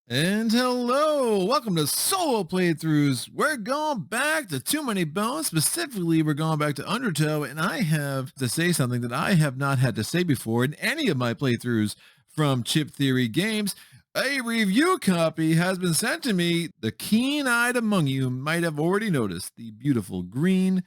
And hello, welcome to solo playthroughs. We're going back to Too Many Bones. Specifically, we're going back to Undertow, and I have to say something that I have not had to say before in any of my playthroughs from Chip Theory Games. A review copy has been sent to me. The keen-eyed among you might have already noticed the beautiful greenness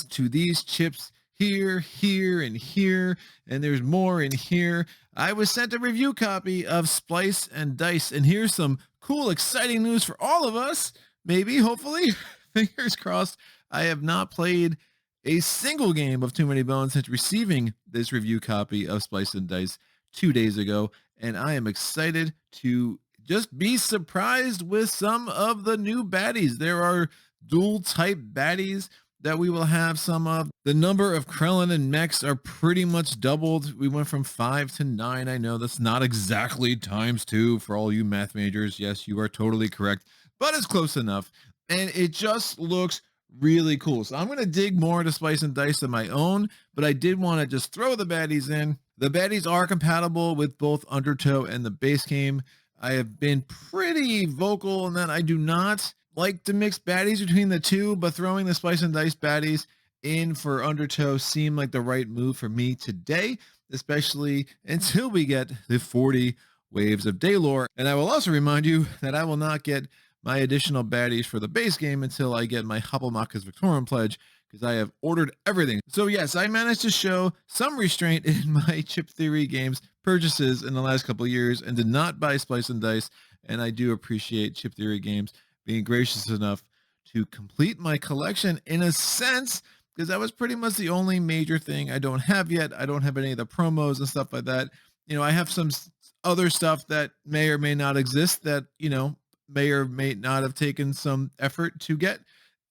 to these chips here, here, and here, and there's more in here. I was sent a review copy of Splice and Dice, and here's some cool, exciting news for all of us. Maybe, hopefully, fingers crossed. I have not played a single game of Too Many Bones since receiving this review copy of Splice and Dice 2 days ago, and I am excited to just be surprised with some of the new baddies. There are dual type baddies that we will have some of. The number of Krellin and mechs are pretty much doubled. We went from 5 to 9. I know that's not exactly ×2 for all you math majors. Yes, you are totally correct, but it's close enough. And it just looks really cool. So I'm going to dig more into Splice and Dice of my own, but I did want to just throw the baddies in. The baddies are compatible with both Undertow and the base game. I have been pretty vocal in that I do not like to mix baddies between the two, but throwing the Splice and Dice baddies in for Undertow seemed like the right move for me today, especially until we get the 40 waves of Daelore. And I will also remind you that I will not get my additional baddies for the base game until I get my Hoppelmach's Victorian pledge, because I have ordered everything. So yes, I managed to show some restraint in my Chip Theory Games purchases in the last couple of years and did not buy Splice and Dice, and I do appreciate Chip Theory Games being gracious enough to complete my collection in a sense, because that was pretty much the only major thing I don't have yet. I don't have any of the promos and stuff like that. You know, I have some other stuff that may or may not exist that, you know, may or may not have taken some effort to get,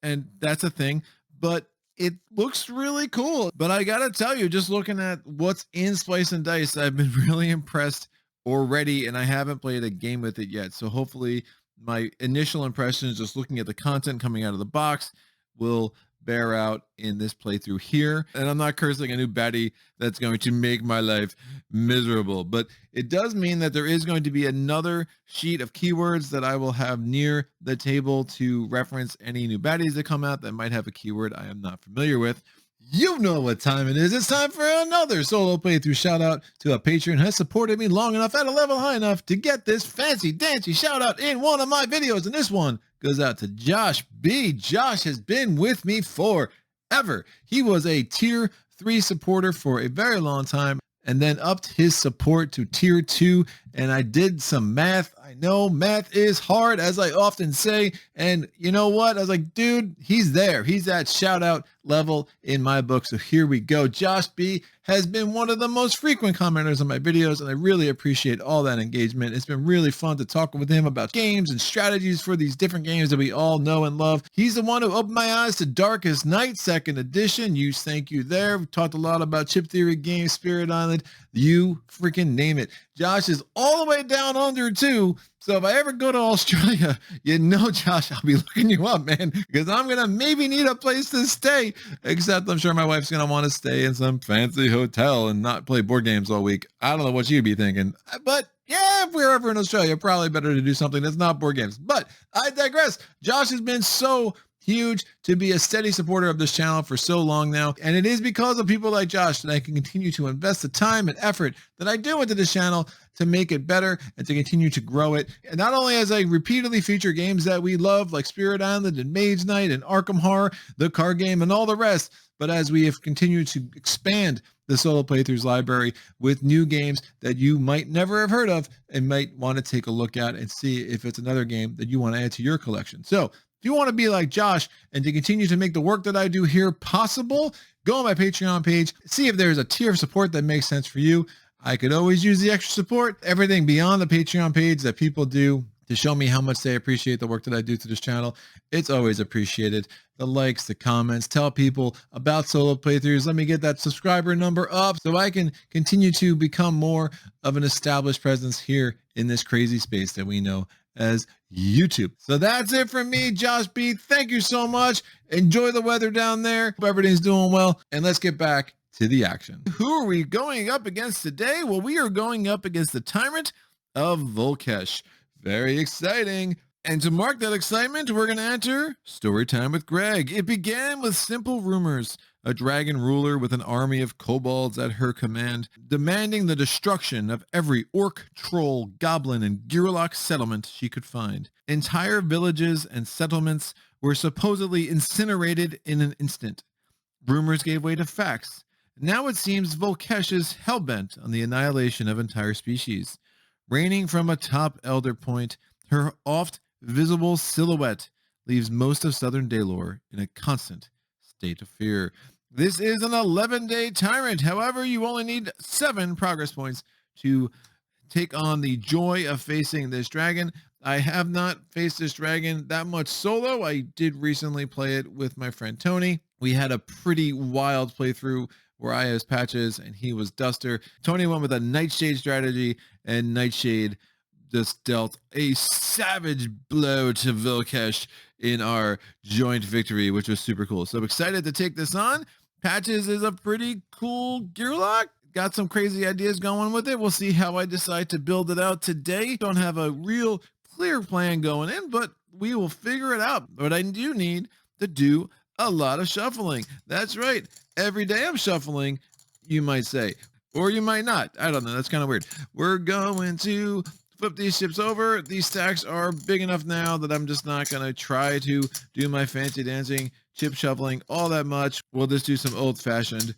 and that's a thing, but it looks really cool. But I gotta tell you, just looking at what's in Splice and Dice, I've been really impressed already, and I haven't played a game with it yet. So hopefully my initial impressions, just looking at the content coming out of the box, will bear out in this playthrough here. And I'm not cursing a new baddie that's going to make my life miserable, but it does mean that there is going to be another sheet of keywords that I will have near the table to reference any new baddies that come out that might have a keyword I am not familiar with. You know what time it is. It's time for another solo playthrough. Shout out to a patron who has supported me long enough at a level high enough to get this fancy dancy shout out in one of my videos. And this one goes out to Josh B. Josh has been with me forever. He was a tier 3 supporter for a very long time and then upped his support to tier 2. And I did some math. I know math is hard, as I often say. And you know what? I was like, dude, he's there. He's at shout out level in my book. So here we go. Josh B has been one of the most frequent commenters on my videos, and I really appreciate all that engagement. It's been really fun to talk with him about games and strategies for these different games that we all know and love. He's the one who opened my eyes to Darkest Night, 2nd edition. Thank you there. We talked a lot about Chip Theory Games, Spirit Island, you freaking name it. Josh is all the way down under too. So if I ever go to Australia, you know, Josh, I'll be looking you up, man, because I'm going to maybe need a place to stay, except I'm sure my wife's going to want to stay in some fancy hotel and not play board games all week. I don't know what you'd be thinking, but yeah, if we're ever in Australia, probably better to do something that's not board games. But I digress. Josh has been so huge to be a steady supporter of this channel for so long now, and it is because of people like Josh that I can continue to invest the time and effort that I do into this channel to make it better and to continue to grow it. And not only as I repeatedly feature games that we love like Spirit Island and Mage Knight and Arkham Horror, the card game, and all the rest, but as we have continued to expand the solo playthroughs library with new games that you might never have heard of and might want to take a look at and see if it's another game that you want to add to your collection. So if you want to be like Josh and to continue to make the work that I do here possible, go on my Patreon page, see if there's a tier of support that makes sense for you. I could always use the extra support, everything beyond the Patreon page that people do to show me how much they appreciate the work that I do to this channel. It's always appreciated. The likes, the comments, tell people about solo playthroughs. Let me get that subscriber number up so I can continue to become more of an established presence here in this crazy space that we know as YouTube. So that's it from me, Josh B. Thank you so much. Enjoy the weather down there. Hope everything's doing well. And let's get back to the action. Who are we going up against today? Well, we are going up against the Tyrant of Vol'Kesh. Very exciting. And to mark that excitement, we're going to enter Story Time with Greg. It began with simple rumors. A dragon ruler with an army of kobolds at her command, demanding the destruction of every orc, troll, goblin, and Gearloc settlement she could find. Entire villages and settlements were supposedly incinerated in an instant. Rumors gave way to facts. Now it seems Vol'Kesh is hellbent on the annihilation of entire species. Reigning from atop Elder Point, her oft visible silhouette leaves most of southern Daelore in a constant state of fear. This is an 11-day tyrant. However, you only need 7 progress points to take on the joy of facing this dragon. I have not faced this dragon that much solo. I did recently play it with my friend Tony. We had a pretty wild playthrough where I was Patches and he was Duster. Tony went with a Nightshade strategy, and Nightshade just dealt a savage blow to Vol'Kesh in our joint victory, which was super cool. So I'm excited to take this on. Patches is a pretty cool Gearloc. Got some crazy ideas going with it. We'll see how I decide to build it out today. Don't have a real clear plan going in, but we will figure it out. But I do need to do a lot of shuffling. That's right. Every day I'm shuffling, you might say, or you might not. I don't know. That's kind of weird. We're going to flip these ships over. These stacks are big enough now that I'm just not going to try to do my fancy dancing, chip shuffling all that much. We'll just do some old-fashioned,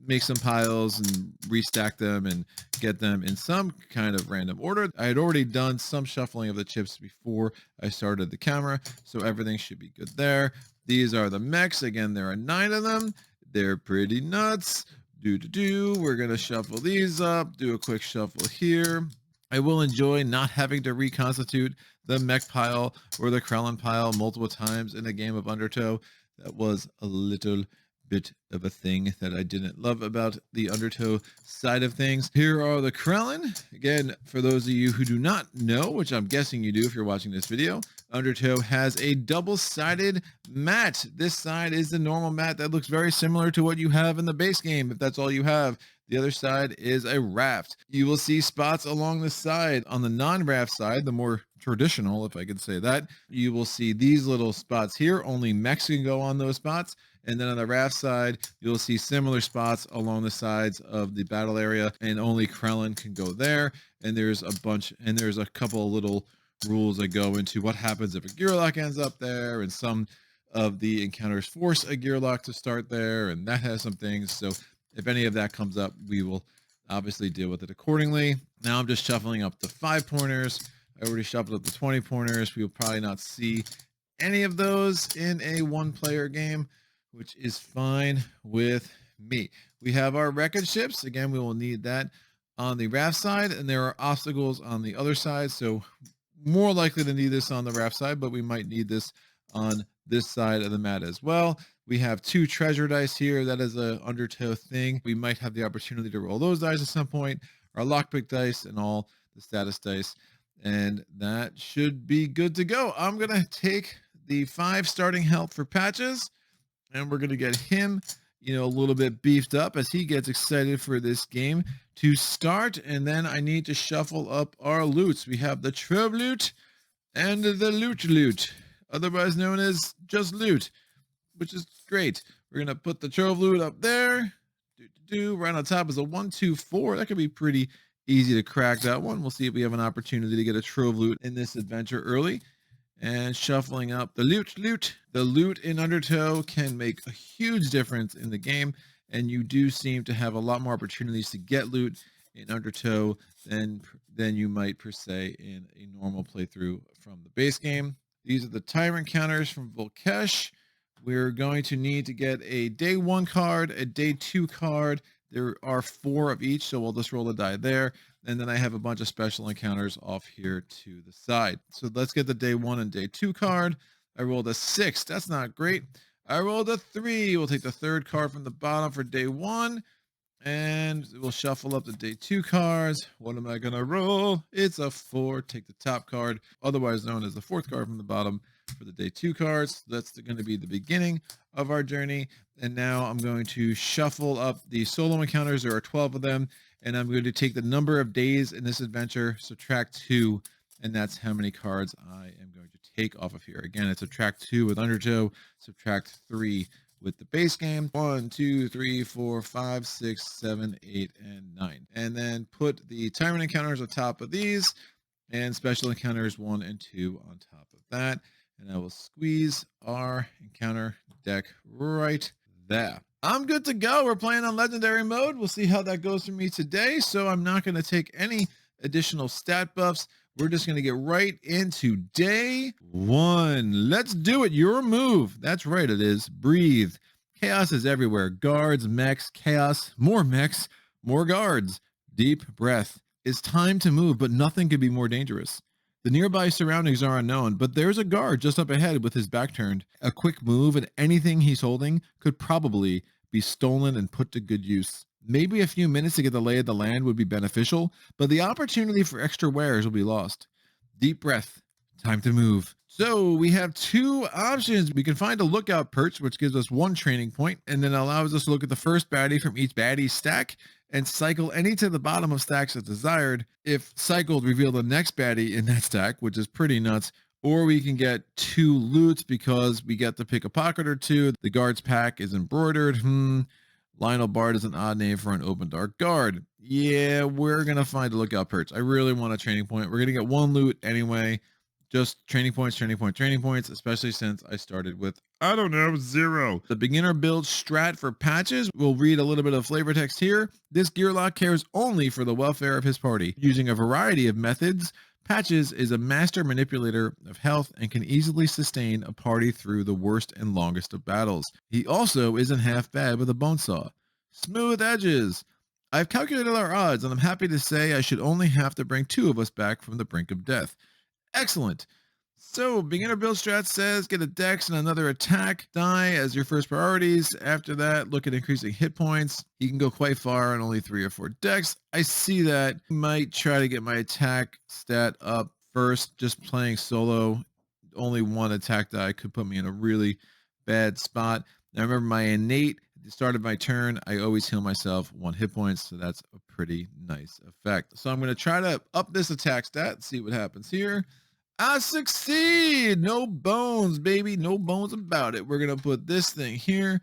make some piles and restack them and get them in some kind of random order. I had already done some shuffling of the chips before I started the camera, so everything should be good there. These are the mechs. Again, there are 9 of them. They're pretty nuts. We're going to shuffle these up, do a quick shuffle here. I will enjoy not having to reconstitute the mech pile or the Krellin pile multiple times in a game of Undertow. That was a little bit of a thing that I didn't love about the Undertow side of things. Here are the Krellin. Again, for those of you who do not know, which I'm guessing you do if you're watching this video, Undertow has a double-sided mat. This side is the normal mat that looks very similar to what you have in the base game, if that's all you have. The other side is a raft. You will see spots along the side. On the non-raft side, the more traditional, if I could say that, you will see these little spots here. Only mechs can go on those spots. And then on the raft side, you'll see similar spots along the sides of the battle area, and only Krellin can go there. And there's a couple of little rules that go into what happens if a Gearloc ends up there, and some of the encounters force a Gearloc to start there, and that has some things. So if any of that comes up, we will obviously deal with it accordingly. Now I'm just shuffling up the 5 pointers. I already shuffled up the 20 pointers. We will probably not see any of those in a 1-player game, which is fine with me. We have our wreckage ships. Again, we will need that on the raft side, and there are obstacles on the other side. So more likely to need this on the raft side, but we might need this on this side of the mat as well. We have 2 treasure dice here. That is a Undertow thing. We might have the opportunity to roll those dice at some point. Our lockpick dice and all the status dice. And that should be good to go. I'm going to take the 5 starting health for Patches, and we're going to get him, a little bit beefed up as he gets excited for this game to start. And then I need to shuffle up our loots. We have the Trove loot and the loot, otherwise known as just loot, which is great. We're going to put the Trove loot up there. Right on top is a 1, 2, 4. That could be pretty easy to crack that one. We'll see if we have an opportunity to get a Trove loot in this adventure early. And shuffling up the loot. The loot in Undertow can make a huge difference in the game, and you do seem to have a lot more opportunities to get loot in Undertow than you might per se in a normal playthrough from the base game. These are the tyrant counters from Vol'Kesh. We're going to need to get a day 1 card, a day 2 card. There are 4 of each, so we'll just roll a die there. And then I have a bunch of special encounters off here to the side. So let's get the day 1 and day 2 card. I rolled a 6. That's not great. I rolled a 3. We'll take the 3rd card from the bottom for day 1. And we'll shuffle up the day 2 cards. What am I going to roll? It's a 4. Take the top card, otherwise known as the 4th card from the bottom for the day 2 cards. That's going to be the beginning of our journey. And now I'm going to shuffle up the solo encounters. There are 12 of them. And I'm going to take the number of days in this adventure, subtract 2, and that's how many cards I am going to take off of here. Again, it's subtract 2 with Undertow, subtract 3 with the base game. 1, 2, 3, 4, 5, 6, 7, 8, and 9. And then put the tyrant encounters on top of these, and special encounters 1 and 2 on top of that. And I will squeeze our encounter deck right there. I'm good to go. We're playing on legendary mode. We'll see how that goes for me today. So I'm not going to take any additional stat buffs. We're just going to get right into day 1. Let's do it. Your move. That's right. It is breathe. Chaos is everywhere. Guards, mechs, chaos, more mechs, more guards. Deep breath. It's time to move, but nothing could be more dangerous. The nearby surroundings are unknown, but there's a guard just up ahead with his back turned. A quick move and anything he's holding could probably be stolen and put to good use. Maybe a few minutes to get the lay of the land would be beneficial, but the opportunity for extra wares will be lost. Deep breath. Time to move. So we have 2 options. We can find a lookout perch, which gives us 1 training point, and then allows us to look at the first baddie from each baddie stack and cycle any to the bottom of stacks as desired. If cycled, reveal the next baddie in that stack, which is pretty nuts. Or we can get 2 loots because we get to pick a pocket or 2. The guard's pack is embroidered. Lionel Bard is an odd name for an open dark guard. Yeah, we're going to find a lookout perch. I really want a training point. We're going to get 1 loot anyway. Just training points, especially since I started with, I don't know, 0. The beginner build strat for patches. We'll read a little bit of flavor text here. This Gearloc cares only for the welfare of his party. Using a variety of methods, Patches is a master manipulator of health and can easily sustain a party through the worst and longest of battles. He also isn't half bad with a bone saw. Smooth edges. I've calculated our odds, and I'm happy to say I should only have to bring 2 of us back from the brink of death. Excellent. So, beginner build strat says get a dex and another attack die as your first priorities. After that, look at increasing hit points. You can go quite far on only 3 or 4 dex. I see that. Might try to get my attack stat up first. Just playing solo, only 1 attack die could put me in a really bad spot. Now remember my innate, at the start of my turn, I always heal myself 1 hit points, so that's a pretty nice effect. So I'm going to try to up this attack stat, see what happens here. I succeed. No bones, baby. No bones about it. We're going to put this thing here,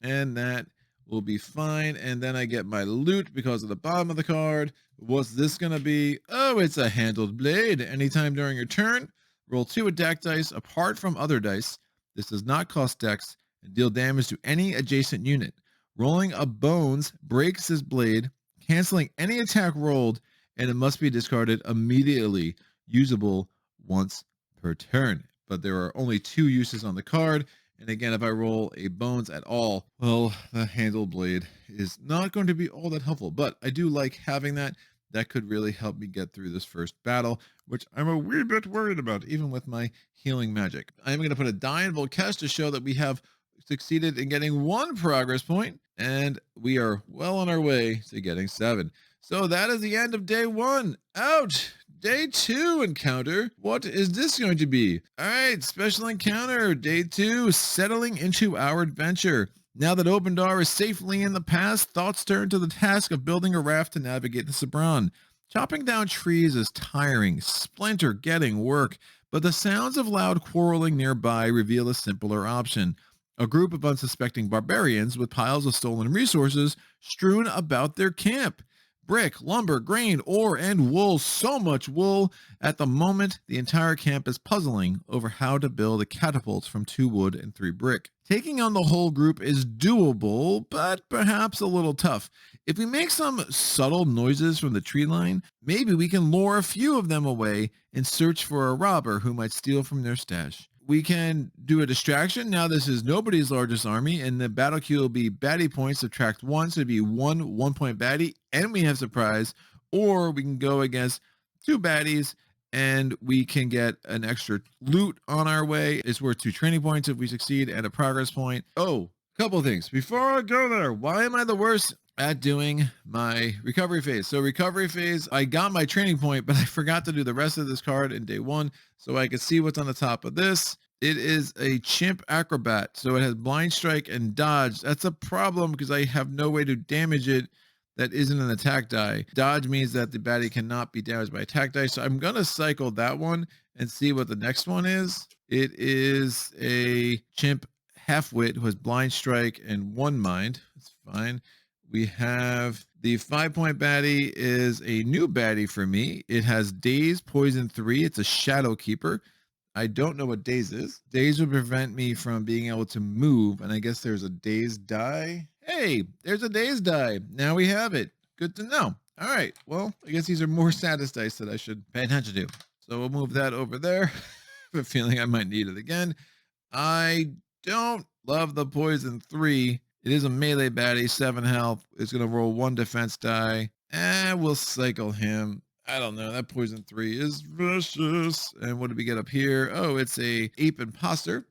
and that will be fine. And then I get my loot because of the bottom of the card. What's this going to be? Oh, it's a handled blade. Anytime during your turn, roll 2 attack dice apart from other dice. This does not cost dex and deal damage to any adjacent unit. Rolling a bones breaks this blade, canceling any attack rolled, and it must be discarded immediately. Usable once per turn, but there are only 2 uses on the card. And again, if I roll a bones at all, well, the handle blade is not going to be all that helpful, but I do like having that. That could really help me get through this first battle, which I'm a wee bit worried about, even with my healing magic. I'm going to put a die in Vol'Kesh to show that we have succeeded in getting 1 progress point, and we are well on our way to getting 7. So that is the end of day 1. Ouch! Day 2 encounter. What is this going to be? All right, special encounter. Day 2, settling into our adventure. Now that Opendoor is safely in the past, thoughts turn to the task of building a raft to navigate the Sibron. Chopping down trees is tiring, Splinter getting work, but the sounds of loud quarreling nearby reveal a simpler option. A group of unsuspecting barbarians with piles of stolen resources strewn about their camp. Brick, lumber, grain, ore, and wool. So much wool. At the moment, the entire camp is puzzling over how to build a catapult from 2 wood and 3 brick. Taking on the whole group is doable, but perhaps a little tough. If we make some subtle noises from the tree line, maybe we can lure a few of them away and search for a robber who might steal from their stash. We can do a distraction. Now this is nobody's largest army, and the battle queue will be baddie points, subtract 1, so it'd be 1 1-point baddie, and we have surprise. Or we can go against 2 baddies, and we can get an extra loot on our way. It's worth 2 training points if we succeed, and a progress point. Oh, a couple of things. Before I go there, why am I the worst at doing my recovery phase? So recovery phase, I got my training point, but I forgot to do the rest of this card in day 1, so I could see what's on the top of this. It is a chimp acrobat, so it has blind strike and dodge. That's a problem because I have no way to damage it that isn't an attack die. Dodge means that the baddie cannot be damaged by attack dice. So I'm going to cycle that one and see what the next one is. It is a chimp half-wit who has blind strike and one mind. That's fine. We have the 5-point baddie is a new baddie for me. It has daze, poison 3. It's a shadow keeper. I don't know what daze is. Daze would prevent me from being able to move, and I guess there's a daze die. Hey, there's a daze die. Now we have it. Good to know. All right, well, I guess these are more status dice that I should pay attention to. So we'll move that over there. I have a feeling I might need it again. I don't love the poison 3. It is a melee baddie, 7 health. It's going to roll 1 defense die, and we'll cycle him. I don't know. That poison 3 is vicious. And what did we get up here? Oh, it's a ape imposter.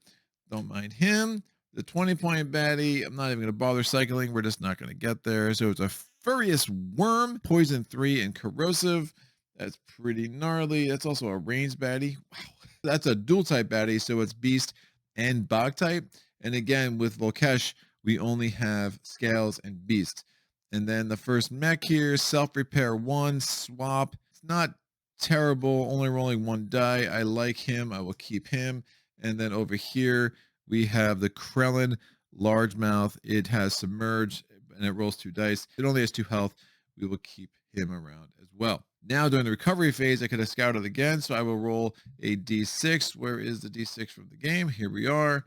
Don't mind him. The 20-point baddie, I'm not even going to bother cycling. We're just not going to get there. So it's a furious worm, poison 3, and corrosive. That's pretty gnarly. That's also a ranged baddie. Wow. That's a dual type baddie. So it's beast and bog type. And again, with Vol'Kesh, we only have scales and beast. And then the first mech here, self-repair 1, swap. It's not terrible, only rolling 1 die. I like him. I will keep him. And then over here, we have the Krellin largemouth. It has submerged, and it rolls 2 dice. It only has 2 health. We will keep him around as well. Now, during the recovery phase, I could have scouted again, so I will roll a d6. Where is the d6 from the game? Here we are.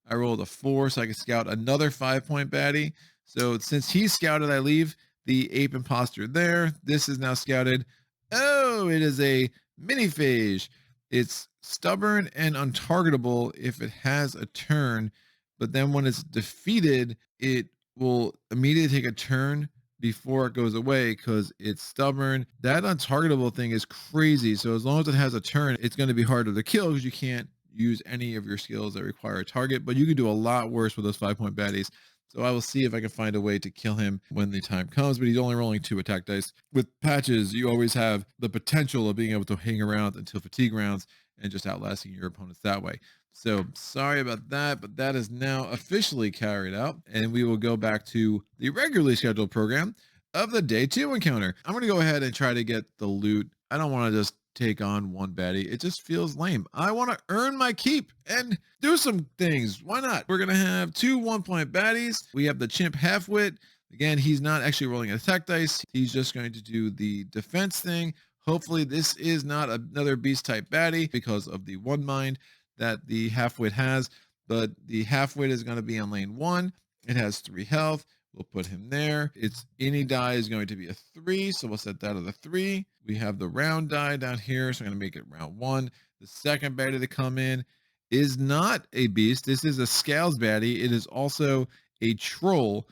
I rolled a 4, so I can scout another 5-point baddie. So since he's scouted, I leave the ape imposter there. This is now scouted. Oh, it is a mini-phage. It's stubborn and untargetable if it has a turn, but then when it's defeated, it will immediately take a turn before it goes away because it's stubborn. That untargetable thing is crazy. So as long as it has a turn, it's going to be harder to kill because you can't use any of your skills that require a target, but you can do a lot worse with those 5-point baddies. So I will see if I can find a way to kill him when the time comes, but he's only rolling 2 attack dice. With patches, you always have the potential of being able to hang around until fatigue rounds and just outlasting your opponents that way. So sorry about that, but that is now officially carried out, and we will go back to the regularly scheduled program of the day 2 encounter. I'm going to go ahead and try to get the loot. I don't want to just take on one baddie. It just feels lame. I want to earn my keep and do some things. Why not? We're going to have 2 1-point baddies. We have the chimp half-wit. Again, he's not actually rolling an attack dice. He's just going to do the defense thing. Hopefully this is not another beast type baddie because of the 1 mind that the half-wit has, but the half-wit is going to be on lane 1. It has 3 health. We'll put him there. Its any die is going to be a 3, so we'll set that at a 3. We have the round die down here, so I'm going to make it round 1. The second baddie to come in is not a beast. This is a scales baddie. It is also a troll.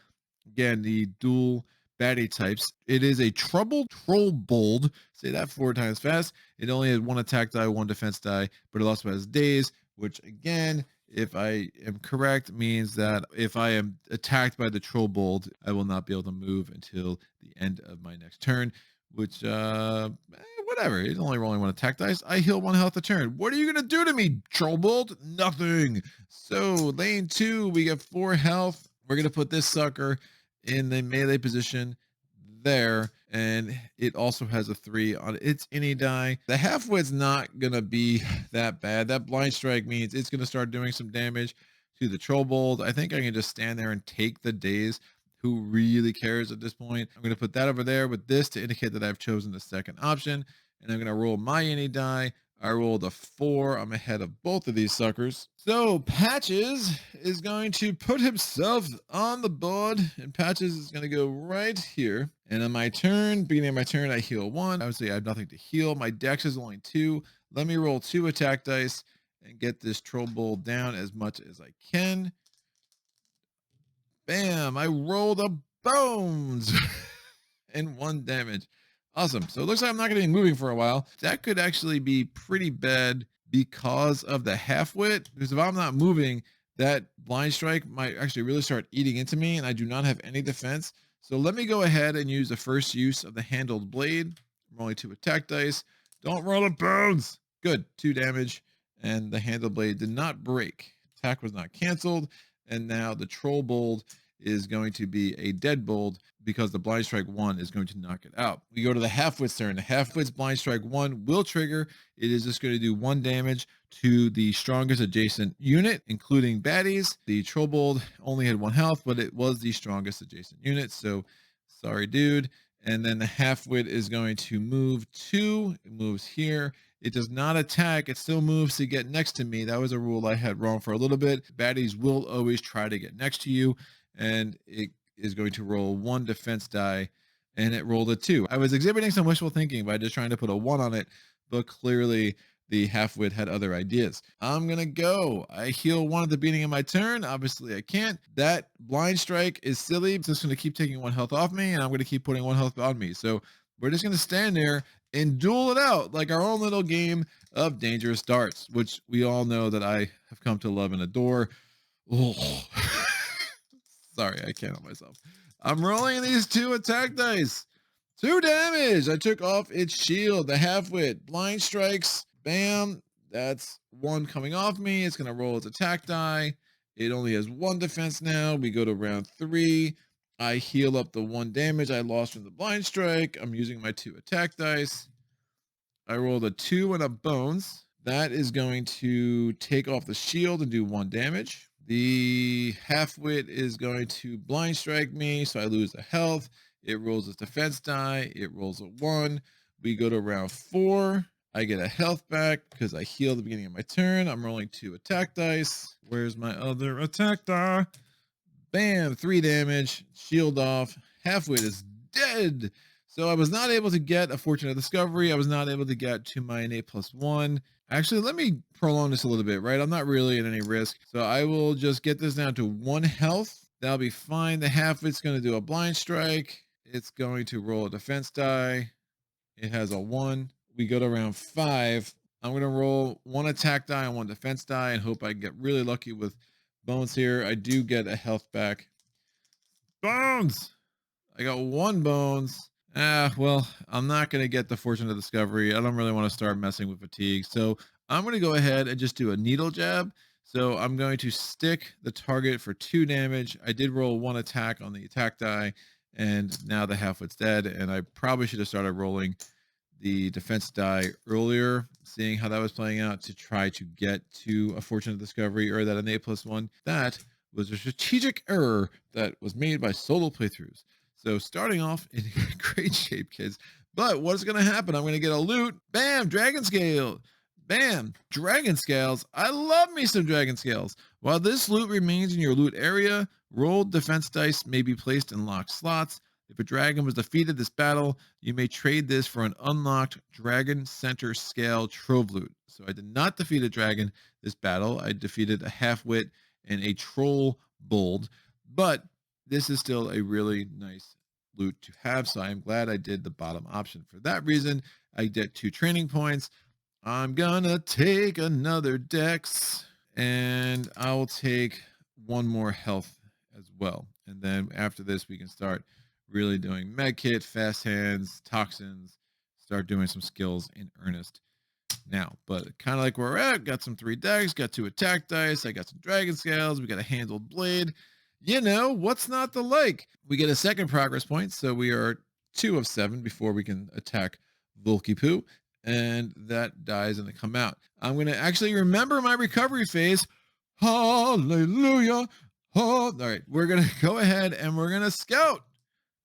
Again, the dual baddie types. It is a troubled troll bold. Say that 4 times fast. It only has 1 attack die, 1 defense die, but it also has daze, which again, if I am correct, means that if I am attacked by the troll bold, I will not be able to move until the end of my next turn, which, whatever. It's only rolling 1 attack dice. I heal 1 health a turn. What are you going to do to me, troll bold? Nothing. So lane 2, we get 4 health. We're going to put this sucker in the melee position there, and it also has a 3 on its any die. The half-wit's not gonna be that bad. That blind strike means it's gonna start doing some damage to the troll bold. I think I can just stand there and take the daze. Who really cares at this point? I'm gonna put that over there with this to indicate that I've chosen the second option, and I'm gonna roll my any die. I rolled a 4. I'm ahead of both of these suckers. So Patches is going to put himself on the board, and Patches is going to go right here. And on my turn, beginning of my turn, I heal 1. Obviously, I have nothing to heal. My dex is only 2. Let me roll 2 attack dice and get this troll bull down as much as I can. Bam! I rolled a bones and 1 damage. Awesome. So it looks like I'm not going to be moving for a while. That could actually be pretty bad because of the half-wit. Because if I'm not moving, that blind strike might actually really start eating into me, and I do not have any defense. So let me go ahead and use the first use of the handled blade. I'm only 2 attack dice. Don't roll a bones. Good. 2 damage. And the handled blade did not break. Attack was not canceled. And now the troll bold is going to be a deadbolt because the blind strike 1 is going to knock it out. We go to the half-wit's turn. The half-wit's blind strike 1 will trigger. It is just going to do 1 damage to the strongest adjacent unit, including Baddies. The Trollbold only had 1 health, but it was the strongest adjacent unit, so sorry, dude. And then the half-wit is going to move 2. It moves here. It does not attack. It still moves to get next to me. That was a rule I had wrong for a little bit. Baddies will always try to get next to you, and it is going to roll 1 defense die, and it rolled a 2. I was exhibiting some wishful thinking by just trying to put a 1 on it, but clearly the half-wit had other ideas. I'm going to go. I heal 1 at the beginning of my turn. Obviously, I can't. That blind strike is silly. It's just going to keep taking 1 health off me, and I'm going to keep putting 1 health on me. So we're just going to stand there and duel it out like our own little game of dangerous darts, which we all know that I have come to love and adore. Oh. Sorry, I can't help myself. I'm rolling these 2 attack dice. 2 damage. I took off its shield. The half-wit blind strikes. Bam. That's 1 coming off me. It's going to roll its attack die. It only has 1 defense now. We go to round 3. I heal up the 1 damage I lost from the blind strike. I'm using my 2 attack dice. I rolled a 2 and a bones. That is going to take off the shield and do 1 damage. The half-wit is going to blind strike me, so I lose a health. It rolls its defense die. It rolls a 1. We go to round 4. I get a health back because I heal at the beginning of my turn. I'm rolling 2 attack dice. Where's my other attack die? Bam, 3 damage. Shield off. Half-wit is dead. So I was not able to get a Fortune of Discovery. I was not able to get to my innate +1. Actually, let me prolong this a little bit, right? I'm not really at any risk. So I will just get this down to 1 health. That'll be fine. The half-wit's going to do a blind strike. It's going to roll a defense die. It has a 1. We go to round 5. I'm going to roll 1 attack die and 1 defense die and hope I get really lucky with bones here. I do get a health back. Bones! I got 1 bones. Well, I'm not going to get the Fortune of Discovery. I don't really want to start messing with fatigue. So I'm going to go ahead and just do a needle jab. So I'm going to stick the target for 2 damage. I did roll 1 attack on the attack die, and now the half-wit's dead. And I probably should have started rolling the defense die earlier, seeing how that was playing out to try to get to a Fortune of Discovery or that innate +1. That was a strategic error that was made by solo playthroughs. So starting off in great shape, kids. But what's going to happen? I'm going to get a loot. Bam, dragon scale. Bam, dragon scales. I love me some dragon scales. While this loot remains in your loot area, rolled defense dice may be placed in locked slots. If a dragon was defeated this battle, you may trade this for an unlocked dragon center scale trove loot. So I did not defeat a dragon this battle. I defeated a half-wit and a troll bold, but this is still a really nice loot to have. So I'm glad I did the bottom option. For that reason, I get 2 training points. I'm gonna take another dex and I'll take 1 more health as well. And then after this, we can start really doing medkit, fast hands, toxins, start doing some skills in earnest now. But kind of like where we're at, got some 3 decks, got 2 attack dice, I got some dragon scales, we got a handled blade. You know, what's not to like? We get a 2nd progress point, so we are 2 of 7 before we can attack Vol'Kesh, and that dies and they come out. I'm going to actually remember my recovery phase. Hallelujah. All right, we're going to go ahead and we're going to scout.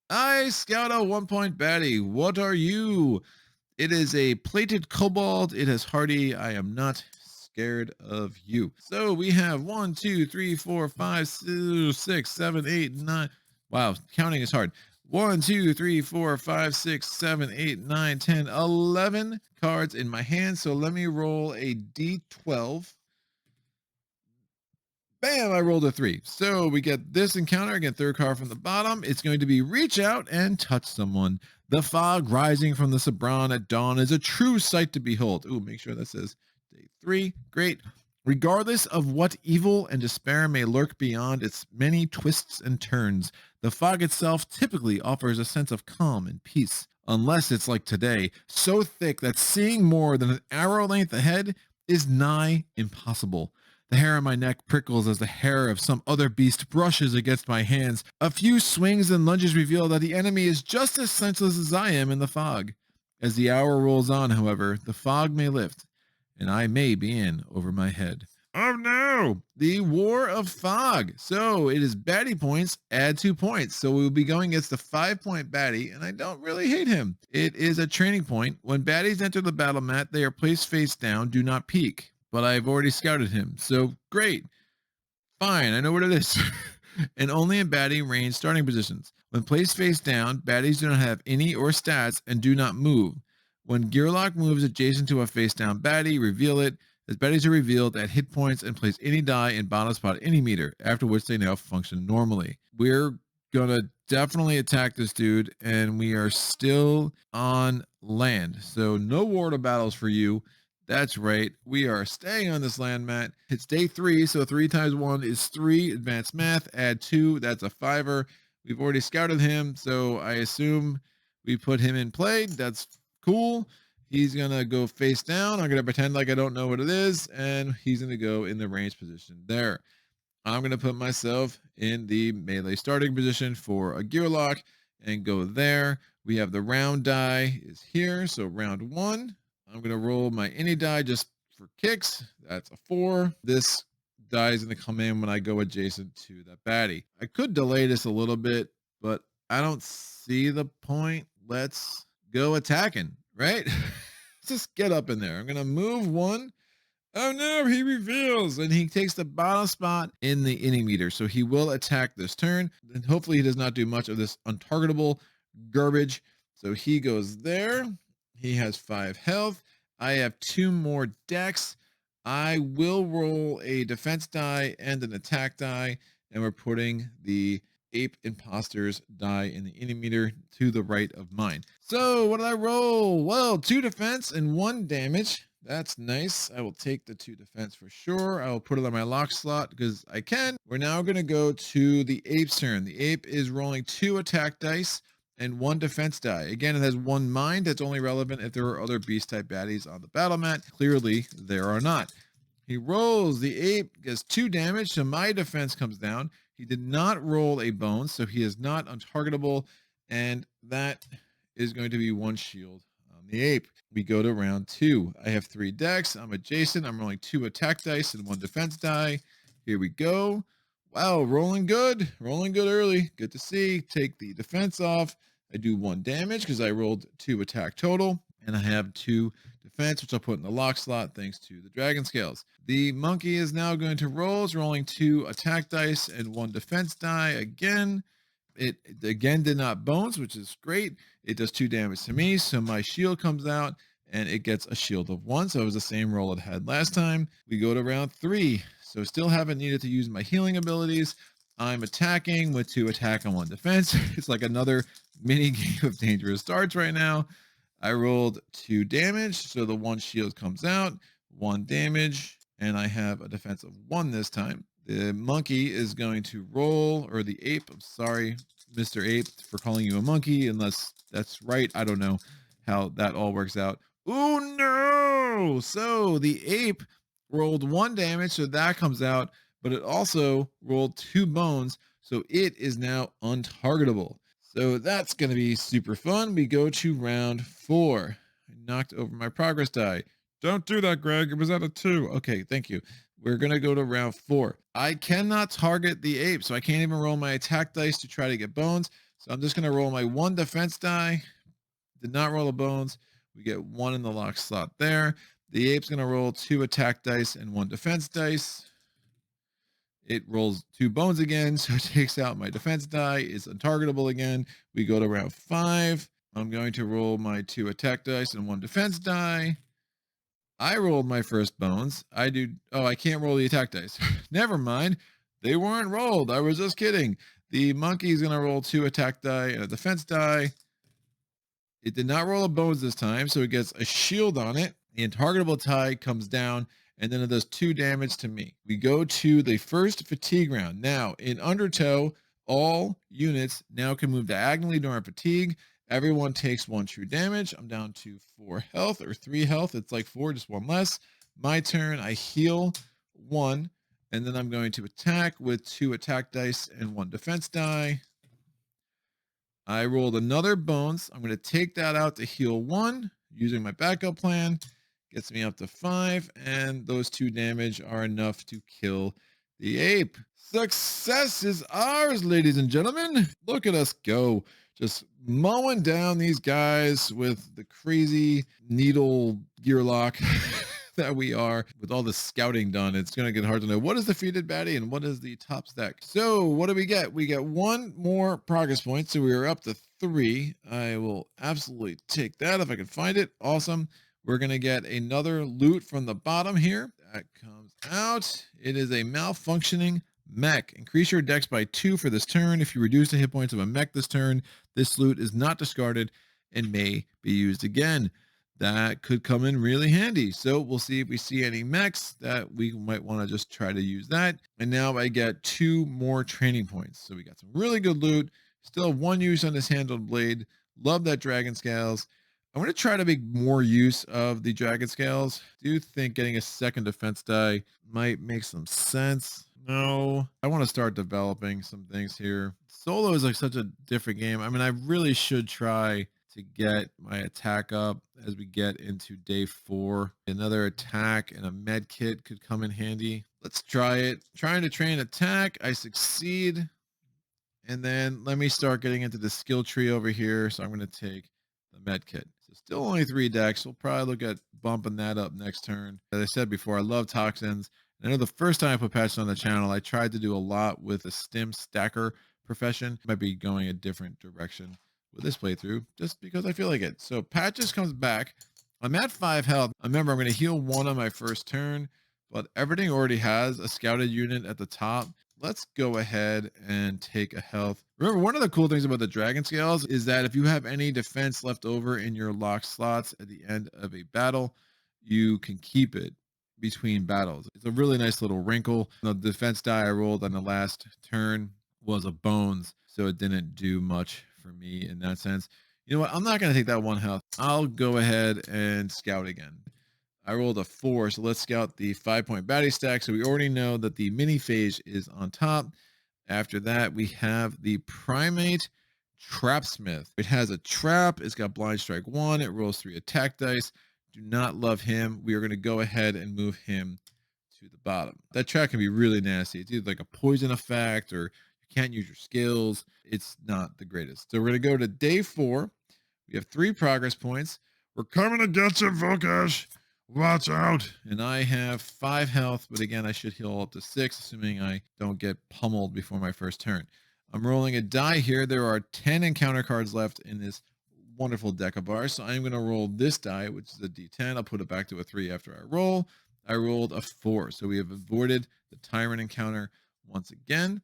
I scout a 1-point baddie. What are you? It is a plated kobold. It has hardy. I am not scared of you. So we have 1, 2, 3, 4, 5, 6, 7, 8, 9. Wow, counting is hard. 1, 2, 3, 4, 5, 6, 7, 8, 9, 10, 11 cards in my hand. So let me roll a D12. Bam, I rolled a 3. So we get this encounter, again, 3rd card from the bottom. It's going to be reach out and touch someone. The fog rising from the Sibron at dawn is a true sight to behold. Ooh, make sure that says day 3. Great. Regardless of what evil and despair may lurk beyond its many twists and turns, the fog itself typically offers a sense of calm and peace. Unless it's like today, so thick that seeing more than an arrow length ahead is nigh impossible. The hair on my neck prickles as the hair of some other beast brushes against my hands. A few swings and lunges reveal that the enemy is just as senseless as I am in the fog. As the hour rolls on, however, the fog may lift, and I may be in over my head. Oh no! The War of Fog. So it is baddie points, add 2 points. So we will be going against the 5-point baddie, and I don't really hate him. It is a training point. When baddies enter the battle mat, they are placed face down, do not peek. But I've already scouted him, so great. Fine, I know what it is. And only in baddie range starting positions. When placed face down, baddies do not have any or stats and do not move. When Gearloc moves adjacent to a face down baddie, reveal it. As baddies are revealed, add hit points and place any die in bottom spot any meter, after which they now function normally. We're gonna definitely attack this dude, and we are still on land. So no water battles for you. That's right. We are staying on this land mat. It's day 3, so 3 times 1 is 3. Advanced math, add 2. That's a 5er. We've already scouted him, so I assume we put him in play. That's cool. He's going to go face down. I'm going to pretend like I don't know what it is, and he's going to go in the range position there. I'm going to put myself in the melee starting position for a Gearloc and go there. We have the round die is here, so round 1. I'm going to roll my any die just for kicks. That's a 4. This die is going to come in when I go adjacent to that baddie. I could delay this a little bit, but I don't see the point. Let's go attacking, right? Just get up in there. I'm going to move 1. Oh no, he reveals, and he takes the bottom spot in the inning meter. So he will attack this turn, and hopefully he does not do much of this untargetable garbage. So he goes there. He has 5 health. I have 2 more decks. I will roll a defense die and an attack die, and we're putting the ape imposters die in the inning meter to the right of mine. So what did I roll? Well, 2 defense and 1 damage. That's nice. I will take the 2 defense for sure. I will put it on my lock slot because I can. We're now going to go to the ape's turn. The ape is rolling 2 attack dice and 1 defense die. Again, it has 1 mind. That's only relevant if there are other beast type baddies on the battle mat. Clearly, there are not. He rolls. The ape gets 2 damage, so my defense comes down. He did not roll a bone, so he is not untargetable, and that is going to be 1 shield on the ape. We go to round 2. I have 3 decks. I'm adjacent. I'm rolling 2 attack dice and 1 defense die. Here we go. Wow, rolling good. Rolling good early. Good to see. Take the defense off. I do 1 damage because I rolled 2 attack total, and I have 2 defense, which I'll put in the lock slot thanks to the dragon scales. The monkey is now going to roll. It's rolling 2 attack dice and 1 defense die again. It again did not bones, which is great. It does 2 damage to me, so my shield comes out and it gets a shield of 1. So it was the same roll it had last time. We go to round 3. So still haven't needed to use my healing abilities. I'm attacking with 2 attack and 1 defense. It's like another mini game of dangerous starts right now. I rolled 2 damage, so the 1 shield comes out, 1 damage, and I have a defense of 1 this time. The monkey is going to roll, or the ape, I'm sorry, Mr. Ape, for calling you a monkey, unless that's right. I don't know how that all works out. Oh no! So the ape rolled 1 damage, so that comes out, but it also rolled 2 bones, so it is now untargetable. So that's going to be super fun. We go to round 4. I knocked over my progress die. Don't do that, Greg. It was at a 2. Okay, thank you. We're going to go to round 4. I cannot target the ape, so I can't even roll my attack dice to try to get bones. So I'm just going to roll my 1 defense die. Did not roll the bones. We get 1 in the lock slot there. The ape's going to roll 2 attack dice and 1 defense dice. It rolls 2 bones again, so it takes out my defense die. It's untargetable again. We go to round 5. I'm going to roll my 2 attack dice and 1 defense die. I rolled my first bones. I can't roll the attack dice. Never mind. They weren't rolled. I was just kidding. The monkey's going to roll 2 attack die and a defense die. It did not roll a bones this time, so it gets a shield on it. The untargetable tie comes down, and then it does 2 damage to me. We go to the first fatigue round. Now, in Undertow, all units now can move diagonally during fatigue. Everyone takes 1 true damage. I'm down to 4 health or 3 health. It's like 4, just 1 less. My turn. I heal 1. And then I'm going to attack with 2 attack dice and 1 defense die. I rolled another bones. I'm going to take that out to heal 1 using my backup plan. Gets me up to 5, and those 2 damage are enough to kill the ape. Success is ours, ladies and gentlemen. Look at us go. Just mowing down these guys with the crazy needle gearlock that we are. With all the scouting done, it's going to get hard to know what is defeated baddie and what is the top stack. So what do we get? We get 1 more progress point. So we are up to 3. I will absolutely take that if I can find it. Awesome. We're going to get another loot from the bottom here. That comes out. It is a malfunctioning mech. Increase your dex by 2 for this turn. If you reduce the hit points of a mech this turn, this loot is not discarded and may be used again. That could come in really handy. So we'll see if we see any mechs that we might want to just try to use that. And now I get 2 more training points. So we got some really good loot. Still 1 use on this handled blade. Love that dragon scales. I'm going to try to make more use of the dragon scales. Do think getting a 2nd defense die might make some sense. No, I want to start developing some things here. Solo is like such a different game. I mean, I really should try to get my attack up as we get into day 4. Another attack and a med kit could come in handy. Let's try it. Trying to train attack. I succeed. And then let me start getting into the skill tree over here. So I'm going to take the med kit. So still only 3 decks. We'll probably look at bumping that up next turn. As I said before, I love toxins. I know the first time I put patches on the channel, I tried to do a lot with a stim stacker profession. Might be going a different direction with this playthrough just because I feel like it. So patches comes back. I'm at 5 health. Remember, I'm going to heal 1 on my first turn, but everything already has a scouted unit at the top. Let's go ahead and take a health. Remember, one of the cool things about the dragon scales is that if you have any defense left over in your locked slots at the end of a battle, you can keep it between battles. It's a really nice little wrinkle. The defense die I rolled on the last turn was a bones, so it didn't do much for me in that sense. You know what? I'm not going to take that 1 health. I'll go ahead and scout again. I rolled a 4, so let's scout the 5-point baddie stack. So we already know that the mini phage is on top. After that, we have the primate trapsmith. It has a trap. It's got blind strike 1. It rolls 3 attack dice. Do not love him. We are going to go ahead and move him to the bottom. That trap can be really nasty. It's either like a poison effect or you can't use your skills. It's not the greatest. So we're going to go to day 4. We have 3 progress points. We're coming to get you, Vol'Kesh. Watch out. And I have 5 health, but again, I should heal up to 6, assuming I don't get pummeled before my first turn. I'm rolling a die here. There are 10 encounter cards left in this wonderful deck of ours. So I'm going to roll this die, which is a d10. I'll put it back to a 3 after I roll. I rolled a 4. So we have avoided the tyrant encounter once again.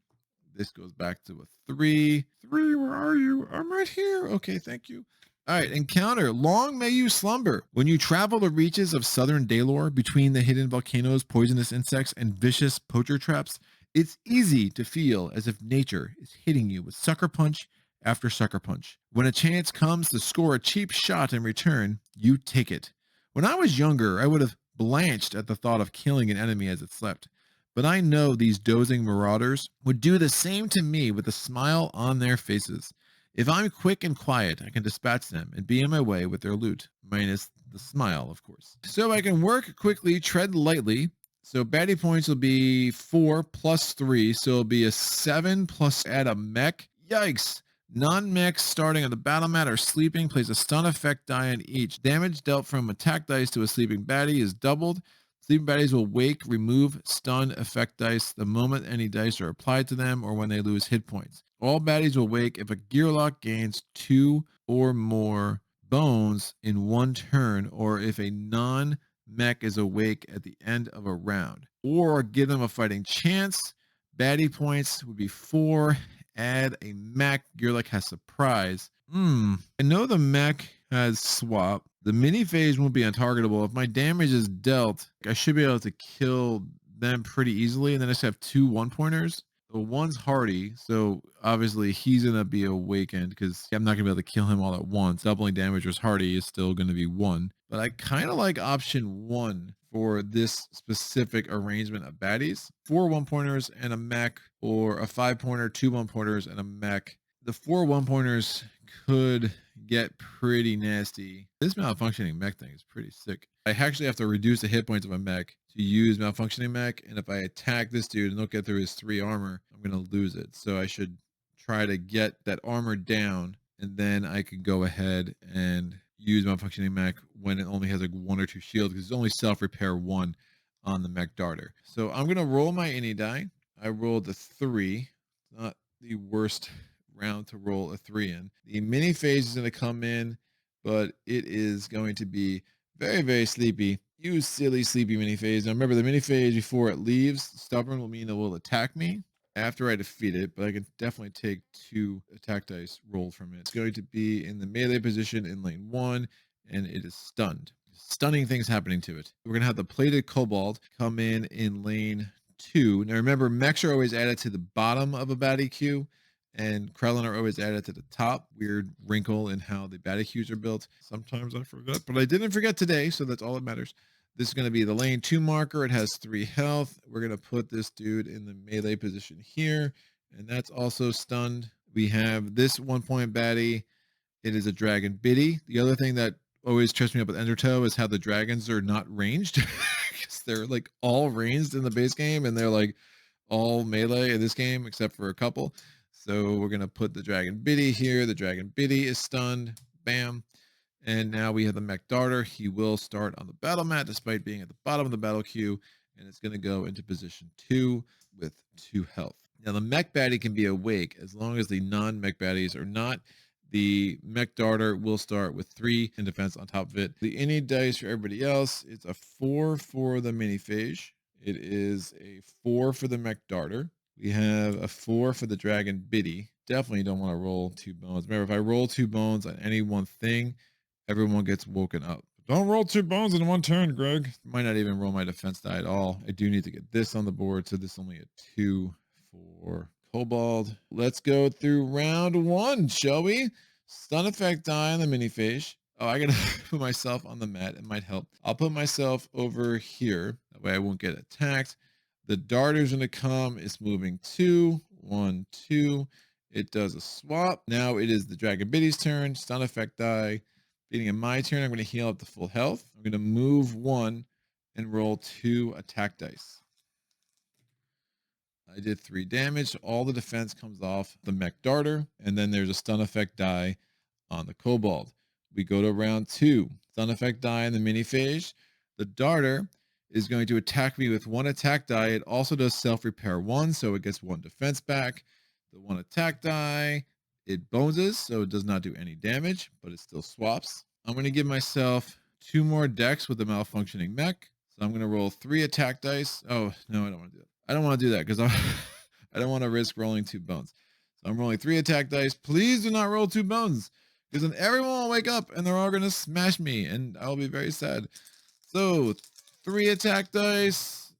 This goes back to a 3. 3, where are you? I'm right here. Okay, thank you. All right, encounter. Long may you slumber. When you travel the reaches of southern Daelore between the hidden volcanoes, poisonous insects, and vicious poacher traps, it's easy to feel as if nature is hitting you with sucker punch after sucker punch. When a chance comes to score a cheap shot in return, you take it. When I was younger, I would have blanched at the thought of killing an enemy as it slept. But I know these dozing marauders would do the same to me with a smile on their faces. If I'm quick and quiet, I can dispatch them and be on my way with their loot, minus the smile, of course. So I can work quickly, tread lightly. So baddie points will be 4 plus 3, so it'll be a 7 plus add a mech. Yikes! Non-mechs starting on the battle mat or sleeping place a stun effect die on each. Damage dealt from attack dice to a sleeping baddie is doubled. Sleeping baddies will wake, remove stun effect dice the moment any dice are applied to them or when they lose hit points. All baddies will wake if a Gearloc gains 2 or more bones in 1 turn, or if a non-mech is awake at the end of a round. Or give them a fighting chance. Baddie points would be 4. Add a mech. Gearloc has surprise. I know the mech has swap. The mini phage won't be untargetable. If my damage is dealt, I should be able to kill them pretty easily. And then I just have 2 1-pointers. The one's hardy, so obviously he's going to be awakened because I'm not going to be able to kill him all at once. Doubling damage was hardy is still going to be 1. But I kind of like option 1 for this specific arrangement of baddies. 4 1-pointers and a mech, or a 5-pointer, 2 1-pointers and a mech. The 4 1-pointers could get pretty nasty. This malfunctioning mech thing is pretty sick. I actually have to reduce the hit points of a mech to use malfunctioning mech, and if I attack this dude and don't get through his 3 armor, I'm going to lose it. So I should try to get that armor down, and then I could go ahead and use malfunctioning mech when it only has like 1 or 2 shields, because it's only self-repair 1 on the mech darter. So I'm going to roll my any die. I rolled a 3. Not the worst round to roll a 3 in. The mini phase is going to come in, but it is going to be very, very sleepy. You silly sleepy mini phase. Now remember, the mini phase before it leaves, stubborn will mean it will attack me after I defeat it, but I can definitely take 2 attack dice rolled from it. It's going to be in the melee position in lane 1, and it is stunned. Stunning things happening to it. We're going to have the plated kobold come in lane 2. Now remember, mechs are always added to the bottom of a baddie queue, and Krellin are always added to the top. Weird wrinkle in how the baddie queues are built. Sometimes I forget, but I didn't forget today, so that's all that matters. This is going to be the lane 2 marker. It has 3 health. We're going to put this dude in the melee position here, and that's also stunned. We have this 1-point baddie. It is a dragon biddy. The other thing that always trips me up with Undertow is how the dragons are not ranged, because they're like all ranged in the base game, and they're like all melee in this game except for a couple. So we're going to put the dragon biddy here. The dragon biddy is stunned. Bam. And now we have the mech darter. He will start on the battle mat despite being at the bottom of the battle queue, and it's going to go into position 2 with 2 health. Now the mech baddie can be awake as long as the non-mech baddies are not. The mech darter will start with 3 in defense on top of it. The any dice for everybody else, it's a 4 for the mini phage. It is a 4 for the mech darter. We have a 4 for the dragon biddy. Definitely don't want to roll 2 bones. Remember, if I roll 2 bones on any one thing, everyone gets woken up. Don't roll 2 bones in one turn, Greg. Might not even roll my defense die at all. I do need to get this on the board, so this is only a 2 for kobold. Let's go through round 1, shall we? Stun effect die on the mini phage. Oh, I gotta put myself on the mat. It might help. I'll put myself over here. That way I won't get attacked. The darter's gonna come. It's moving 2, 1, 2. It does a swap. Now it is the dragon biddy's turn. Stun effect die. Being in my turn, I'm going to heal up to full health. I'm going to move 1 and roll 2 attack dice. I did 3 damage. All the defense comes off the mech darter, and then there's a stun effect die on the kobold. We go to round 2. Stun effect die on the mini phage. The darter is going to attack me with 1 attack die. It also does self-repair 1, so it gets 1 defense back. The 1 attack die, it boneses, so it does not do any damage, but it still swaps. I'm going to give myself 2 more decks with the malfunctioning mech. So I'm going to roll 3 attack dice. Oh, no, I don't want to do that. I don't want to do that because I don't want to risk rolling 2 bones. So I'm rolling 3 attack dice. Please do not roll 2 bones, because then everyone will wake up and they're all going to smash me, and I'll be very sad. So 3 attack dice.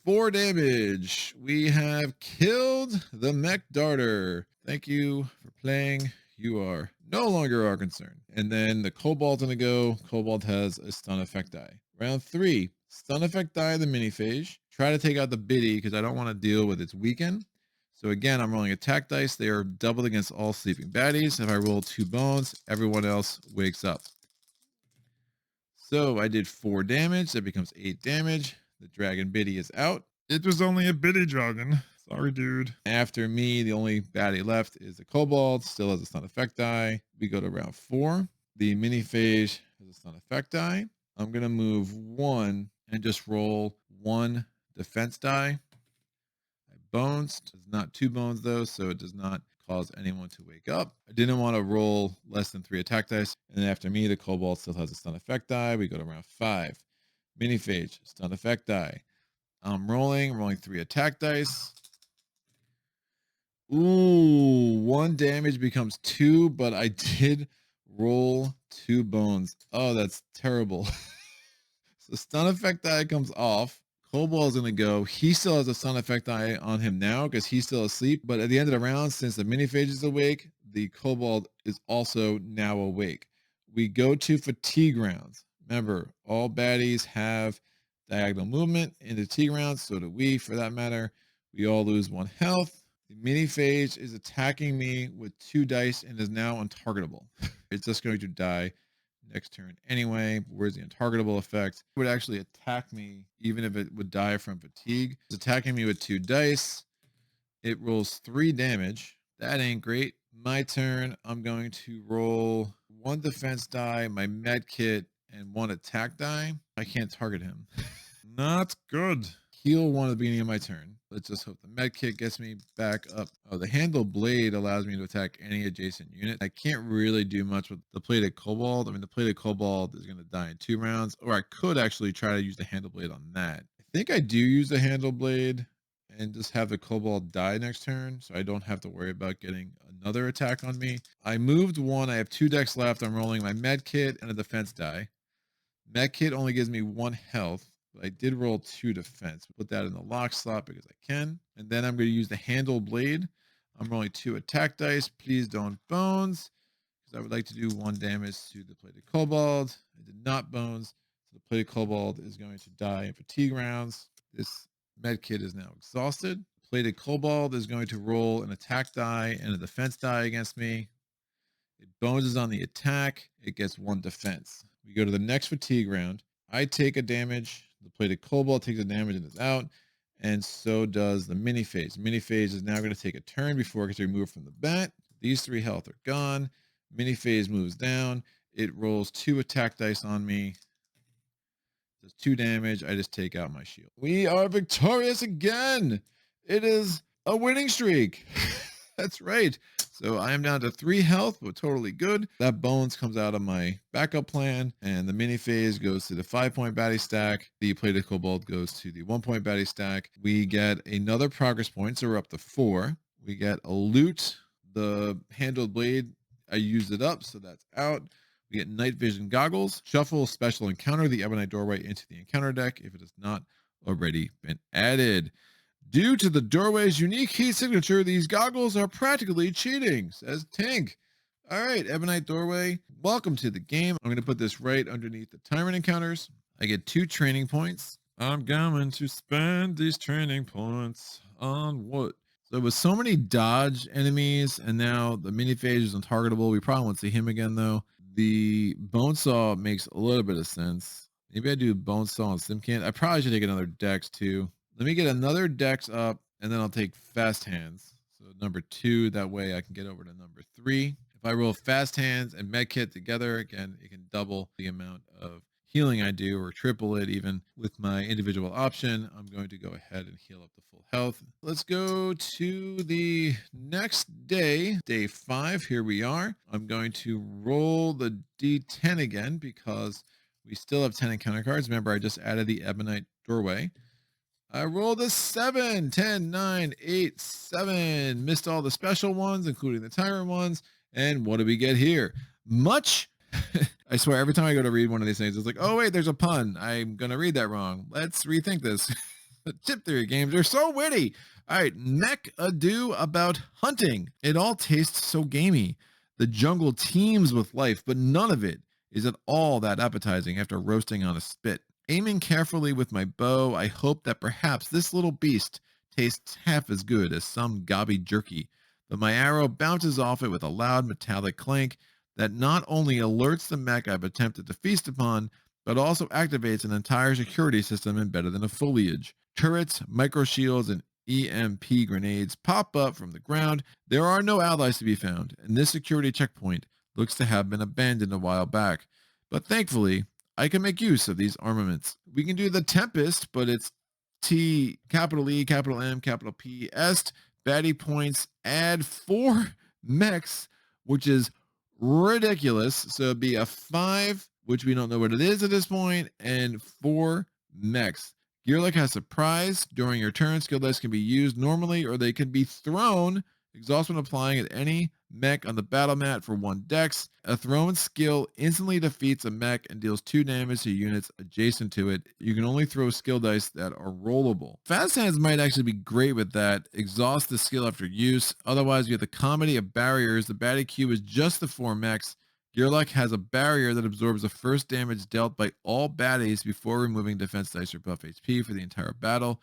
4 damage. We have killed the mech darter. Thank you for playing. You are no longer our concern. And then the kobold's gonna go. Kobold has a stun effect die. Round 3, stun effect die the mini phage. Try to take out the biddy because I don't want to deal with its weaken. So again, I'm rolling attack dice. They are doubled against all sleeping baddies. If I roll 2 bones, everyone else wakes up. So I did 4 damage. That becomes 8 damage. The dragon biddy is out. It was only a biddy dragon. Sorry, dude. After me, the only baddie left is the kobold. Still has a stun effect die. We go to round 4. The mini phage has a stun effect die. I'm going to move 1 and just roll 1 defense die. I bones. It's not 2 bones though, so it does not cause anyone to wake up. I didn't want to roll less than 3 attack dice. And after me, the kobold still has a stun effect die. We go to round 5. Mini phage, stun effect die. I'm rolling 3 attack dice. Ooh, 1 damage becomes 2, but I did roll 2 bones. Oh, that's terrible. So stun effect die comes off. Kobold's gonna go. He still has a stun effect die on him now because he's still asleep. But at the end of the round, since the mini phage is awake, the kobold is also now awake. We go to fatigue rounds. Remember, all baddies have diagonal movement into T rounds, so do we for that matter. We all lose 1 health. The mini phage is attacking me with 2 dice and is now untargetable. It's just going to die next turn anyway. Where's the untargetable effect? It would actually attack me even if it would die from fatigue. It's attacking me with 2 dice. It rolls 3 damage. That ain't great. My turn. I'm going to roll 1 defense die, my med kit, and 1 attack die. I can't target him. Not good. Heal 1 at the beginning of my turn. Let's just hope the med kit gets me back up. Oh, the handle blade allows me to attack any adjacent unit. I can't really do much with the plated cobalt. I mean, the plated cobalt is going to die in 2 rounds, or I could actually try to use the handle blade on that. I think I do use the handle blade and just have the cobalt die next turn, so I don't have to worry about getting another attack on me. I moved 1. I have 2 decks left. I'm rolling my med kit and a defense die. Med kit only gives me 1 health. But I did roll 2 defense. Put that in the lock slot because I can. And then I'm going to use the handle blade. I'm rolling 2 attack dice. Please don't bones, because I would like to do 1 damage to the plated kobold. I did not bones. So the plated kobold is going to die in fatigue rounds. This med kit is now exhausted. Plated kobold is going to roll an attack die and a defense die against me. It bones on the attack. It gets 1 defense. We go to the next fatigue round. I take a damage. The plated kobold takes a damage and is out. And so does the mini phage. Mini phage is now going to take a turn before it gets removed from the bat. These 3 health are gone. Mini phage moves down. It rolls 2 attack dice on me. Does 2 damage. I just take out my shield. We are victorious again. It is a winning streak. That's right. So I am down to 3 health, but totally good. That bones comes out of my backup plan, and the mini phase goes to the 5-point baddie stack. The plated kobold goes to the 1-point baddie stack. We get another progress point, so we're up to 4. We get a loot. The handled blade, I used it up, so that's out. We get night vision goggles. Shuffle special encounter the ebonite doorway into the encounter deck if it has not already been added. Due to the doorway's unique heat signature, these goggles are practically cheating, says Tink. All right, Ebonite Doorway, welcome to the game. I'm going to put this right underneath the Tyrant encounters. I get 2 training points. I'm going to spend these training points on what? So with so many dodge enemies, and now the mini phage is untargetable. We probably won't see him again, though. The Bonesaw makes a little bit of sense. Maybe I do Bonesaw and Simcant. I probably should take another Dex, too. Let me get another Dex up, and then I'll take Fast Hands. So number 2, that way I can get over to number 3. If I roll Fast Hands and Medkit together, again, it can double the amount of healing I do, or triple it even with my individual option. I'm going to go ahead and heal up to full health. Let's go to the next day, day 5. Here we are. I'm going to roll the D10 again because we still have 10 encounter cards. Remember, I just added the Ebonite Doorway. I rolled a 7, 10, 9, 8, 7. Missed all the special ones, including the Tyrant ones. And what do we get here? Much. I swear, every time I go to read one of these things, it's like, oh, wait, there's a pun. I'm going to read that wrong. Let's rethink this. The Chip Theory games are so witty. All right, mech ado about hunting. It all tastes so gamey. The jungle teems with life, but none of it is at all that appetizing after roasting on a spit. Aiming carefully with my bow, I hope that perhaps this little beast tastes half as good as some gobby jerky, but my arrow bounces off it with a loud metallic clank that not only alerts the mech I've attempted to feast upon, but also activates an entire security system embedded in the foliage. Turrets, micro shields, and EMP grenades pop up from the ground. There are no allies to be found, and this security checkpoint looks to have been abandoned a while back. But thankfully, I can make use of these armaments. We can do the Tempest, but it's T, capital E, capital M, capital P, Est. Baddie points, add 4 mechs, which is ridiculous. So it'd be a 5, which we don't know what it is at this point, and 4 mechs. Gearloc has surprise. During your turn, skill dice can be used normally, or they can be thrown. Exhaustion applying at any mech on the battle mat for 1 dex. A thrown skill instantly defeats a mech and deals 2 damage to units adjacent to it. You can only throw skill dice that are rollable. Fast Hands might actually be great with that. Exhaust the skill after use. Otherwise, you have the comedy of barriers. The baddie queue is just the 4 mechs. Gearloc has a barrier that absorbs the first damage dealt by all baddies before removing defense dice or buff HP for the entire battle.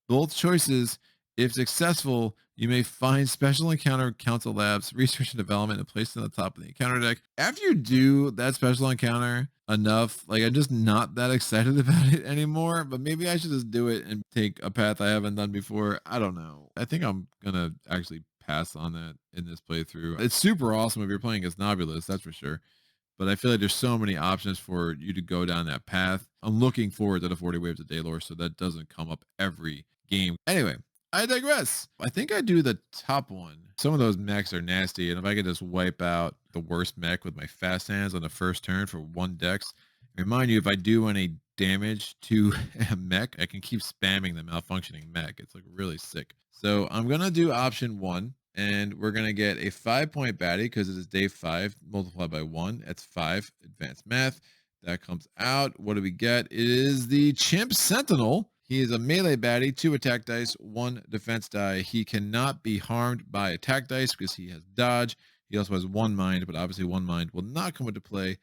Both choices, if successful, you may find special encounter council labs, research and development, and place it on the top of the encounter deck. After you do that special encounter enough, like I'm just not that excited about it anymore, but maybe I should just do it and take a path I haven't done before. I don't know. I think I'm gonna actually pass on that in this playthrough. It's super awesome if you're playing as Nobulus, that's for sure. But I feel like there's so many options for you to go down that path. I'm looking forward to the 40 Waves of Daelore so that doesn't come up every game. Anyway, I digress. I think I do the top one. Some of those mechs are nasty, and if I could just wipe out the worst mech with my fast hands on the first turn for 1 dex, remind you, if I do any damage to a mech, I can keep spamming the malfunctioning mech. It's like really sick. So I'm gonna do option 1, and we're gonna get a 5-point baddie because it is day 5 multiplied by 1. That's 5 advanced math. That comes out. What do we get? It is the Chimp Sentinel. He is a melee baddie, 2 attack dice, 1 defense die. He cannot be harmed by attack dice because he has dodge. He also has 1 mind, but obviously 1 mind will not come into play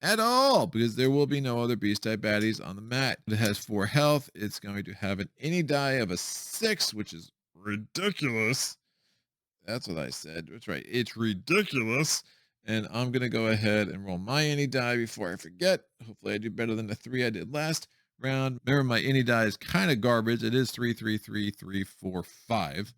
at all because there will be no other beast type baddies on the mat. It has 4 health. It's going to have an any die of a 6, which is ridiculous. That's what I said. That's right. It's ridiculous. And I'm going to go ahead and roll my any die before I forget. Hopefully I do better than the 3 I did last round. Remember, my any die is kind of garbage. It is 3, 3, 3, 3, 4, 5.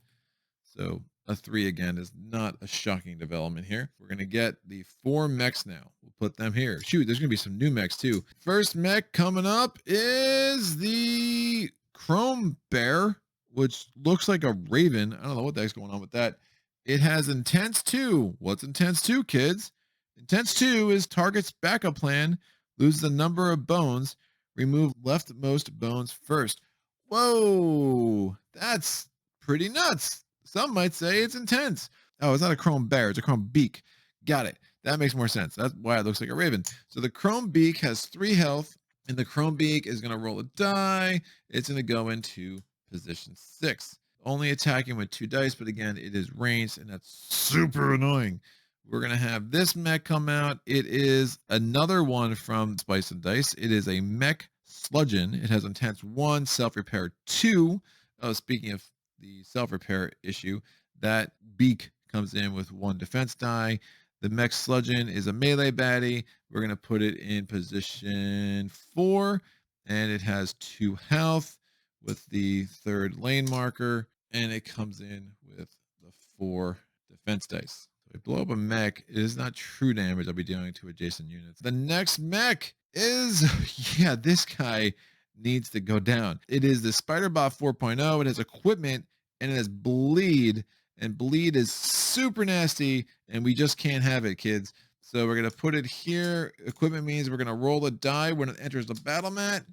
So a 3 again is not a shocking development here. We're going to get the 4 mechs now. We'll put them here. Shoot, there's going to be some new mechs too. First mech coming up is the Chrome Bear, which looks like a raven. I don't know what the heck's going on with that. It has Intense 2. What's Intense 2, kids? Intense 2 is target's backup plan. Lose the number of bones. Remove leftmost bones first. Whoa, that's pretty nuts. Some might say it's intense. Oh, it's not a chrome bear. It's a chrome beak. Got it. That makes more sense. That's why it looks like a raven. So the chrome beak has 3 health, and the chrome beak is going to roll a die. It's going to go into position 6. Only attacking with 2 dice, but again, it is ranged, and that's super annoying. We're going to have this mech come out. It is another one from Splice Dice. It is a mech sludgeon. It has intense 1, self-repair 2. Oh, speaking of the self-repair issue, that beak comes in with 1 defense die. The mech sludgeon is a melee baddie. We're going to put it in position 4, and it has 2 health with the 3rd lane marker, and it comes in with the 4 defense dice. So I blow up a mech. It is not true damage I'll be dealing to adjacent units. The next mech is, yeah, this guy needs to go down. It is the Spiderbot 4.0. It has equipment, and it has bleed, and bleed is super nasty, and we just can't have it, kids. So we're going to put it here. Equipment means we're going to roll a die when it enters the battle mat.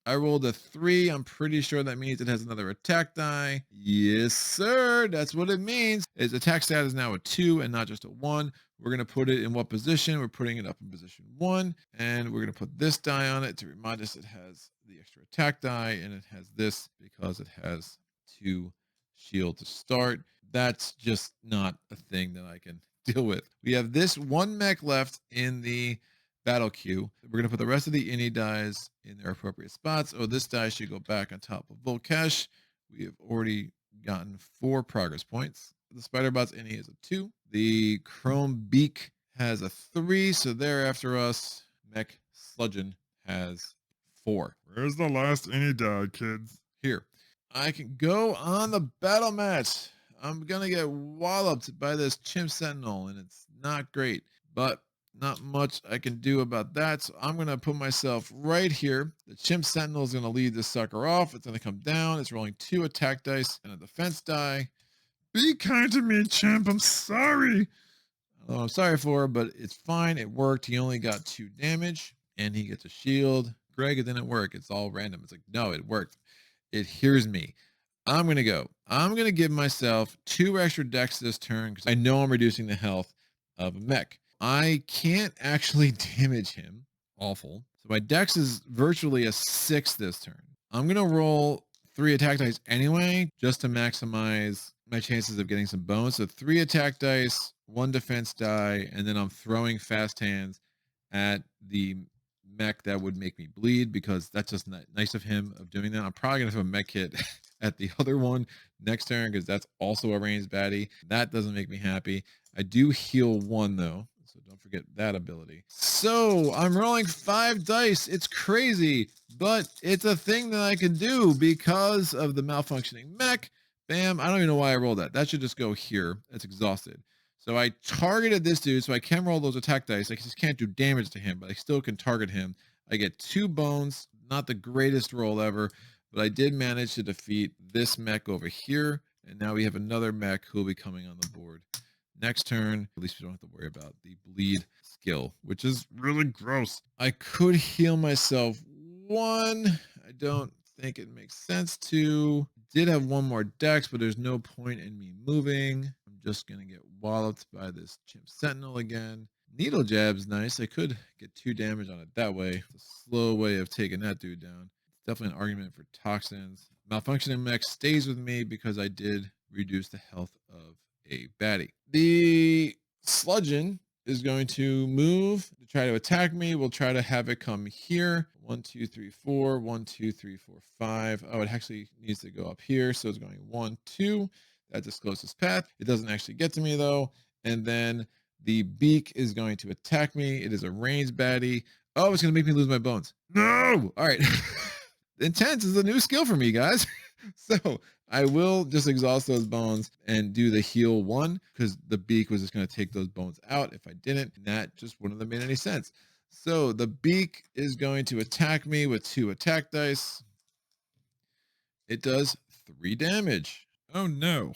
I rolled a 3. I'm pretty sure that means it has another attack die. Yes, sir. That's what it means. Its attack stat is now a 2 and not just a 1. We're going to put it in what position? We're putting it up in position 1. And we're going to put this die on it to remind us it has the extra attack die. And it has this because it has 2 shield to start. That's just not a thing that I can deal with. We have this 1 mech left in the battle queue. We're going to put the rest of the ini dies in their appropriate spots. Oh, this die should go back on top of Vol'Kesh. We have already gotten 4 progress points. The Spiderbot's ini is a 2. The Chrome Beak has a 3, so they're after us. Mech Sludgeon has 4. Where's the last ini die, kids? Here. I can go on the battle mat. I'm going to get walloped by this Chimp Sentinel, and it's not great. But not much I can do about that, so I'm going to put myself right here. The Chimp Sentinel is going to lead this sucker off. It's going to come down. It's rolling 2 attack dice and a defense die. Be kind to me, Chimp. I'm sorry. Oh, I'm sorry for it, but it's fine. It worked. He only got 2 damage, and he gets a shield. Greg, it didn't work. It's all random. It's like, no, it worked. It hears me. I'm going to go. I'm going to give myself 2 extra dex this turn because I know I'm reducing the health of a mech. I can't actually damage him. Awful. So my dex is virtually a 6 this turn. I'm going to roll 3 attack dice anyway, just to maximize my chances of getting some bones. So 3 attack dice one defense die, and then I'm throwing fast hands at the mech that would make me bleed because that's just not nice of him of doing that. I'm probably gonna throw a mech kit at the other one next turn because that's also a ranged baddie. That doesn't make me happy. I do heal one though, so don't forget that ability. So I'm rolling 5 dice. It's crazy, but it's a thing that I can do because of the malfunctioning mech. Bam, I don't even know why I rolled that. That should just go here. It's exhausted. So I targeted this dude, so I can roll those attack dice. I just can't do damage to him, but I still can target him. I get 2 bones, not the greatest roll ever, but I did manage to defeat this mech over here. And now we have another mech who will be coming on the board. Next turn, at least we don't have to worry about the bleed skill, which is really gross. I could heal myself 1. I don't think it makes sense to. Did have 1 more dex, but there's no point in me moving. I'm just going to get walloped by this chimp sentinel again. Needle jab's nice. I could get 2 damage on it that way. It's a slow way of taking that dude down. It's definitely an argument for toxins. Malfunctioning mech stays with me because I did reduce the health of a baddie. The sludgeon is going to move to try to attack me. We'll try to have it come here. 1, 2, 3, 4. 1, 2, 3, 4, 5. Oh, it actually needs to go up here. So it's going 1, 2. That's its closest path. It doesn't actually get to me though. And then the beak is going to attack me. It is a ranged baddie. Oh, it's going to make me lose my bones. No! All right. Intense is a new skill for me, guys. So I will just exhaust those bones and do the heal 1 because the beak was just going to take those bones out if I didn't. And that just wouldn't have made any sense. So the beak is going to attack me with 2 attack dice. It does 3 damage. Oh no.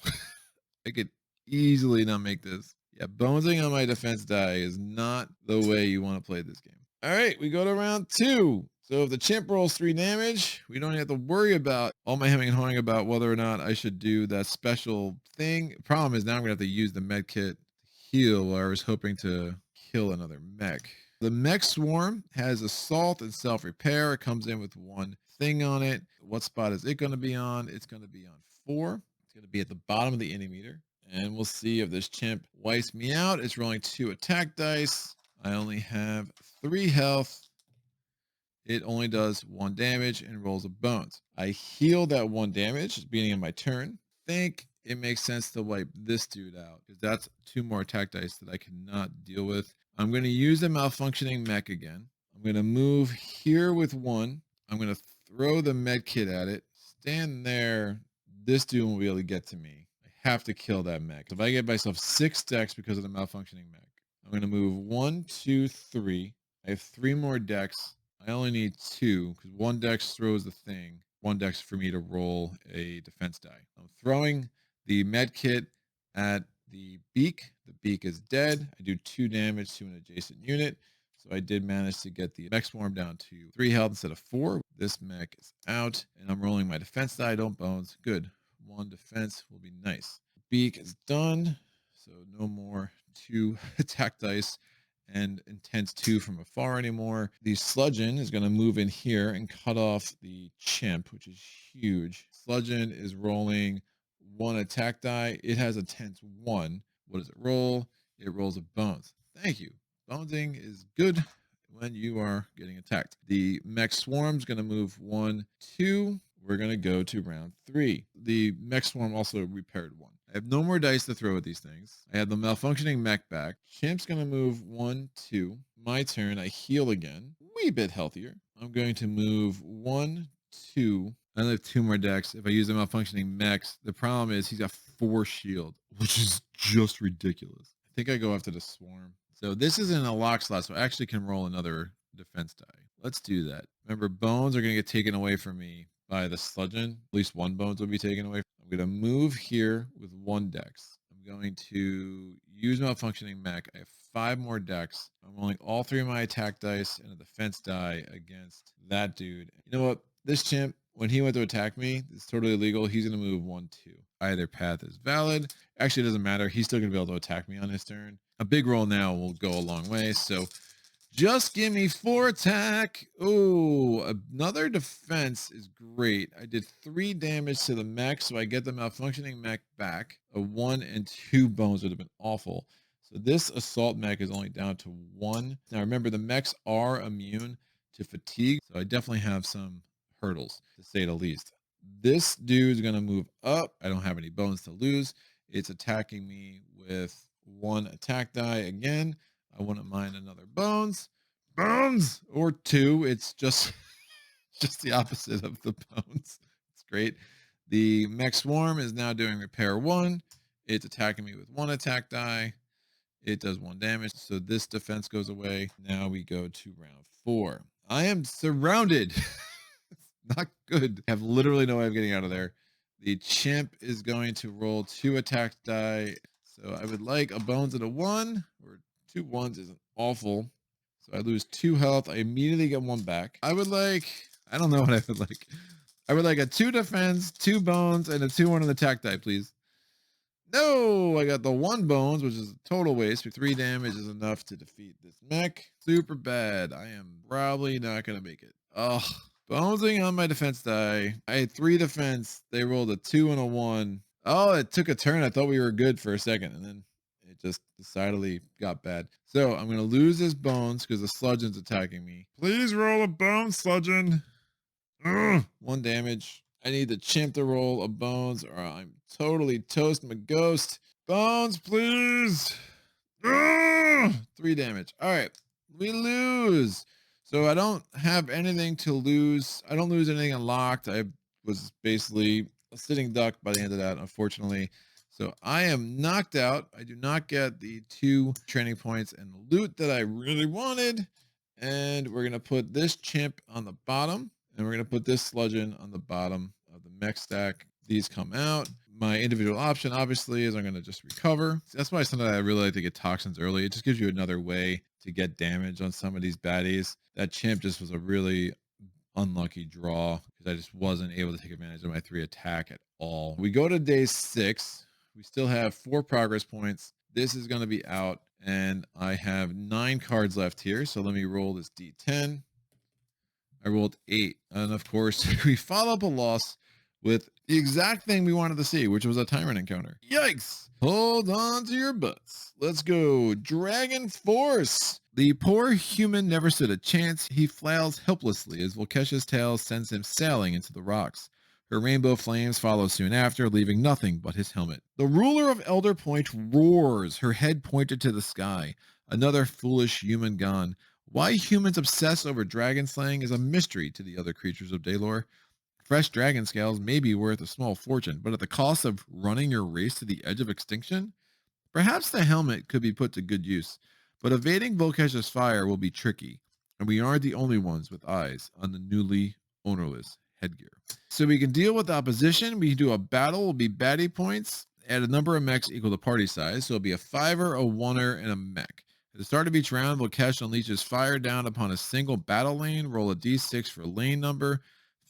I could easily not make this. Yeah, bonesing on my defense die is not the way you want to play this game. All right, we go to round 2. So if the chimp rolls 3 damage, we don't have to worry about all my hemming and hawing about whether or not I should do that special thing. Problem is now I'm going to have to use the med kit to heal where I was hoping to kill another mech. The mech swarm has assault and self-repair. It comes in with 1 thing on it. What spot is it going to be on? It's going to be on 4. It's going to be at the bottom of the innie meter. And we'll see if this chimp wipes me out. It's rolling 2 attack dice. I only have 3 health. It only does 1 damage and rolls a bones. I heal that 1 damage at the beginning of my turn. Think it makes sense to wipe this dude out because that's 2 more attack dice that I cannot deal with. I'm going to use the malfunctioning mech again. I'm going to move here with 1. I'm going to throw the med kit at it. Stand there. This dude won't be able to get to me. I have to kill that mech. If I get myself 6 decks because of the malfunctioning mech, I'm going to move 1, 2, 3. I have 3 more decks. I only need 2 because 1 dex throws the thing. 1 dex for me to roll a defense die. I'm throwing the med kit at the beak. The beak is dead. I do 2 damage to an adjacent unit. So I did manage to get the mech swarm down to 3 health instead of 4. This mech is out and I'm rolling my defense die. Don't bones. Good. 1 defense will be nice. Beak is done. So no more 2 attack dice and intense 2 from afar anymore. The sludgeon is going to move in here and cut off the chimp, which is huge. Sludgeon is rolling 1 attack die. It has a tense 1. What does it roll? It rolls a bones. Thank you. Bonesing is good when you are getting attacked. The mech swarm is going to move 1, 2. We're going to go to round 3. The mech swarm also repaired 1. I have no more dice to throw at these things. I have the malfunctioning mech back. Chimp's going to move 1, 2. My turn. I heal again. Wee bit healthier. I'm going to move 1, 2. I only have 2 more decks. If I use the malfunctioning mechs, the problem is he's got 4 shield, which is just ridiculous. I think I go after the swarm. So this isn't a lock slot, so I actually can roll another defense die. Let's do that. Remember, bones are going to get taken away from me by the sludgeon. At least 1 bones will be taken away. I'm going to move here with 1 dex. I'm going to use malfunctioning mech. I have 5 more decks. I'm rolling all 3 of my attack dice and a defense die against that dude. You know what? This chimp, when he went to attack me, it's totally illegal. He's going to move 1, 2. Either path is valid. Actually, it doesn't matter. He's still going to be able to attack me on his turn. A big roll now will go a long way. So just give me 4 attack. Oh, another defense is great. I did 3 damage to the mech, so I get the malfunctioning mech back. A 1 and 2 bones would have been awful. So this assault mech is only down to 1. Now remember, the mechs are immune to fatigue, so I definitely have some hurdles, to say the least. This dude's going to move up. I don't have any bones to lose. It's attacking me with 1 attack die again. I wouldn't mind another bones. Bones! Or 2. It's just, just the opposite of the bones. It's great. The mech swarm is now doing repair 1. It's attacking me with 1 attack die. It does 1 damage. So this defense goes away. Now we go to round 4. I am surrounded. It's not good. I have literally no way of getting out of there. The chimp is going to roll 2 attack die. So I would like a bones and a 1, or 2 1s isn't awful. So I lose 2 health. I immediately get 1 back. I would like, I don't know what I would like. I would like a 2 defense, 2 bones, and a 2 1 on attack die, please. No, I got the 1 bones, which is a total waste. For 3 damage is enough to defeat this mech. Super bad. I am probably not going to make it. Oh, bonesing on my defense die. I had 3 defense. They rolled a 2 and a 1. Oh, it took a turn. I thought we were good for a second, and then it just decidedly got bad. So I'm going to lose this bones because the sludgeon's attacking me. Please roll a bone, Sludgeon. Ugh. 1 damage. I need the chimp to roll a bones or I'm totally toast my ghost. Bones, please. Ugh. 3 damage. All right. We lose. So I don't have anything to lose. I don't lose anything unlocked. I was basically a sitting duck by the end of that, unfortunately. So I am knocked out. I do not get the 2 training points and the loot that I really wanted. And we're going to put this chimp on the bottom. And we're going to put this sludgeon on the bottom of the mech stack. These come out. My individual option, obviously, is I'm going to just recover. That's why sometimes I really like to get toxins early. It just gives you another way to get damage on some of these baddies. That chimp just was a really unlucky draw because I just wasn't able to take advantage of my 3 attack at all. We go to day 6. We still have 4 progress points. This is going to be out. And I have 9 cards left here. So let me roll this D10. I rolled 8. And of course, we follow up a loss with the exact thing we wanted to see, which was a tyrant encounter. Yikes. Hold on to your butts. Let's go. Dragon Force. The poor human never stood a chance. He flails helplessly as Vol'Kesh's tail sends him sailing into the rocks. Her rainbow flames follow soon after, leaving nothing but his helmet. The ruler of Elder Point roars, her head pointed to the sky. Another foolish human gone. Why humans obsess over dragon slaying is a mystery to the other creatures of Daelore. Fresh dragon scales may be worth a small fortune, but at the cost of running your race to the edge of extinction? Perhaps the helmet could be put to good use, but evading Vol'Kesh's fire will be tricky, and we aren't the only ones with eyes on the newly ownerless headgear. So we can deal with opposition. We can do a battle, will be baddie points, add a number of mechs equal to party size, so it'll be a 5er, a 1er, and a mech. At the start of each round, Vol'Kesh unleashes fire down upon a single battle lane. Roll a d6 for lane number.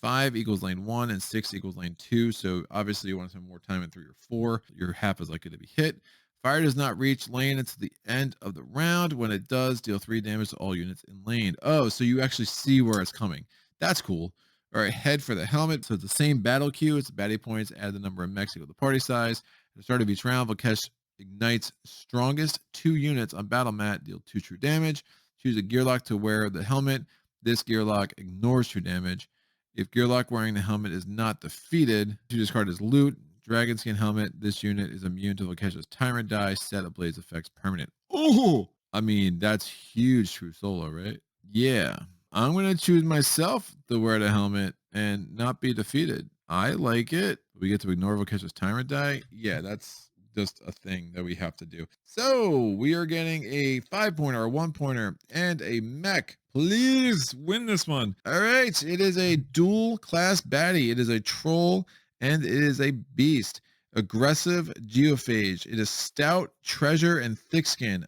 5 equals lane 1 and 6 equals lane 2. So obviously you want to spend more time in 3 or 4. Your half is likely to be hit. Fire does not reach lane until the end of the round. When it does, deal 3 damage to all units in lane. Oh, so you actually see where it's coming. That's cool. All right, head for the helmet. So it's the same battle queue. It's baddie points. Add the number of mechs equal to party size. At the start of each round, Vol'Kesh ignites strongest 2 units on battle mat, deal 2 true damage. Choose a Gearloc to wear the helmet. This Gearloc ignores true damage. If Gearloc wearing the helmet is not defeated, you discard his loot. Dragon skin helmet. This unit is immune to Vol'Kesh's tyrant die. Set of blades effects permanent. Oh, I mean, that's huge true solo, right? Yeah. I'm going to choose myself to wear the helmet and not be defeated. I like it. We get to ignore Vol'Kesh's tyrant die. Yeah, that's just a thing that we have to do. So we are getting a 5-pointer, a 1-pointer, and a mech. Please win this one. All right. It is a dual class baddie. It is a troll and it is a beast. Aggressive geophage. It is stout, treasure, and thick skin.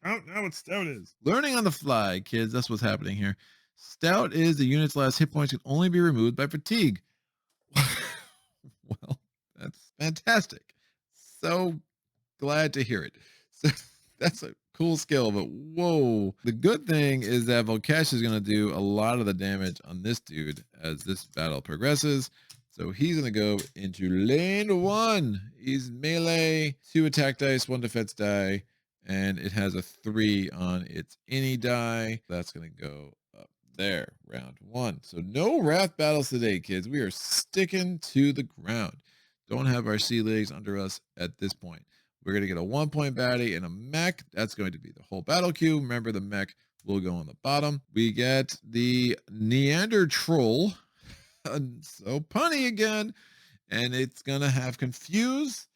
I don't know what stout is. Learning on the fly, kids. That's what's happening here. Stout is the unit's last hit points can only be removed by fatigue. Well, that's fantastic. So glad to hear it. So that's a cool skill, but whoa. The good thing is that Vol'Kesh is going to do a lot of the damage on this dude as this battle progresses. So he's going to go into lane 1. He's melee, 2 attack dice, 1 defense die, and it has a 3 on its any die. That's going to go up there, round 1. So no wrath battles today, kids. We are sticking to the ground. Don't have our sea legs under us at this point. We're going to get a 1-point baddie and a mech. That's going to be the whole battle queue. Remember, the mech will go on the bottom. We get the Neanderthal. So punny again. And it's going to have confuse.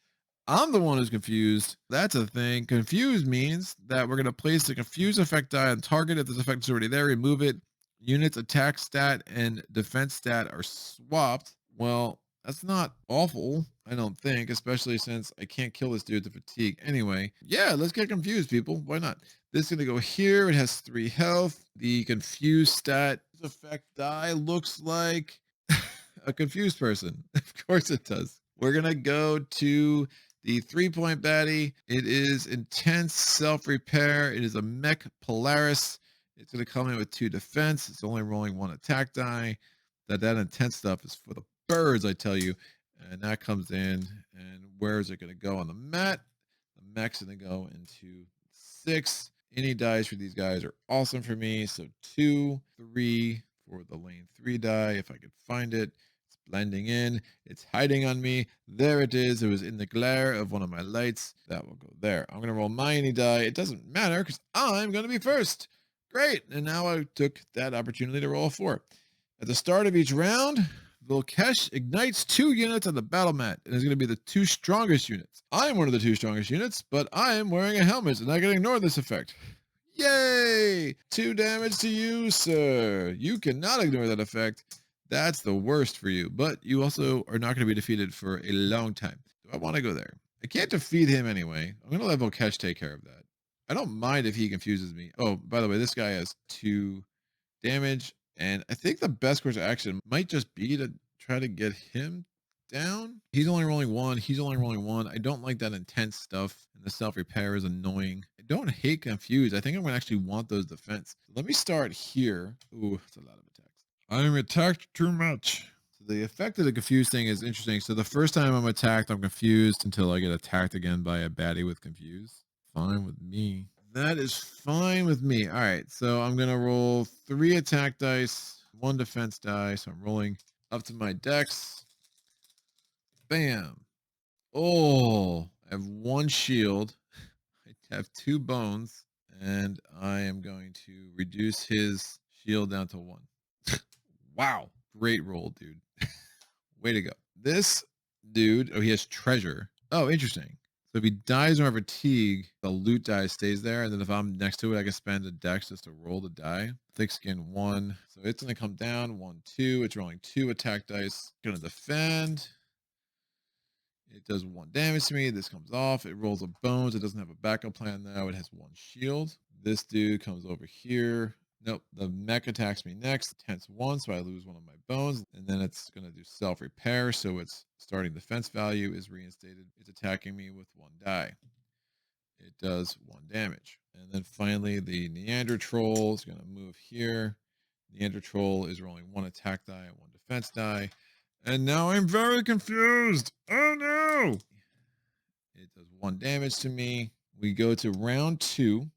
I'm the one who's confused. That's a thing. Confuse means that we're going to place the confuse effect die on target. If this effect is already there, remove it. Units attack stat and defense stat are swapped. Well, that's not awful, I don't think, especially since I can't kill this dude to fatigue. Anyway, yeah, let's get confused, people. Why not? This is going to go here. It has 3 health. The confuse stat effect die looks like a confused person. Of course it does. We're going to go to the 3-point baddie. It is intense self-repair. It is a mech Polaris. It's going to come in with 2 defense. It's only rolling 1 attack die. That intense stuff is for the birds, I tell you. And that comes in. And where is it going to go on the mat? The mech's going to go into 6. Any dice for these guys are awesome for me. So 2, 3 for the lane 3 die, if I could find it. It's blending in. It's hiding on me. There it is. It was in the glare of one of my lights. That will go there. I'm going to roll my any die. It doesn't matter because I'm going to be first. Great. And now I took that opportunity to roll a 4. At the start of each round, Vol'Kesh ignites 2 units on the battle mat, and is going to be the 2 strongest units. I am one of the 2 strongest units, but I am wearing a helmet, and I can ignore this effect. Yay! 2 damage to you, sir. You cannot ignore that effect. That's the worst for you, but you also are not going to be defeated for a long time. Do I want to go there? I can't defeat him anyway. I'm going to let Vol'Kesh take care of that. I don't mind if he confuses me. Oh, by the way, this guy has 2 damage. And I think the best course of action might just be to try to get him down. He's only rolling 1. He's only rolling 1. I don't like that intense stuff. And the self-repair is annoying. I don't hate confuse. I think I'm going to actually want those defense. Let me start here. Ooh, that's a lot of attacks. I'm attacked too much. So the effect of the confuse thing is interesting. So the first time I'm attacked, I'm confused until I get attacked again by a baddie with confuse. Fine with me. That is fine with me. All right, so I'm going to roll 3 attack dice, 1 defense die. So I'm rolling up to my dex. Bam. Oh, I have 1 shield. I have 2 bones, and I am going to reduce his shield down to 1. Wow. Great roll, dude. Way to go. This dude, oh, he has treasure. Oh, interesting. So if he dies from fatigue, the loot die stays there. And then if I'm next to it, I can spend a dex just to roll the die. Thick skin 1. So it's going to come down 1, 2. It's rolling 2 attack dice. Going to defend. It does 1 damage to me. This comes off. It rolls a bones. It doesn't have a backup plan now. It has 1 shield. This dude comes over here. Nope, the mech attacks me next. Tense 1, so I lose 1 of my bones. And then it's going to do self-repair, so its starting defense value is reinstated. It's attacking me with 1 die. It does 1 damage. And then finally, the Neanderthal is going to move here. Neanderthal is rolling 1 attack die and 1 defense die. And now I'm very confused. Oh no! It does 1 damage to me. We go to round 2.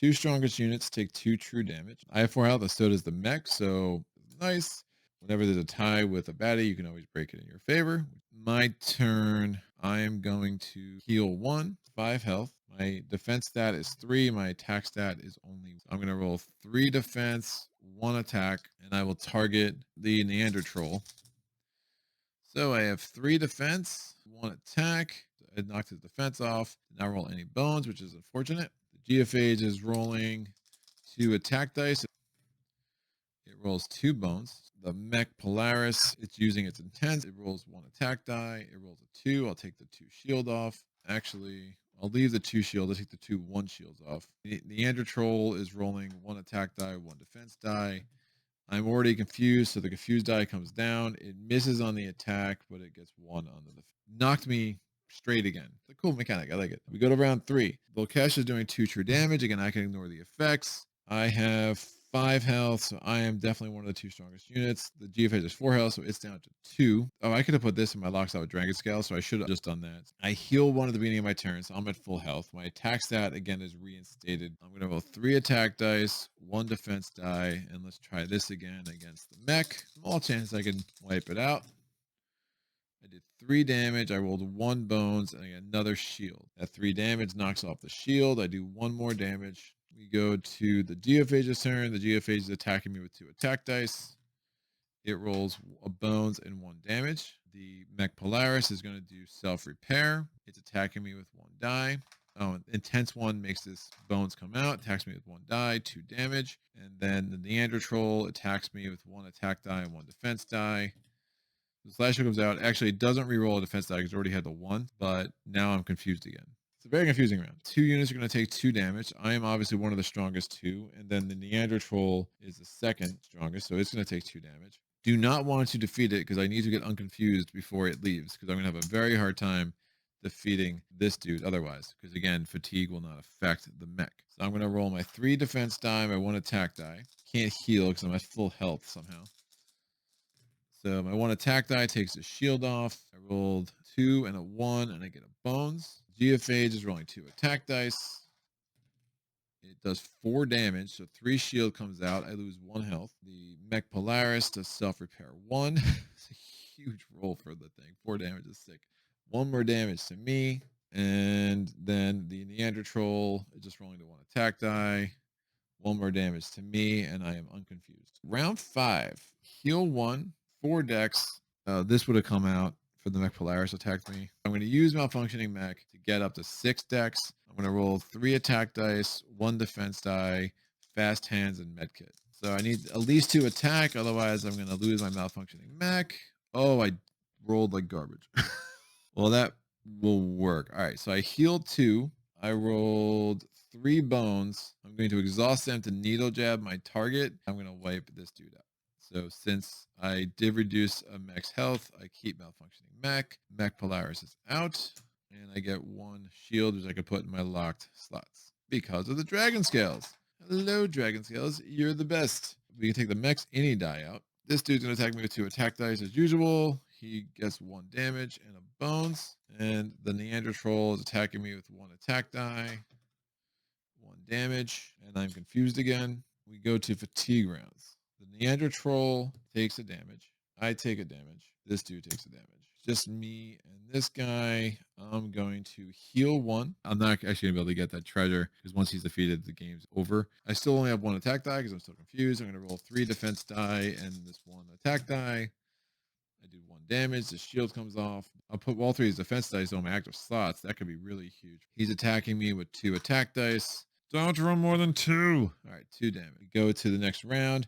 2 strongest units take 2 true damage. I have 4 health, and so does the mech, so nice. Whenever there's a tie with a baddie, you can always break it in your favor. My turn, I am going to heal 1, 5 health. My defense stat is 3. My attack stat is only. I'm going to roll 3 defense, 1 attack, and I will target the Neanderthal. So I have 3 defense, 1 attack. It knocked his defense off. Did not roll any bones, which is unfortunate. Geophage is rolling 2 attack dice. It rolls 2 bones. The mech Polaris, it's using its intense. It rolls 1 attack die. It rolls a 2. I'll take the 2 shield off. Actually, I'll leave the 2 shield. I'll take the 2 1 shields off. The Neanderthal is rolling 1 attack die, 1 defense die. I'm already confused, so the confused die comes down. It misses on the attack, but it gets 1 on the defense. Knocked me straight again. It's a cool mechanic. I like it. We go to round 3. Vol'Kesh is doing 2 true damage. Again, I can ignore the effects. I have 5 health, so I am definitely one of the 2 strongest units. The geophage is 4 health, so it's down to 2. Oh, I could have put this in my locks out with Dragon Scale, so I should have just done that. I heal 1 at the beginning of my turn, so I'm at full health. My attack stat, again, is reinstated. I'm going to roll 3 attack dice, 1 defense die, and let's try this again against the mech. Small chance I can wipe it out. I did 3 damage. I rolled 1 bones and I got another shield. That 3 damage knocks off the shield. I do 1 more damage. We go to the geophage's turn. The geophage is attacking me with 2 attack dice. It rolls a bones and 1 damage. The mech Polaris is going to do self-repair. It's attacking me with 1 die. Oh, intense 1 makes this bones come out. Attacks me with 1 die, 2 damage. And then the Neanderthal attacks me with 1 attack die and 1 defense die. The slasher comes out. Actually, it doesn't reroll a defense die because it already had the 1, but now I'm confused again. It's a very confusing round. 2 units are going to take 2 damage. I am obviously one of the strongest 2, and then the Neanderthal is the second strongest, so it's going to take 2 damage. Do not want to defeat it because I need to get unconfused before it leaves because I'm going to have a very hard time defeating this dude otherwise because, again, fatigue will not affect the mech. So I'm going to roll my 3 defense die, my 1 attack die. Can't heal because I'm at full health somehow. So my 1 attack die takes the shield off. I rolled 2 and a 1, and I get a bones. Geophage is rolling 2 attack dice. It does 4 damage, so 3 shield comes out. I lose 1 health. The mech Polaris does self-repair 1. It's a huge roll for the thing. 4 damage is sick. 1 more damage to me. And then the Neanderthal is just rolling the 1 attack die. 1 more damage to me, and I am unconfused. Round 5. Heal 1. 4 decks. This would have come out for the mech Polaris attacked me. I'm going to use malfunctioning mech to get up to 6 decks. I'm going to roll 3 attack dice, 1 defense die, fast hands, and medkit. So I need at least 2 attack, otherwise I'm going to lose my malfunctioning mech. Oh, I rolled like garbage. Well, that will work. All right, so I healed 2. I rolled 3 bones. I'm going to exhaust them to needle jab my target. I'm going to wipe this dude out. So since I did reduce a mech's health, I keep malfunctioning mech. Mech Polaris is out. And I get 1 shield, which I could put in my locked slots because of the Dragon Scales. Hello, Dragon Scales. You're the best. We can take the mech's any die out. This dude's going to attack me with 2 attack dice as usual. He gets 1 damage and a bones. And the Neanderthal is attacking me with 1 attack die, 1 damage. And I'm confused again. We go to fatigue rounds. The Neanderthal takes a damage. I take a damage. This dude takes a damage. Just me and this guy. I'm going to heal 1. I'm not actually going to be able to get that treasure because once he's defeated, the game's over. I still only have 1 attack die because I'm still confused. I'm going to roll 3 defense die and this 1 attack die. I did 1 damage. The shield comes off. I'll put all 3 of his defense dice on my active slots. That could be really huge. He's attacking me with 2 attack dice. Don't roll more than 2. All right, 2 damage. We go to the next round.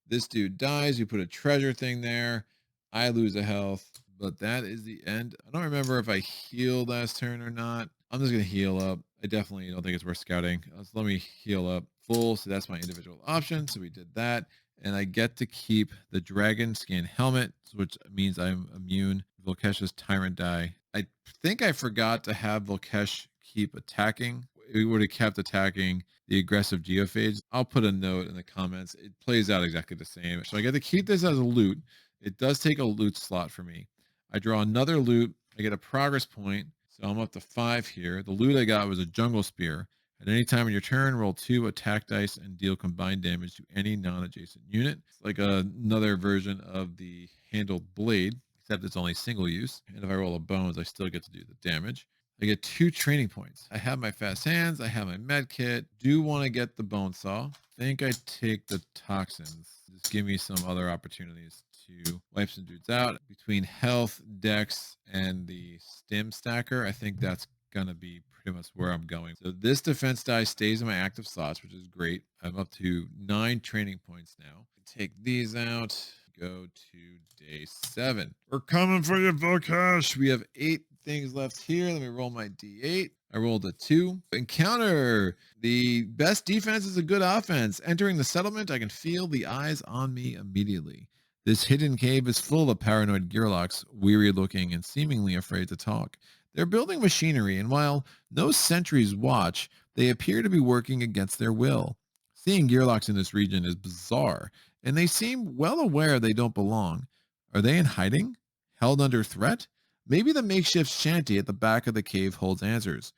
This dude dies. You put a treasure thing there. I lose a health, but that is the end. I don't remember if I healed last turn or not. I'm just going to heal up. I definitely don't think it's worth scouting. So let me heal up full. So that's my individual option. So we did that. And I get to keep the dragon skin helmet, which means I'm immune. Vol'Kesh's tyrant die. I think I forgot to have Vol'Kesh keep attacking. We would have kept attacking the aggressive geophage. I'll put a note in the comments. It plays out exactly the same. So I get to keep this as a loot. It does take a loot slot for me. I draw another loot. I get a progress point. So I'm up to 5 here. The loot I got was a jungle spear. At any time in your turn, roll 2 attack dice and deal combined damage to any non-adjacent unit. It's like another version of the handled blade, except it's only single use. And if I roll a bones, I still get to do the damage. I get 2 training points. I have my fast hands. I have my med kit. Do want to get the bone saw. Think I take the toxins. Just give me some other opportunities to wipe some dudes out. Between health, dex, and the stim stacker, I think that's going to be pretty much where I'm going. So this defense die stays in my active slots, which is great. I'm up to 9 training points now. Take these out. Go to day 7. We're coming for you, Vol'Kesh. We have 8 things left here. Let me roll my d8. I rolled a 2. Encounter. The best defense is a good offense. Entering the settlement, I can feel the eyes on me immediately. This hidden cave is full of paranoid Gearlocs, weary looking and seemingly afraid to talk. They're building machinery, and while no sentries watch, they appear to be working against their will. Seeing Gearlocs in this region is bizarre, and they seem well aware they don't belong. Are they in hiding? Held under threat? Maybe the makeshift shanty at the back of the cave holds answers.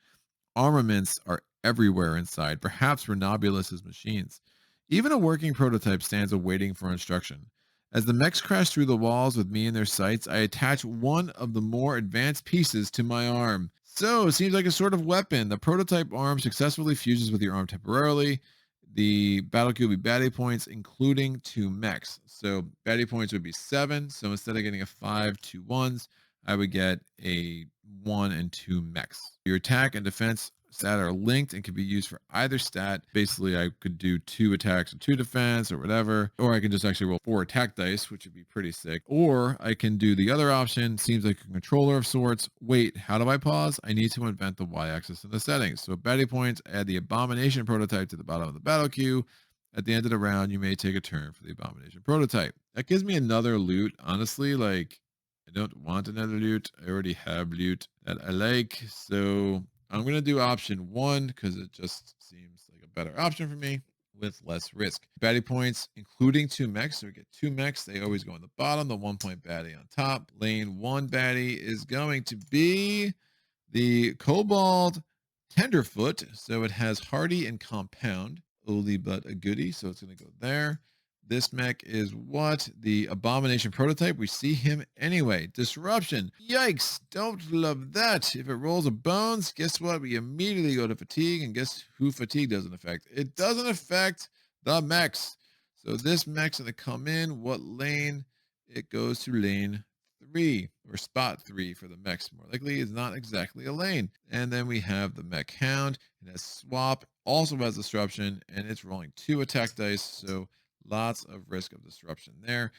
Armaments are everywhere inside, perhaps Renobulus's machines. Even a working prototype stands awaiting for instruction. As the mechs crash through the walls with me in their sights, I attach one of the more advanced pieces to my arm. So, it seems like a sort of weapon. The prototype arm successfully fuses with your arm temporarily. The battle queue will be baddie points, including 2 mechs. So, baddie points would be 7. So, instead of getting a 5, 2 ones, I would get a 1 and 2 mechs. Your attack and defense stat are linked and can be used for either stat. Basically, I could do 2 attacks and 2 defense or whatever, or I can just actually roll 4 attack dice, which would be pretty sick. Or I can do the other option, seems like a controller of sorts. Wait, how do I pause? I need to invent the y-axis in the settings. So baddie points, add the abomination prototype to the bottom of the battle queue. At the end of the round, you may take a turn for the abomination prototype. That gives me another loot. Honestly, like, I don't want another loot. I already have loot that I like. So I'm going to do option 1 because it just seems like a better option for me with less risk. Baddie points, including 2 mechs. So we get 2 mechs. They always go on the bottom, the 1-point baddie on top. Lane 1 baddie is going to be the Kobold Tenderfoot. So it has Hardy and Compound. Oldie but a goodie. So it's going to go there. This mech is what? The Abomination prototype. We see him anyway. Disruption. Yikes. Don't love that. If it rolls a bones, guess what? We immediately go to fatigue. And guess who fatigue doesn't affect? It doesn't affect the mechs. So this mech's going to come in. What lane? It goes to lane 3 or spot 3 for the mechs. More likely is not exactly a lane. And then we have the mech hound. It has swap. Also has disruption. And it's rolling 2 attack dice. So lots of risk of disruption there.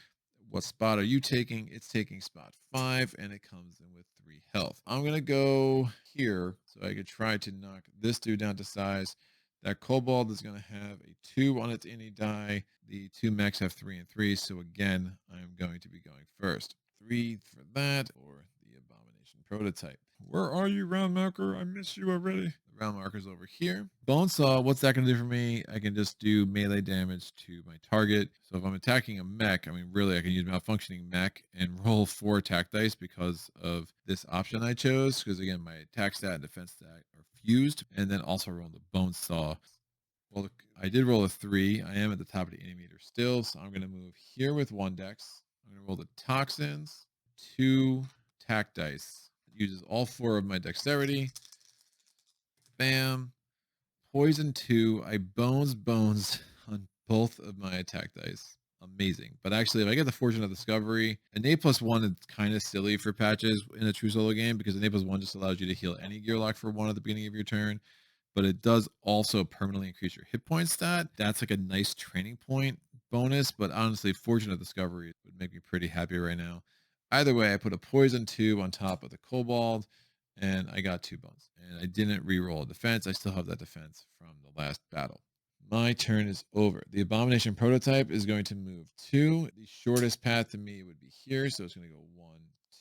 What spot are you taking? It's taking spot 5, and it comes in with 3 health. I'm going to go here so I could try to knock this dude down to size. That kobold is going to have a 2 on its any die. The 2 mechs have 3 and 3, so again, I'm going to be going first. 3 for that, or the abomination prototype. Where are you, round marker? I miss you already. The round marker's over here. Bonesaw, what's that going to do for me? I can just do melee damage to my target. So if I'm attacking a mech, I mean, really, I can use malfunctioning mech and roll 4 attack dice because of this option I chose. Because again, my attack stat and defense stat are fused. And then also roll the Bonesaw. Well, I did roll a 3. I am at the top of the enemy meter still. So I'm going to move here with 1 dex. I'm going to roll the toxins, 2 attack dice. It uses all 4 of my dexterity. Bam. Poison 2. I bones on both of my attack dice. Amazing. But actually, if I get the Fortune of Discovery, an A+1 is kind of silly for patches in a true solo game because an A+1 just allows you to heal any Gearloc for 1 at the beginning of your turn. But it does also permanently increase your hit point stat. That's like a nice training point bonus. But honestly, Fortune of Discovery would make me pretty happy right now. Either way, I put a Poison 2 on top of the Kobold, and I got 2 bones. And I didn't re-roll a defense. I still have that defense from the last battle. My turn is over. The Abomination prototype is going to move 2. The shortest path to me would be here, so it's going to go 1,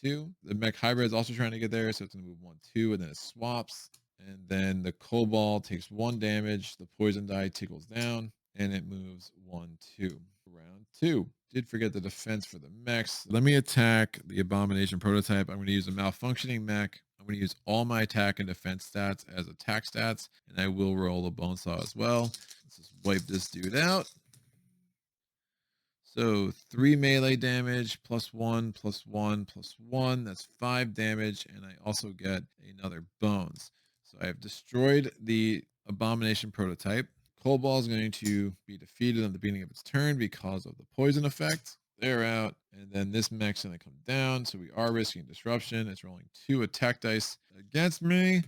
2. The mech hybrid is also trying to get there, so it's going to move 1, 2, and then it swaps. And then the Kobold takes 1 damage. The poison die tickles down, and it moves 1, 2. Round 2. Did forget the defense for the mechs. Let me attack the Abomination prototype. I'm going to use a malfunctioning mech. I'm going to use all my attack and defense stats as attack stats, and I will roll a Bonesaw as well. Let's just wipe this dude out. So 3 melee damage, +1, +1, +1. That's 5 damage, and I also get another bones. So I have destroyed the Abomination prototype. Kobold is going to be defeated at the beginning of its turn because of the poison effect. They're out, and then this mech's going to come down, so we are risking disruption. It's rolling 2 attack dice against me.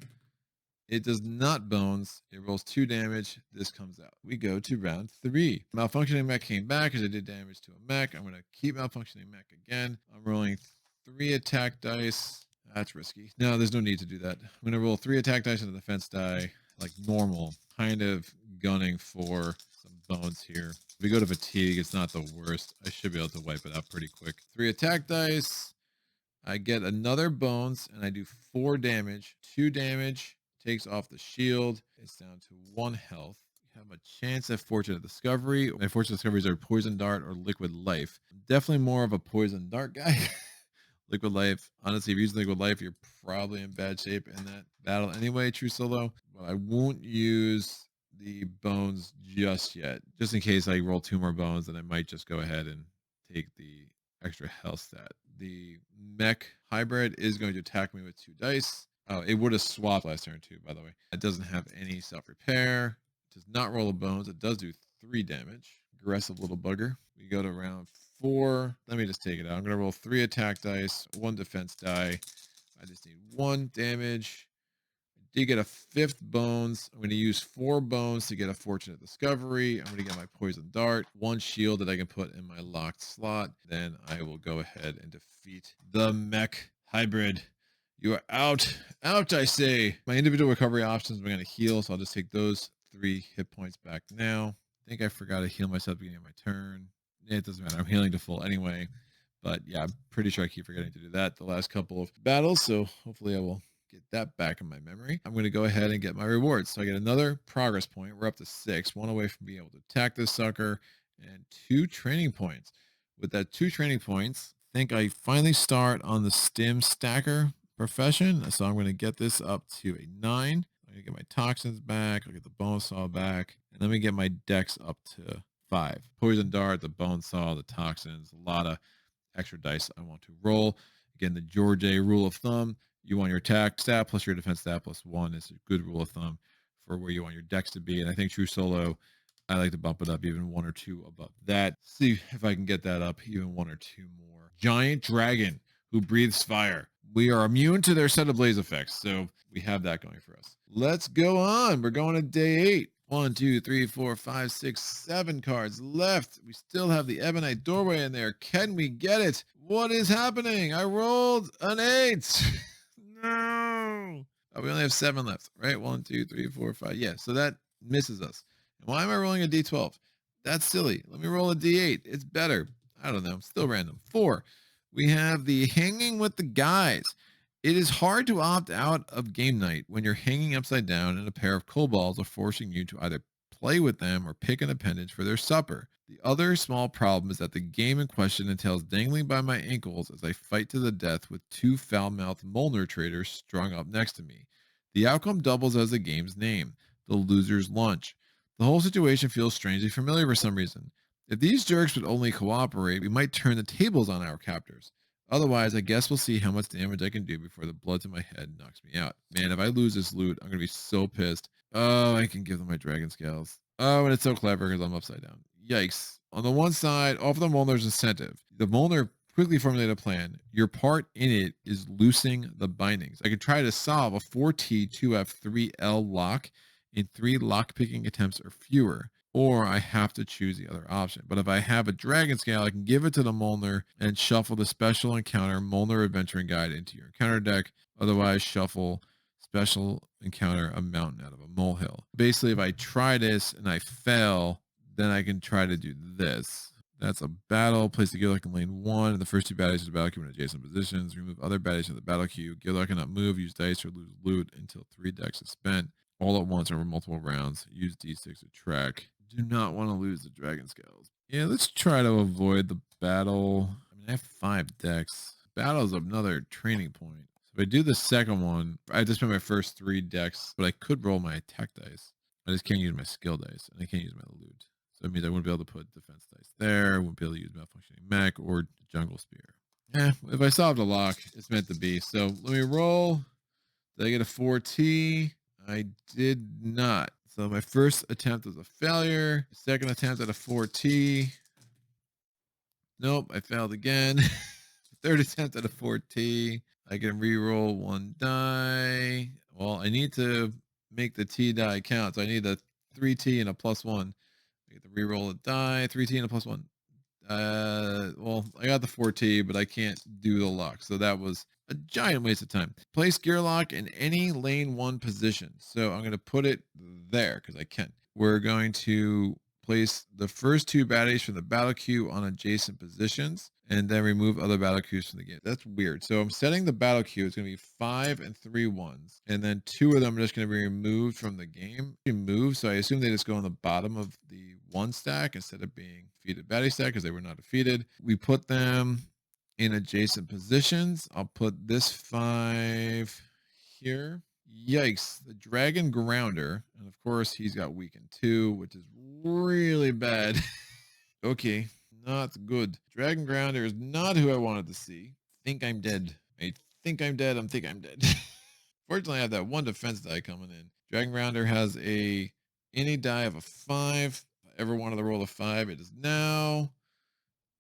It does not bones. It rolls 2 damage. This comes out. We go to round 3. Malfunctioning mech came back because I did damage to a mech. I'm going to keep malfunctioning mech again. I'm rolling 3 attack dice. That's risky. No, there's no need to do that. I'm going to roll 3 attack dice on the defense die like normal. Kind of gunning for some bones here. If we go to fatigue, it's not the worst. I should be able to wipe it out pretty quick. 3 attack dice. I get another bones, and I do 4 damage. 2 damage takes off the shield. It's down to 1 health. have a chance at Fortunate Discovery. My Fortunate Discoveries are Poison Dart or Liquid Life. I'm definitely more of a Poison Dart guy. Liquid Life. Honestly, if you use Liquid Life, you're probably in bad shape in that battle anyway, true solo. But I won't use the bones just yet. Just in case I roll 2 more bones, then I might just go ahead and take the extra health stat. The mech hybrid is going to attack me with 2 dice. Oh, it would have swapped last turn too, by the way. It doesn't have any self-repair. It does not roll a bones. It does do 3 damage. Aggressive little bugger. We go to round 4. Let me just take it out. I'm going to roll 3 attack dice, 1 defense die. I just need 1 damage. I did get a 5th bones. I'm going to use 4 bones to get a Fortunate Discovery. I'm going to get my Poison Dart, 1 shield that I can put in my locked slot. Then I will go ahead and defeat the mech hybrid. You are out. Out, I say. My individual recovery options, I'm going to heal, so I'll just take those 3 hit points back now. I think I forgot to heal myself at the beginning of my turn. It doesn't matter. I'm healing to full anyway. But yeah, I'm pretty sure I keep forgetting to do that the last couple of battles. So hopefully I will get that back in my memory. I'm going to go ahead and get my rewards. So I get another progress point. We're up to 6, 1 away from being able to attack this sucker, and 2 training points. With that 2 training points, I think I finally start on the stim stacker profession. So I'm going to get this up to a 9. I'm going to get my toxins back. I'll get the bone saw back. And let me get my dex up to 5. Poison dart, the bone saw, the toxins, a lot of extra dice I want to roll. Again, the George A rule of thumb, you want your attack stat plus your defense stat plus 1 is a good rule of thumb for where you want your dex to be. And I think true solo, I like to bump it up even 1 or 2 above that. See if I can get that up even 1 or 2 more. Giant dragon who breathes fire. We are immune to their set of blaze effects, so we have that going for us. Let's go on. We're going to day 8. 1, 2, 3, 4, 5, 6, 7 cards left. We still have the Ebonite doorway in there. Can we get it? What is happening? I rolled an 8. No. Oh, we only have 7 left, right? 1, 2, 3, 4, 5. Yeah, so that misses us. And why am I rolling a d12? That's silly. Let me roll a d8. It's better. I don't know. Still random. 4. We have the Hanging with the Guys. It is hard to opt out of game night when you're hanging upside down and a pair of kobolds are forcing you to either play with them or pick an appendage for their supper. The other small problem is that the game in question entails dangling by my ankles as I fight to the death with 2 foul-mouthed Molnar traders strung up next to me. The outcome doubles as the game's name, the loser's lunch. The whole situation feels strangely familiar for some reason. If these jerks would only cooperate, we might turn the tables on our captors. Otherwise, I guess we'll see how much damage I can do before the blood to my head knocks me out. Man, if I lose this loot, I'm going to be so pissed. Oh, I can give them my dragon scales. Oh, and it's so clever because I'm upside down. Yikes. On the one side, offer the Molnar's incentive. The Molnar quickly formulate a plan. Your part in it is loosing the bindings. I could try to solve a 4T 2F 3L lock in 3 lock-picking attempts or fewer, or I have to choose the other option. But if I have a dragon scale, I can give it to the Molnar and shuffle the special encounter Molnar Adventuring Guide into your encounter deck. Otherwise, shuffle special encounter a mountain out of a molehill. Basically, if I try this and I fail, then I can try to do this. That's a battle. Place the Gearloc in lane 1. And the first 2 baddies of the battle queue in adjacent positions. Remove other baddies from the battle queue. Gearloc cannot move, use dice, or lose loot until 3 decks is spent. All at once over multiple rounds. Use D6 to track. Do not want to lose the dragon scales. Yeah, let's try to avoid the battle. I mean, I have 5 decks. Battle is another training point. So if I do the second one, I have to spend my first 3 decks, but I could roll my attack dice. I just can't use my skill dice, and I can't use my loot. So it means I wouldn't be able to put defense dice there. I wouldn't be able to use malfunctioning mech or jungle spear. Yeah, if I solved a lock, it's meant to be. So let me roll. Did I get a 4T? I did not. So my first attempt was a failure. Second attempt at a 4T. Nope, I failed again. Third attempt at a 4T. I can re-roll 1 die. Well, I need to make the T die count. So I need a 3T and a +1. I get to re-roll a die, 3T and a +1. Well, I got the 4T, but I can't do the lock. So that was a giant waste of time. Place Gearloc in any lane 1 position. So I'm going to put it there because I can. We're going to Place the first 2 baddies from the battle queue on adjacent positions, and then remove other battle queues from the game. That's weird. So I'm setting the battle queue. It's going to be 5 and 3 ones, and then 2 of them are just going to be removed from the game. Removed, so I assume they just go on the bottom of the 1 stack instead of being defeated baddie stack because they were not defeated. We put them in adjacent positions. I'll put this 5 here. Yikes, the Dragon Grounder. And of course, he's got weakened 2, which is really bad. Okay, not good. Dragon Grounder is not who I wanted to see. Think I'm dead. I think I'm dead. I think I'm dead. Fortunately, I have that 1 defense die coming in. Dragon Grounder has any die of a 5. If I ever wanted to roll a 5, it is now.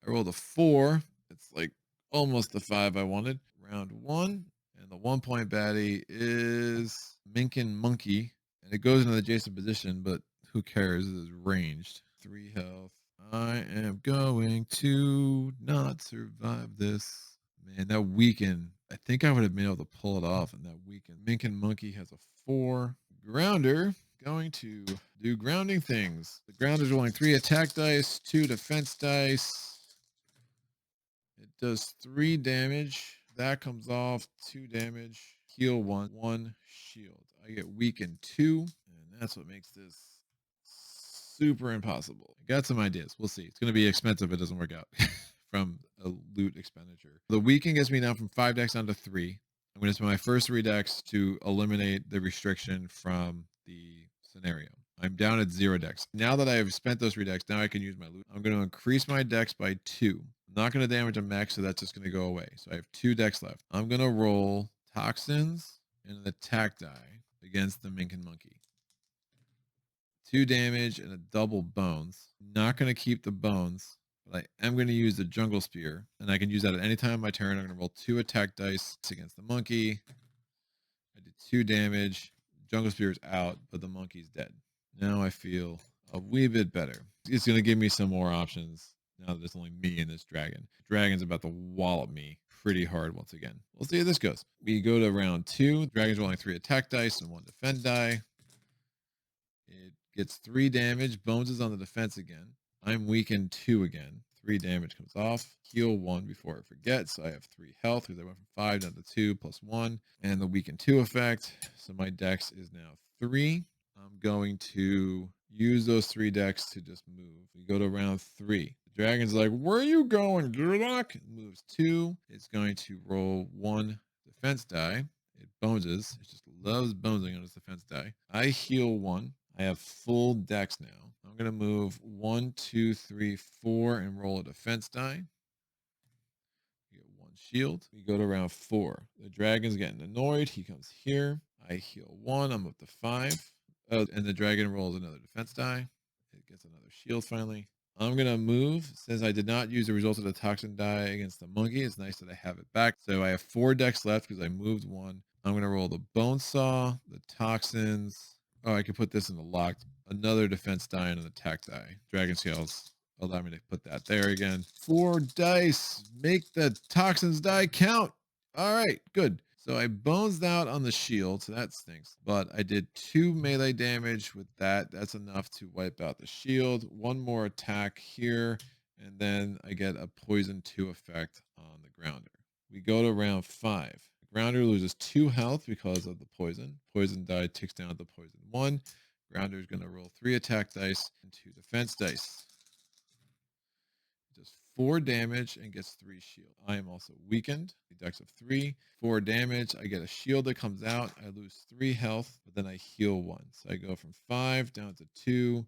I rolled a 4. It's like almost the 5 I wanted. Round 1. And the 1-point baddie is Minkin Monkey. And it goes into the adjacent position, but who cares? It is ranged. 3 health. I am going to not survive this. Man, that weaken. I think I would have been able to pull it off in that weaken. Minkin Monkey has a 4. Grounder going to do grounding things. The grounder's rolling 3 attack dice, 2 defense dice. It does 3 damage. That comes off 2 damage. Heal 1, 1 shield. I get weakened 2, and that's what makes this super impossible. I got some ideas. We'll see. It's going to be expensive if it doesn't work out from a loot expenditure. The weaken gets me now from 5 decks down to 3. I'm going to spend my first 3 decks to eliminate the restriction from the scenario. I'm down at 0 decks. Now that I have spent those 3 decks, now I can use my loot. I'm going to increase my decks by 2. I'm not going to damage a mech, so that's just going to go away. So I have 2 decks left. I'm going to roll Toxins and an attack die against the Minkin Monkey. 2 damage and a double bones. Not going to keep the bones, but I am going to use the Jungle Spear, and I can use that at any time on my turn. I'm going to roll 2 attack dice against the monkey. I did 2 damage. Jungle Spear is out, but the monkey's dead. Now I feel a wee bit better. It's going to give me some more options now that there's only me and this dragon. Dragon's about to wallop me pretty hard once again. We'll see how this goes. We go to round 2. Dragon's rolling 3 attack dice and 1 defend die. It gets 3 damage. Bones is on the defense again. I'm weakened 2 again. 3 damage comes off. Heal 1 before I forget. So I have 3 health because I went from 5 down to 2 plus 1. And the weaken 2 effect. So my dex is now 3. I'm going to use those 3 decks to just move. We go to round 3. The dragon's like, where are you going, Gearloc? It moves 2. It's going to roll 1 defense die. It boneses. It just loves bonesing on its defense die. I heal 1. I have full dex now. I'm going to move 1, 2, 3, 4 and roll a defense die. We get 1 shield. We go to round 4. The dragon's getting annoyed. He comes here. I heal 1. I'm up to 5. Oh, and the dragon rolls another defense die. It gets another shield finally. I'm going to move. Since I did not use the result of the toxin die against the monkey, it's nice that I have it back. So I have 4 decks left because I moved 1. I'm going to roll the bone saw, the toxins. Oh, I could put this in the locked. Another defense die and an attack die. Dragon Scales allow me to put that there again. 4 dice. Make the toxins die count. All right, good. So I bones out on the shield, so that stinks. But I did 2 melee damage with that. That's enough to wipe out the shield. 1 more attack here, and then I get a poison 2 effect on the grounder. We go to round 5. Grounder loses 2 health because of the poison. Poison die ticks down to poison 1. Grounder is going to roll 3 attack dice and 2 defense dice. It does 4 damage and gets 3 shield. I am also weakened. The dex of 3. 4 damage. I get a shield that comes out. I lose 3 health, but then I heal 1. So I go from 5 down to 2,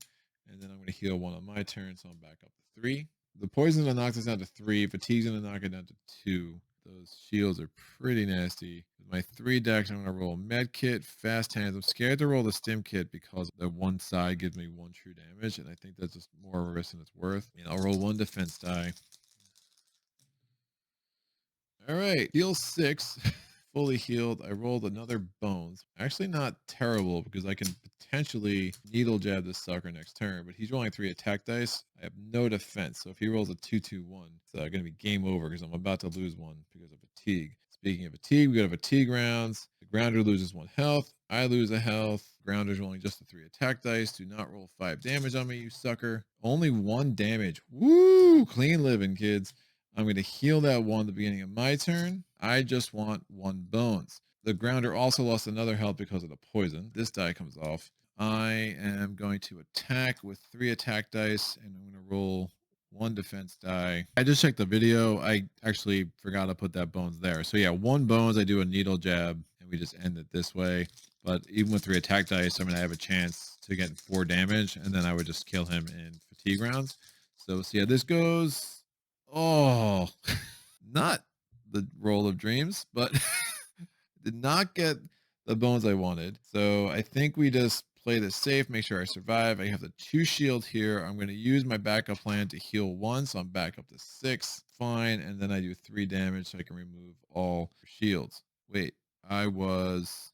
and then I'm going to heal 1 on my turn, so I'm back up to 3. The poison's going to knock this down to 3. Fatigue's going to knock it down to 2. Those shields are pretty nasty. With my 3 decks, I'm going to roll med kit, fast hands. I'm scared to roll the stim kit because the one side gives me 1 true damage, and I think that's just more of a risk than it's worth. And I'll roll 1 defense die. All right, heal 6, fully healed. I rolled another bones. Actually not terrible because I can potentially needle jab this sucker next turn, but he's rolling 3 attack dice. I have no defense, so if he rolls a 2-2-1, it's going to be game over because I'm about to lose 1 because of fatigue. Speaking of fatigue, we go to fatigue rounds. The grounder loses 1 health. I lose a health. Grounder's rolling just the 3 attack dice. Do not roll 5 damage on me, you sucker. Only 1 damage. Woo! Clean living, kids. I'm going to heal that 1 at the beginning of my turn. I just want 1 bones. The Grounder also lost another health because of the poison. This die comes off. I am going to attack with 3 attack dice, and I'm going to roll 1 defense die. I just checked the video. I actually forgot to put that bones there. So yeah, 1 bones. I do a needle jab, and we just end it this way. But even with 3 attack dice, I'm going to have a chance to get 4 damage, and then I would just kill him in fatigue rounds. So see how this goes. Oh, not the roll of dreams, but did not get the bones I wanted. So I think we just play this safe, make sure I survive. I have the 2 shield here. I'm going to use my backup plan to heal 1, so I'm back up to 6. Fine, and then I do 3 damage so I can remove all shields. Wait, I was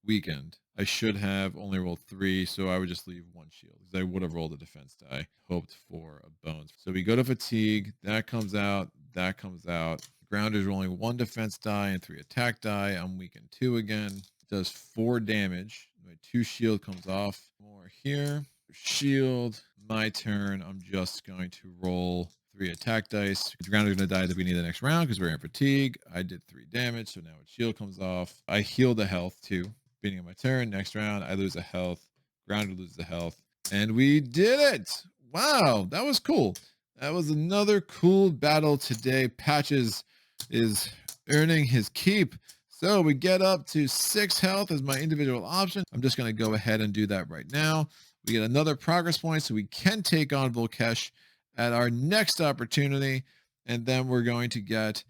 weakened. I should have only rolled 3, so I would just leave 1 shield because I would have rolled a defense die, hoped for a bones. So we go to fatigue. That comes out. That comes out. Grounder's rolling 1 defense die and 3 attack die. I'm weakened 2 again. Does 4 damage. My 2 shield comes off. More here. Shield. My turn. I'm just going to roll 3 attack dice. The Grounder's going to die at the beginning of the next round because we're in fatigue. I did 3 damage, so now its shield comes off. I heal the health too. Beginning of my turn. Next round, I lose a health. Grounder loses a health. And we did it! Wow, that was cool. That was another cool battle today. Patches is earning his keep. So we get up to 6 health as my individual option. I'm just going to go ahead and do that right now. We get another progress point so we can take on Vol'Kesh at our next opportunity. And then we're going to get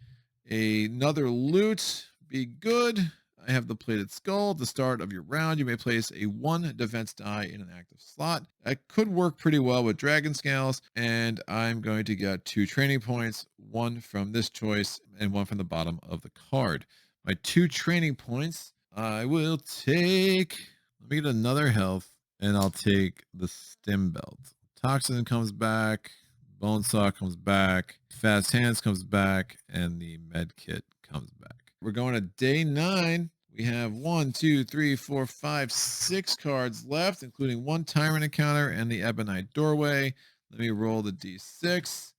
another loot. Be good. I have the plated skull. At the start of your round, you may place a 1 defense die in an active slot. That could work pretty well with dragon scales. And I'm going to get 2 training points, 1 from this choice and 1 from the bottom of the card. My 2 training points, I will take, let me get another health, and I'll take the stim belt. Toxin comes back, bone saw comes back, fast hands comes back, and the med kit comes back. We're going to day 9. We have 1, 2, 3, 4, 5, 6 cards left, including 1 tyrant encounter and the ebonite doorway. Let me roll the d6.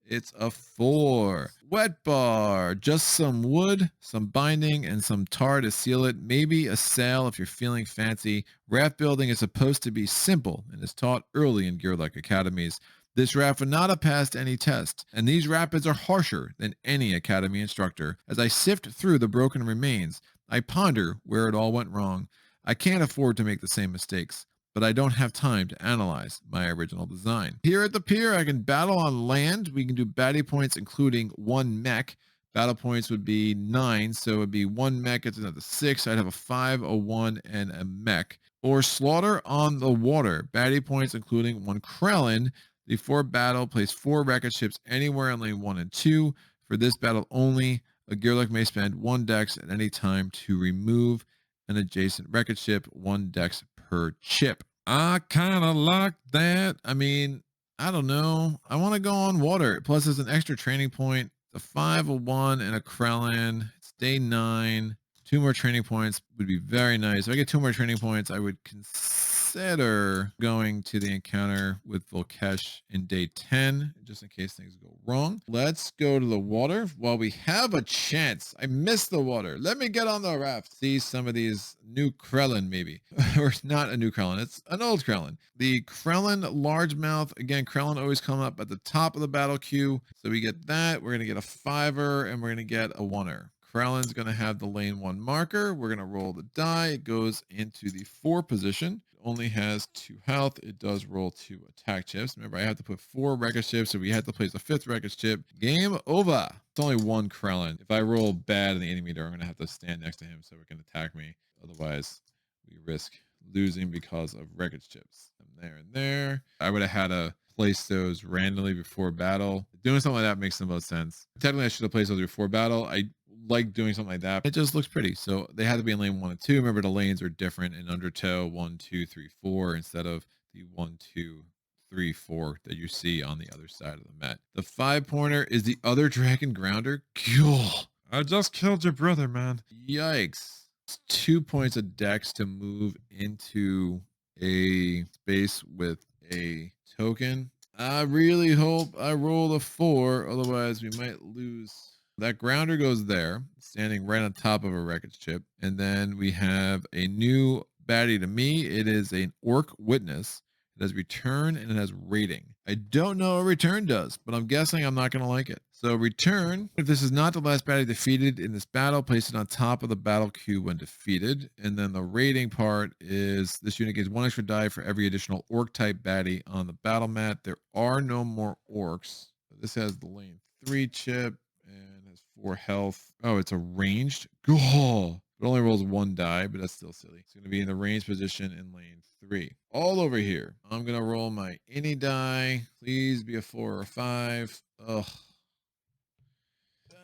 It's a 4. Wet bar, just some wood, some binding, and some tar to seal it. Maybe a sail if you're feeling fancy. Raft building is supposed to be simple and is taught early in Gearloc academies. This raft would not have passed any test, and these rapids are harsher than any academy instructor. As I sift through the broken remains, I ponder where it all went wrong. I can't afford to make the same mistakes, but I don't have time to analyze my original design. Here at the pier, I can battle on land. We can do baddie points, including 1 mech. Battle points would be 9, so it would be 1 mech, it's another 6. I'd have a 5, a 1, and a mech. Or slaughter on the water. Baddie points, including 1 Krellin. Before battle, place 4 wreckage ships anywhere in lane 1 and 2. For this battle only, a Gearloc may spend 1 dex at any time to remove an adjacent wreckage ship, 1 dex per chip. I kind of like that. I mean, I don't know. I want to go on water. Plus, there's an extra training point. It's a 5, a 1, and a Krellin. It's day 9. 2 more training points would be very nice. If I get 2 more training points, I would consider going to the encounter with Vol'Kesh in day 10, just in case things go wrong. Let's go to the water while we have a chance. I missed the water. Let me get on the raft. See some of these new Krellin, maybe. Or not a new Krellin. It's an old Krellin. The Krellin largemouth. Again, Krellin always come up at the top of the battle queue. So we get that. We're going to get a 5er, and we're going to get a 1er. Krellin's going to have the lane 1 marker. We're going to roll the die. It goes into the 4 position. It only has 2 health. It does roll 2 attack chips. Remember, I have to put 4 wreckage chips, so we had to place a 5th wreckage chip. Game over. It's only 1 Krellin. If I roll bad in the enemy meter, I'm going to have to stand next to him so it can attack me. Otherwise, we risk losing because of wreckage chips. There and there. I would have had to place those randomly before battle. Doing something like that makes the most sense. Technically, I should have placed those before battle. I like doing something like that. It just looks pretty. So they had to be in lane 1 and 2. Remember, the lanes are different in Undertow 1, 2, 3, 4 instead of the 1, 2, 3, 4 that you see on the other side of the mat. The 5-pointer is the other dragon grounder. Cool. I just killed your brother, man. Yikes. 2 points of dex to move into a space with a token. I really hope I roll a 4, otherwise we might lose. That grounder goes there, standing right on top of a wreckage chip. And then we have a new baddie to me. It is an orc witness. It has return and it has rating. I don't know what return does, but I'm guessing I'm not going to like it. So return, if this is not the last baddie defeated in this battle, place it on top of the battle queue when defeated. And then the rating part is this unit gains 1 extra die for every additional orc type baddie on the battle mat. There are no more orcs. This has the lane 3 chip and has 4 health. Oh, it's a ranged. Oh, it only rolls 1 die, but that's still silly. It's going to be in the range position in lane 3. All over here. I'm going to roll my any die. Please be a 4 or a 5. Ugh.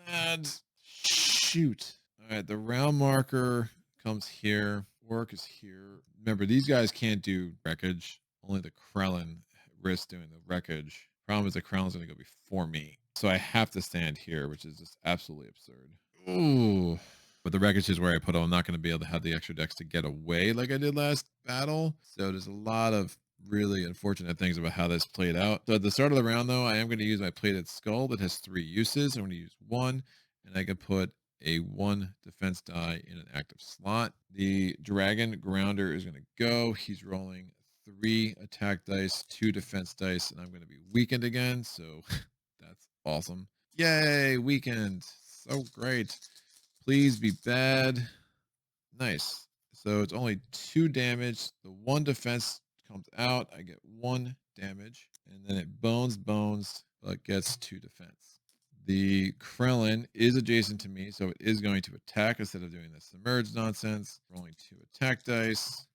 Bad. Shoot. All right, the round marker comes here. Work is here. Remember, these guys can't do wreckage. Only the Krellin risks doing the wreckage. Problem is the Krellin's going to go before me. So I have to stand here, which is just absolutely absurd. Ooh. But the wreckage is where I put it. I'm not going to be able to have the extra decks to get away like I did last battle. So there's a lot of really unfortunate things about how this played out. So at the start of the round, though, I am going to use my plated skull that has 3 uses. I'm going to use 1, and I can put a 1 defense die in an active slot. The dragon grounder is going to go. He's rolling 3 attack dice, 2 defense dice, and I'm going to be weakened again. So that's awesome. Yay, weakened. So great. Please be bad. Nice. So it's only 2 damage. The 1 defense comes out. I get 1 damage. And then it bones, but gets 2 defense. The Krellin is adjacent to me, so it is going to attack instead of doing the submerge nonsense. Rolling 2 attack dice.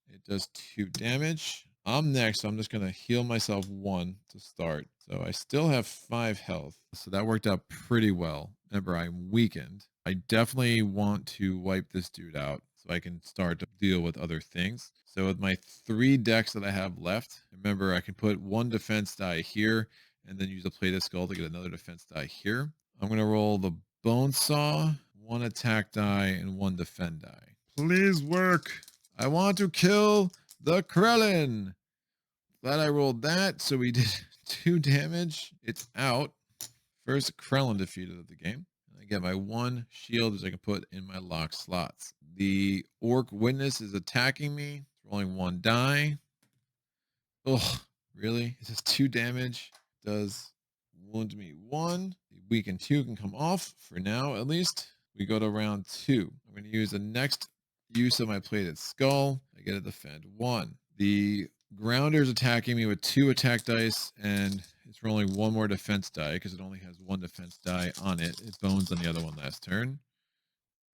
It does 2 damage. I'm next, so I'm just going to heal myself 1 to start. So I still have 5 health. So that worked out pretty well. Remember, I'm weakened. I definitely want to wipe this dude out so I can start to deal with other things. So with my 3 decks that I have left, remember, I can put 1 defense die here and then use a plated skull to get another defense die here. I'm going to roll the bone saw, 1 attack die, and 1 defend die. Please work. I want to kill the Krellin. Glad I rolled that. So we did 2 damage. It's out. First Krellin defeated of the game. I get my 1 shield, which I can put in my lock slots. The orc witness is attacking me. It's rolling 1 die. Oh, really? It does 2 damage. Does wound me 1. The weaken 2 can come off for now, at least. We go to round 2. I'm going to use the next use of my plated skull. I get a defend 1. The grounder is attacking me with 2 attack dice, and it's rolling 1 more defense die because it only has 1 defense die on it. It bones on the other one last turn.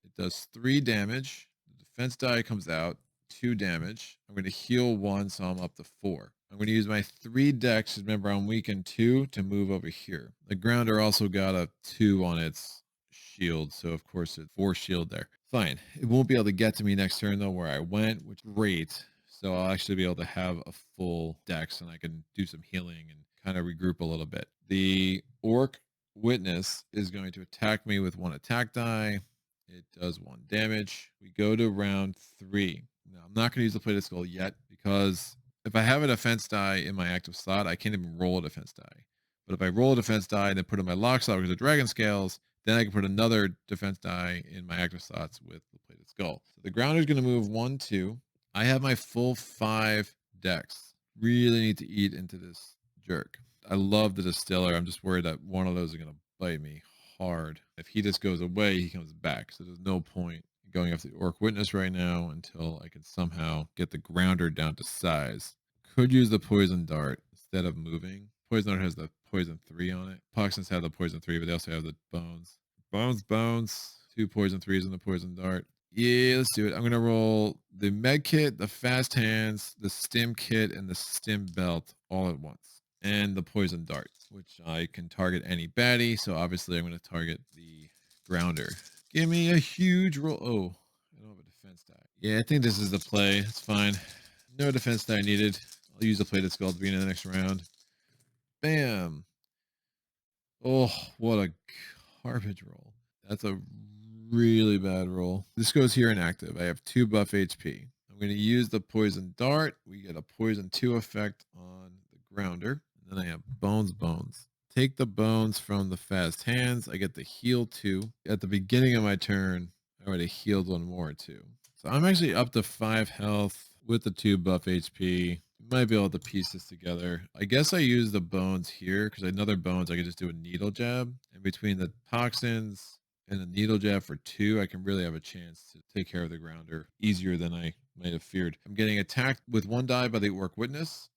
It does 3 damage. The defense die comes out, 2 damage. I'm going to heal 1, so I'm up to 4. I'm going to use my 3 decks. Remember, I'm weakened 2 to move over here. The grounder also got a 2 on its shield, so of course it's 4 shield there. Fine. It won't be able to get to me next turn, though, where I went, which is great. So I'll actually be able to have a full dex, and I can do some healing and kind of regroup a little bit. The orc witness is going to attack me with 1 attack die. It does 1 damage. We go to round 3. Now, I'm not going to use the plated skull yet because if I have a defense die in my active slot, I can't even roll a defense die. But if I roll a defense die and then put it in my lock slot because of dragon scales, then I can put another defense die in my active slots with the plated skull. So the grounder is going to move 1, 2. I have my full 5 decks. Really need to eat into this jerk. I love the distiller. I'm just worried that one of those are going to bite me hard. If he just goes away, he comes back. So there's no point going after the orc witness right now until I can somehow get the grounder down to size. Could use the poison dart instead of moving. Poison dart has the poison 3 on it. Poxons have the poison 3, but they also have the bones. Bones. 2 poison 3s and the poison dart. Yeah, let's do it. I'm going to roll the med kit, the fast hands, the stim kit, and the stim belt all at once. And the poison dart, which I can target any baddie. So obviously I'm going to target the grounder. Give me a huge roll. Oh, I don't have a defense die. Yeah, I think this is the play. It's fine. No defense die needed. I'll use the plated skull to be in the next round. Bam. Oh, what a garbage roll. That's a really bad roll. This goes here inactive. I have 2 buff HP. I'm going to use the poison dart. We get a poison 2 effect on the grounder. And then I have bones. Take the bones from the fast hands. I get the heal 2. At the beginning of my turn, I already healed 1 more too. So I'm actually up to 5 health with the 2 buff HP. Might be able to piece this together. I guess I use the bones here because another bones I could just do a needle jab. And between the toxins and the needle jab for 2, I can really have a chance to take care of the grounder easier than I might have feared. I'm getting attacked with 1 die by the Orc Witness.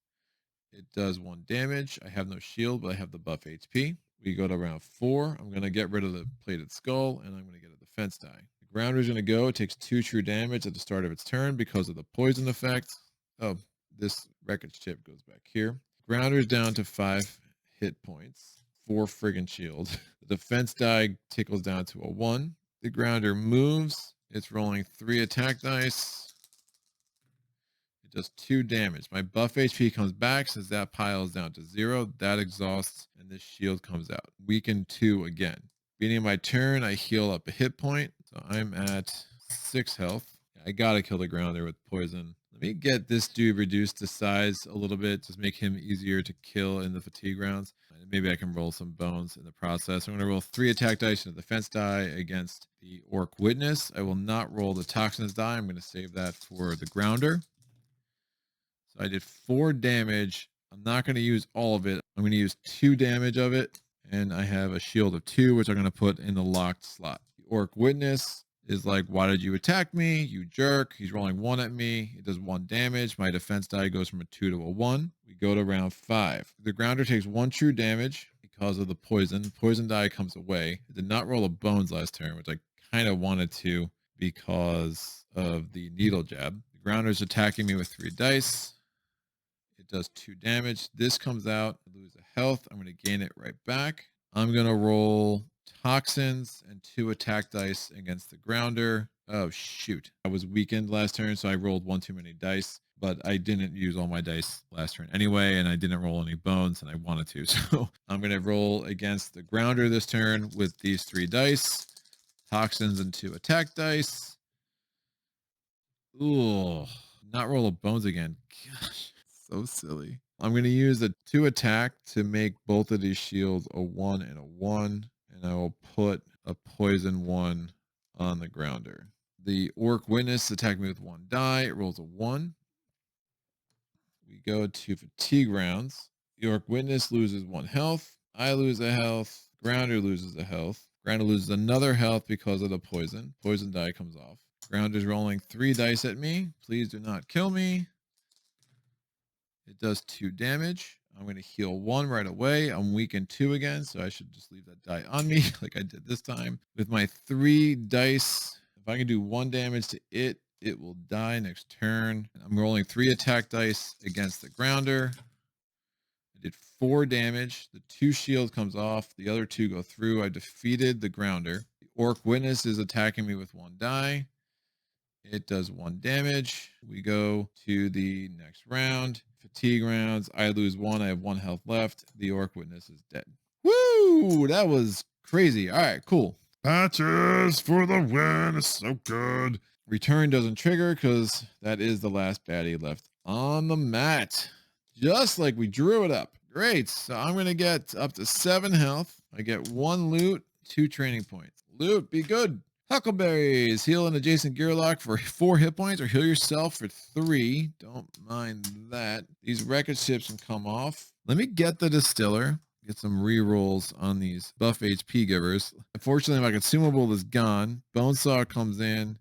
It does 1 damage. I have no shield, but I have the buff HP. We go to round 4. I'm going to get rid of the plated skull, and I'm going to get a defense die. The grounder is going to go. It takes 2 true damage at the start of its turn because of the poison effect. Oh, this wreckage chip goes back here. Grounder's down to 5 hit points. 4 friggin' shield. The defense die tickles down to a 1. The grounder moves. It's rolling 3 attack dice. It does 2 damage. My buff HP comes back since that piles down to 0. That exhausts, and this shield comes out. Weaken 2 again. Beginning of my turn, I heal up a hit point. So I'm at 6 health. I gotta kill the grounder with poison. Let me get this dude reduced to size a little bit, just make him easier to kill in the fatigue rounds. And maybe I can roll some bones in the process. I'm going to roll 3 attack dice and a defense die against the Orc Witness. I will not roll the toxins die. I'm going to save that for the grounder. So I did 4 damage. I'm not going to use all of it. I'm going to use 2 damage of it. And I have a shield of 2, which I'm going to put in the locked slot. The Orc Witness is like, why did you attack me? You jerk. He's rolling 1 at me. It does 1 damage. My defense die goes from a 2 to a 1. We go to round 5. The grounder takes 1 true damage because of the poison. Poison die comes away. I did not roll a bones last turn, which I kind of wanted to because of the needle jab. The grounder is attacking me with 3 dice. It does 2 damage. This comes out. I lose a health. I'm going to gain it right back. I'm going to roll toxins and 2 attack dice against the grounder. Oh, shoot. I was weakened last turn, so I rolled 1 too many dice, but I didn't use all my dice last turn anyway, and I didn't roll any bones, and I wanted to. So I'm going to roll against the grounder this turn with these 3 dice, toxins and 2 attack dice. Ooh, not roll a bones again. Gosh, so silly. I'm going to use a 2 attack to make both of these shields a 1 and a 1. And I will put a poison 1 on the grounder. The Orc Witness attacked me with 1 die. It rolls a 1. We go to fatigue rounds. The Orc Witness loses 1 health. I lose a health. Grounder loses a health. Grounder loses another health because of the poison. Poison die comes off. Grounder's rolling 3 dice at me. Please do not kill me. It does 2 damage. I'm going to heal 1 right away. I'm weakened 2 again, so I should just leave that die on me like I did this time. With my 3 dice, if I can do 1 damage to it, it will die next turn. I'm rolling 3 attack dice against the grounder. I did 4 damage. The 2 shield comes off. The other 2 go through. I defeated the grounder. The Orc Witness is attacking me with 1 die. It does 1 damage. We go to the next round. Fatigue rounds. I lose 1. I have 1 health left. The Orc Witness is dead. Woo! That was crazy. All right, cool. Patches for the win. It's so good. Return doesn't trigger because that is the last baddie left on the mat. Just like we drew it up. Great. So I'm going to get up to 7 health. I get 1 loot, 2 training points. Loot, be good. Huckleberries. Heal an adjacent Gearloc for 4 hit points or heal yourself for 3. Don't mind that. These wreckage ships can come off. Let me get the distiller. Get some rerolls on these buff HP givers. Unfortunately, my consumable is gone. Bonesaw comes in.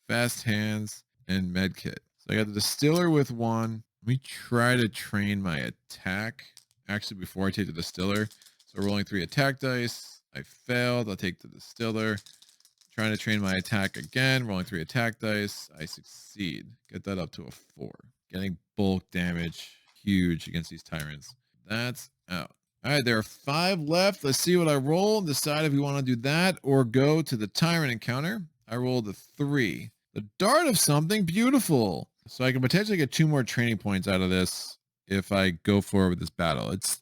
Fast hands and medkit. So I got the distiller with 1. Let me try to train my attack. Actually, before I take the distiller. So rolling 3 attack dice. I failed. I'll take the distiller. Trying to train my attack again. Rolling 3 attack dice. I succeed. Get that up to a 4. Getting bulk damage. Huge against these tyrants. That's out. All right, there are 5 left. Let's see what I roll. Decide if we want to do that or go to the tyrant encounter. I rolled a 3. The dart of something beautiful. So I can potentially get 2 more training points out of this if I go forward with this battle. It's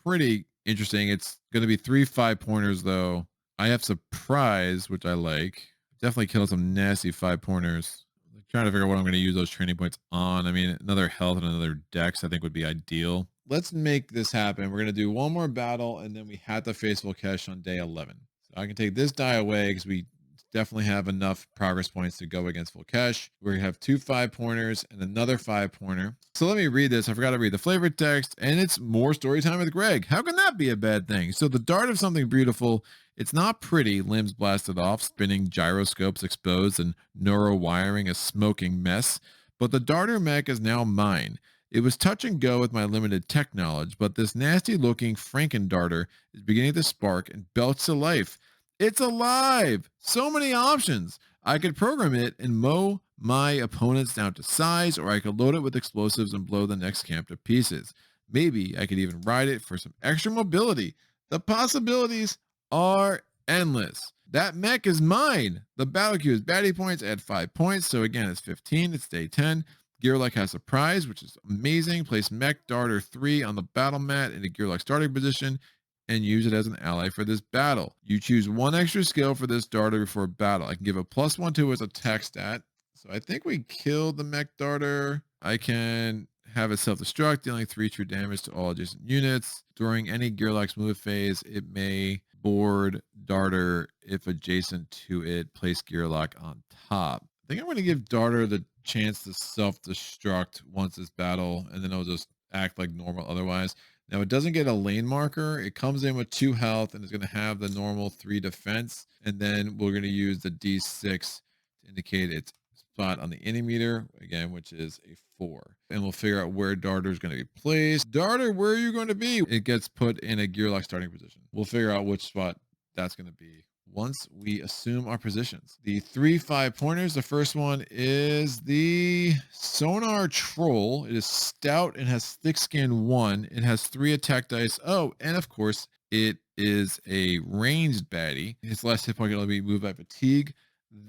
pretty interesting. It's going to be 3 5-pointers though. I have surprise, which I like. Definitely killed some nasty 5-pointers. Trying to figure out what I'm going to use those training points on. I mean, another health and another dex I think would be ideal. Let's make this happen. We're going to do one more battle, and then we have to face Vol'Kesh on day 11. So I can take this die away because we definitely have enough progress points to go against Vol'Kesh. We have 2 5-pointers and another 5-pointer. So let me read this. I forgot to read the flavor text, and it's more story time with Greg. How can that be a bad thing? So the dart of something beautiful. It's not pretty, limbs blasted off, spinning gyroscopes exposed, and neurowiring a smoking mess. But the darter mech is now mine. It was touch and go with my limited tech knowledge, but this nasty looking Franken darter is beginning to spark and belch to life. It's alive! So many options. I could program it and mow my opponents down to size, or I could load it with explosives and blow the next camp to pieces. Maybe I could even ride it for some extra mobility. The possibilities are endless. That mech is mine. The battle queue is baddie points at 5 points. So again, it's 15. It's day 10. Gearloc has a prize, which is amazing. Place mech darter 3 on the battle mat in a Gearloc starting position and use it as an ally for this battle. You choose 1 extra skill for this darter before battle. I can give a +1 to its attack stat. So I think we killed the mech darter. I can have it self-destruct, dealing 3 true damage to all adjacent units. During any Gearloc's move phase, it may board darter if adjacent to it. Place Gearloc on top. I think I'm going to give darter the chance to self-destruct once this battle, and then it'll just act like normal otherwise. Now it doesn't get a lane marker. It comes in with 2 health and is going to have the normal 3 defense. And then we're going to use the D6 to indicate its spot on the meter again, which is a 4. And we'll figure out where darter is going to be placed. Darter, where are you going to be? It gets put in a Gearloc starting position. We'll figure out which spot that's going to be once we assume our positions. The 3 5-pointers. The first one is the Sonar Troll. It is stout and has thick skin 1. It has 3 attack dice. Oh, and of course, it is a ranged baddie. Its last hit point can only be moved by fatigue.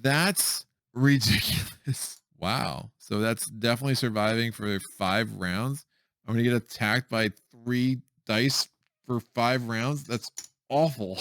That's ridiculous. Wow. So that's definitely surviving for 5 rounds. I'm going to get attacked by 3 dice for 5 rounds. That's awful.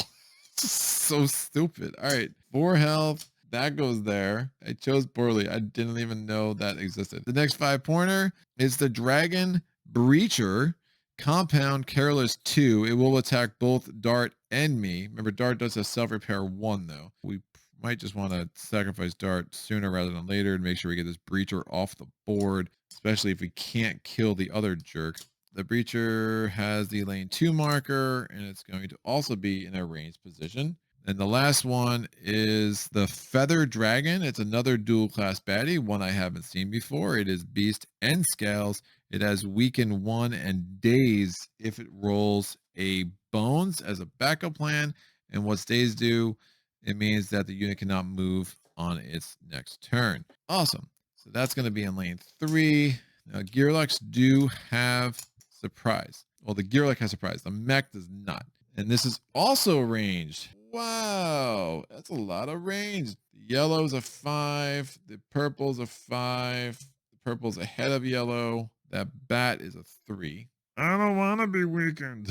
So stupid. All right, 4 health. That goes there. I chose poorly. I didn't even know that existed. The next 5-pointer is the Dragon Breacher. Compound Careless 2. It will attack both Dart and me. Remember, Dart does a self-repair 1, though. We might just want to sacrifice Dart sooner rather than later and make sure we get this Breacher off the board, especially if we can't kill the other jerk. The Breacher has the lane 2 marker, and it's going to also be in a ranged position. And the last one is the Feather Dragon. It's another dual class baddie, one I haven't seen before. It is beast and scales. It has weaken 1 and daze if it rolls a bones as a backup plan. And what daze do, it means that the unit cannot move on its next turn. Awesome. So that's going to be in lane 3. Now, Gearlocs do have surprise. Well, the Gearloc has surprise. The mech does not. And this is also ranged. Wow, that's a lot of range. The yellow's a 5. The purple's a 5. The purple's ahead of yellow. That bat is a 3. I don't want to be weakened.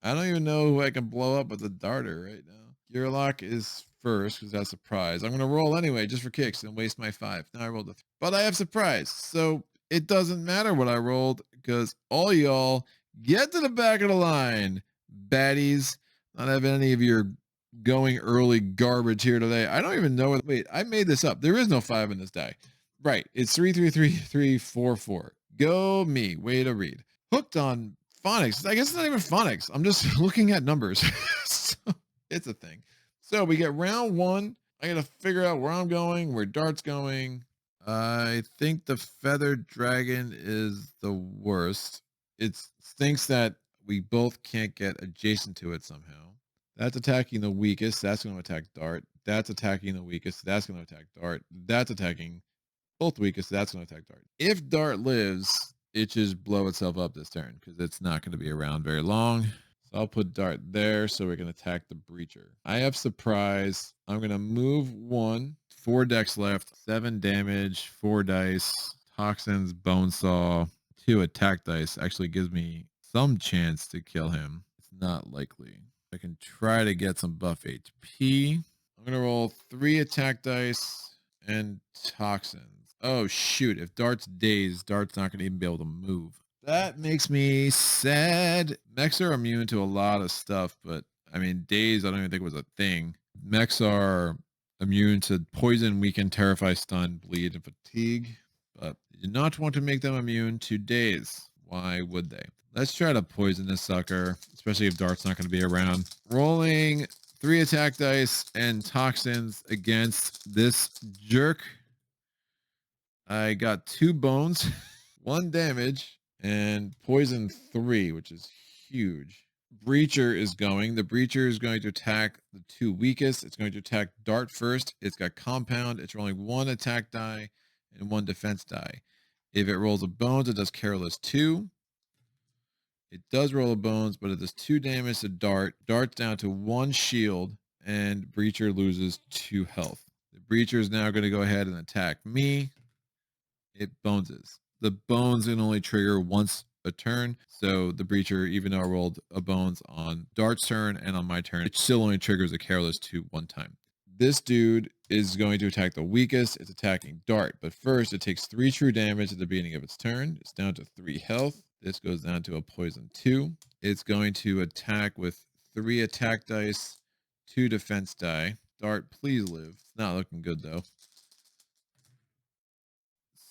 I don't even know who I can blow up with the darter right now. Gearloc is first because that's surprise. I'm going to roll anyway just for kicks and waste my 5. Now I rolled a 3. But I have surprise. So it doesn't matter what I rolled because all y'all get to the back of the line. Baddies, not having any of your going early garbage here today. I don't even know what. Wait, I made this up. There is no 5 in this die. Right. It's 3 3 3 3 4 4. Go me. Way to read. Hooked on phonics. I guess it's not even phonics. I'm just looking at numbers. So it's a thing. So we get round 1. I got to figure out where I'm going, where Dart's going. I think the Feathered Dragon is the worst. It thinks that we both can't get adjacent to it somehow. That's attacking the weakest. That's going to attack Dart. That's attacking the weakest. That's going to attack Dart. That's attacking both weakest. That's going to attack Dart. If Dart lives, it just blow itself up this turn because it's not going to be around very long. So I'll put Dart there so we can attack the Breacher. I have surprise. I'm going to move 1. 4 decks left. 7 damage. 4 dice. Toxins. Bonesaw. 2 attack dice actually gives me some chance to kill him. It's not likely. I can try to get some buff HP. I'm I'm going to roll 3 attack dice and toxins. Oh, shoot. If Dart's dazed, Dart's not going to even be able to move. That makes me sad. Mechs are immune to a lot of stuff, but I mean, dazed, I don't even think was a thing. Mechs are immune to poison, weaken, terrify, stun, bleed, and fatigue, but you do not want to make them immune to daze. Why would they? Let's try to poison this sucker, especially if Dart's not going to be around. Rolling 3 attack dice and toxins against this jerk. I got 2 bones, 1 damage, and poison 3, which is huge. Breacher is going. The Breacher is going to attack the 2 weakest. It's going to attack Dart first. It's got compound. It's rolling 1 attack die and 1 defense die. If it rolls a bones, it does careless 2. It does roll a bones, but it does 2 damage to Dart. Dart's down to 1 shield, and Breacher loses 2 health. The Breacher is now going to go ahead and attack me. It boneses. The bones can only trigger once a turn, so the Breacher, even though I rolled a bones on Dart's turn and on my turn, it still only triggers a careless 2 one time. This dude is going to attack the weakest. It's attacking Dart, but first it takes 3 true damage at the beginning of its turn. It's down to 3 health. This goes down to a poison 2. It's going to attack with 3 attack dice, 2 defense die. Dart, please live. It's not looking good though.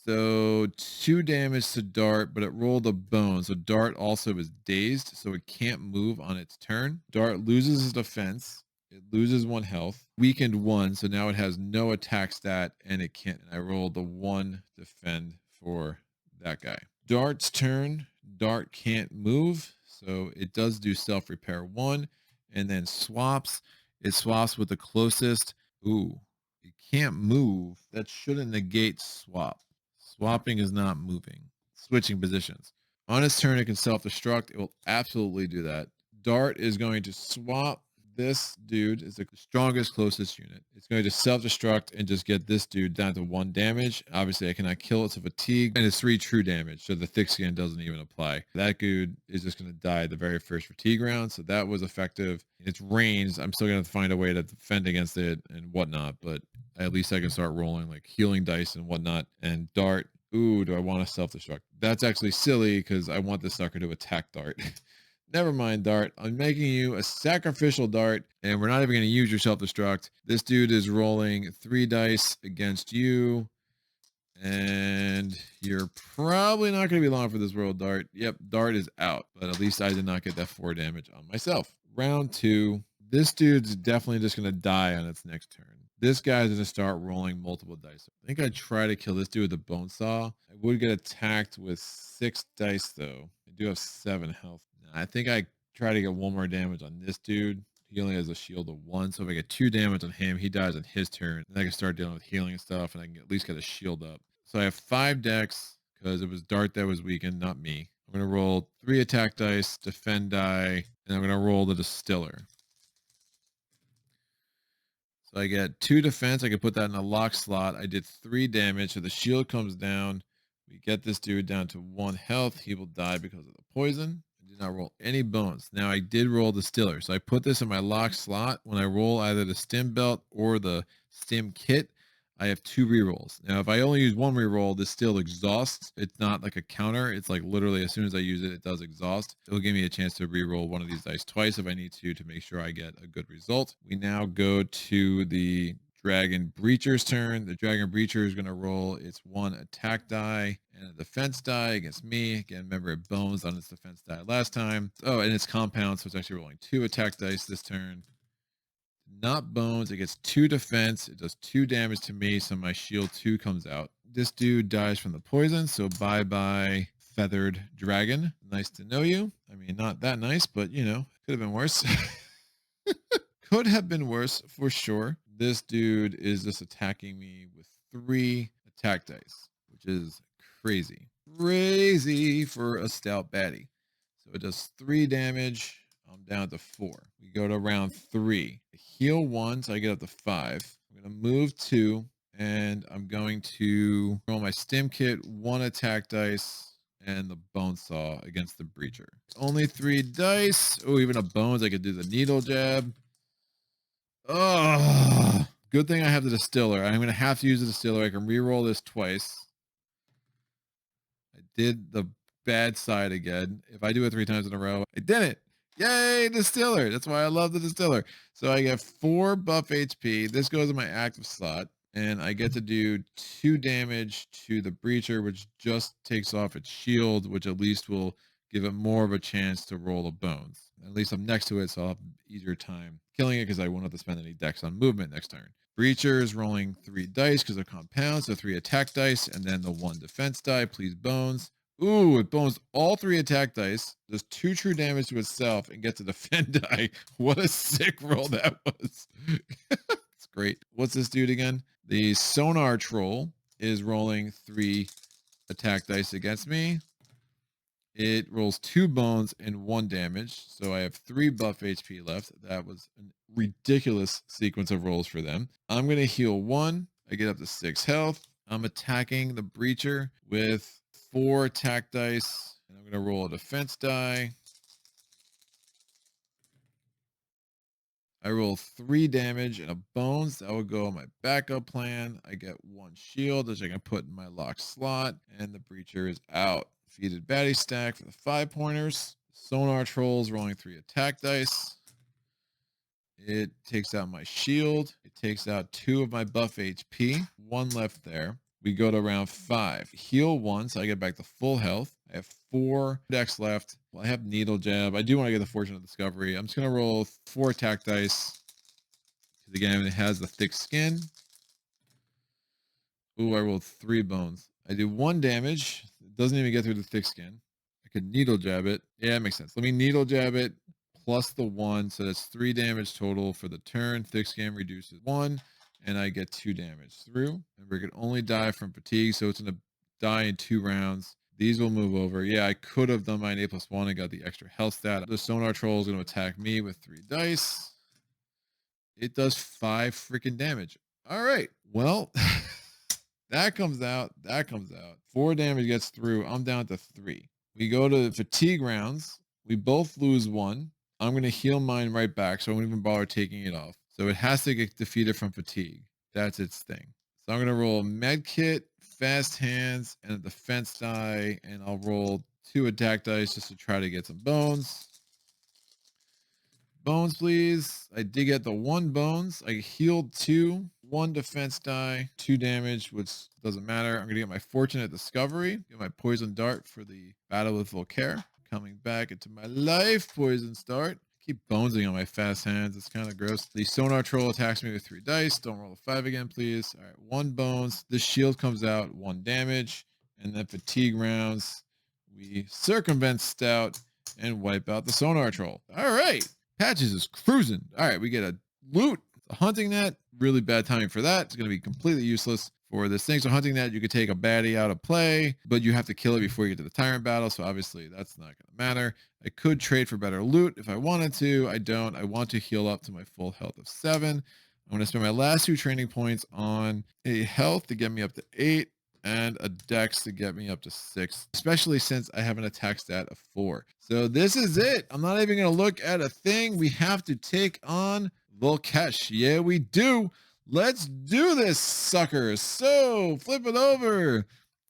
So 2 damage to Dart, but it rolled a bone. So Dart also is dazed, so it can't move on its turn. Dart loses its defense. It loses 1 health. Weakened 1, so now it has no attack stat, and it can't. And I rolled the 1 defend for that guy. Dart's turn. Dart can't move, so it does do self-repair 1, and then swaps. It swaps with the closest. Ooh, it can't move. That shouldn't negate swap. Swapping is not moving. Switching positions. On its turn, it can self-destruct. It will absolutely do that. Dart is going to swap. This dude is the strongest, closest unit. It's going to self-destruct and just get this dude down to 1 damage. Obviously, I cannot kill it to fatigue, and it's 3 true damage, so the thick skin doesn't even apply. That dude is just going to die the very first fatigue round, so that was effective. It's ranged. I'm still going to find a way to defend against it and whatnot, but at least I can start rolling like healing dice and whatnot. And Dart, ooh, do I want to self-destruct? That's actually silly because I want this sucker to attack Dart. Never mind, Dart. I'm making you a sacrificial Dart, and we're not even going to use your self-destruct. This dude is rolling 3 dice against you, and you're probably not going to be long for this world, Dart. Yep, Dart is out, but at least I did not get that 4 damage on myself. Round 2. This dude's definitely just going to die on its next turn. This guy's going to start rolling multiple dice. I think I'd try to kill this dude with the bone saw. I would get attacked with 6 dice, though. I do have 7 health. I think I try to get 1 more damage on this dude. He only has a shield of 1, so if I get 2 damage on him, he dies on his turn. Then I can start dealing with healing and stuff, and I can at least get a shield up. So I have 5 decks, because it was Dart that was weakened, not me. I'm going to roll 3 attack dice, defend die, and I'm going to roll the Distiller. So I get 2 defense. I can put that in a lock slot. I did 3 damage, so the shield comes down. We get this dude down to 1 health. He will die because of the poison. Did not roll any bones. Now I did roll the Distiller, so I put this in my lock slot. When I roll either the stim belt or the stim kit, I have 2 rerolls. Now if I only use 1 reroll, this still exhausts. It's not like a counter. It's like literally as soon as I use it, it does exhaust. It'll give me a chance to reroll one of these dice twice if I need to make sure I get a good result. We now go to the Dragon Breacher's turn. The Dragon Breacher is going to roll its 1 attack die and a defense die against me. Again, remember it bones on its defense die last time. Oh, and it's compound, so it's actually rolling 2 attack dice this turn. Not bones. It gets 2 defense. It does 2 damage to me, so my shield 2 comes out. This dude dies from the poison, so bye-bye, Feathered Dragon. Nice to know you. I mean, not that nice, but, you know, could have been worse. Could have been worse, for sure. This dude is just attacking me with 3 attack dice, which is crazy. Crazy for a stout baddie. So it does 3 damage. I'm down to 4. We go to round 3. I heal 1, so I get up to 5. I'm going to move 2, and I'm going to roll my stim kit, 1 attack dice, and the bone saw against the breacher. Only 3 dice. Oh, even a bones. I could do the needle jab. Oh, Good thing I have the distiller. I'm going to have to use the distiller. I can re-roll this twice. I did the bad side again. If I do it 3 times in a row, I did it. Yay, distiller. That's why I love the distiller. So I get 4 buff HP. This goes in my active slot. And I get to do 2 damage to the breacher, which just takes off its shield, which at least will give it more of a chance to roll the bones. At least I'm next to it, so I'll have an easier time killing it because I won't have to spend any dex on movement next turn. Breacher is rolling 3 dice because they're compound, so 3 attack dice, and then the 1 defense die. Please bones. Ooh, it bones all 3 attack dice, does 2 true damage to itself, and gets a defend die. What a sick roll that was. It's great. What's this dude again? The sonar troll is rolling 3 attack dice against me. It rolls 2 bones and 1 damage. So I have 3 buff HP left. That was a ridiculous sequence of rolls for them. I'm going to heal 1. I get up to 6 health. I'm attacking the breacher with 4 attack dice. And I'm going to roll a defense die. I roll 3 damage and a bones. That will go on my backup plan. I get 1 shield, which I can put in my lock slot. And the breacher is out. Defeated baddie stack for the 5 pointers. Sonar trolls rolling 3 attack dice. It takes out my shield. It takes out 2 of my buff HP. 1 left there. We go to round 5. Heal 1, so I get back to full health. I have 4 decks left. Well, I have needle jab. I do want to get the fortune of discovery. I'm just going to roll 4 attack dice. Because again, it has the thick skin. Ooh, I rolled 3 bones. I do 1 damage. It doesn't even get through the thick skin. I could needle jab it. Yeah, it makes sense. Let me needle jab it plus the 1. So that's 3 damage total for the turn. Thick skin reduces 1. And I get 2 damage through. Remember, it can only die from fatigue. So it's going to die in 2 rounds. These will move over. Yeah, I could have done mine A+1 and got the extra health stat. The sonar troll is going to attack me with 3 dice. It does 5 freaking damage. All right. Well, that comes out. That comes out. 4 damage gets through. I'm down to 3. We go to fatigue rounds. We both lose 1. I'm going to heal mine right back, so I won't even bother taking it off. So it has to get defeated from fatigue. That's its thing. So I'm going to roll a med kit, fast hands, and a defense die, and I'll roll 2 attack dice just to try to get some bones. Bones, please. I did get the 1 bones. I healed 2, 1 defense die, 2 damage, which doesn't matter. I'm going to get my fortunate discovery, get my poison dart for the battle with Vol'Kesh. Coming back into my life, poison start. Keep bonesing on my fast hands. It's kind of gross. The sonar troll attacks me with 3 dice. Don't roll a 5 again, please. All right, 1 bones. This shield comes out, 1 damage. And then fatigue rounds. We circumvent stout and wipe out the sonar troll. All right. Patches is cruising. All right, we get a loot, a hunting net. Really bad timing for that. It's going to be completely useless for this thing. So hunting net, you could take a baddie out of play, but you have to kill it before you get to the tyrant battle. So obviously that's not going to matter. I could trade for better loot if I wanted to. I don't. I want to heal up to my full health of 7. I'm going to spend my last 2 training points on a health to get me up to 8 and a dex to get me up to 6, especially since I have an attack stat of 4. So this is it. I'm not even going to look at a thing. We have to take on Vol'Kesh. Yeah, we do. Let's do this, suckers. So flip it over.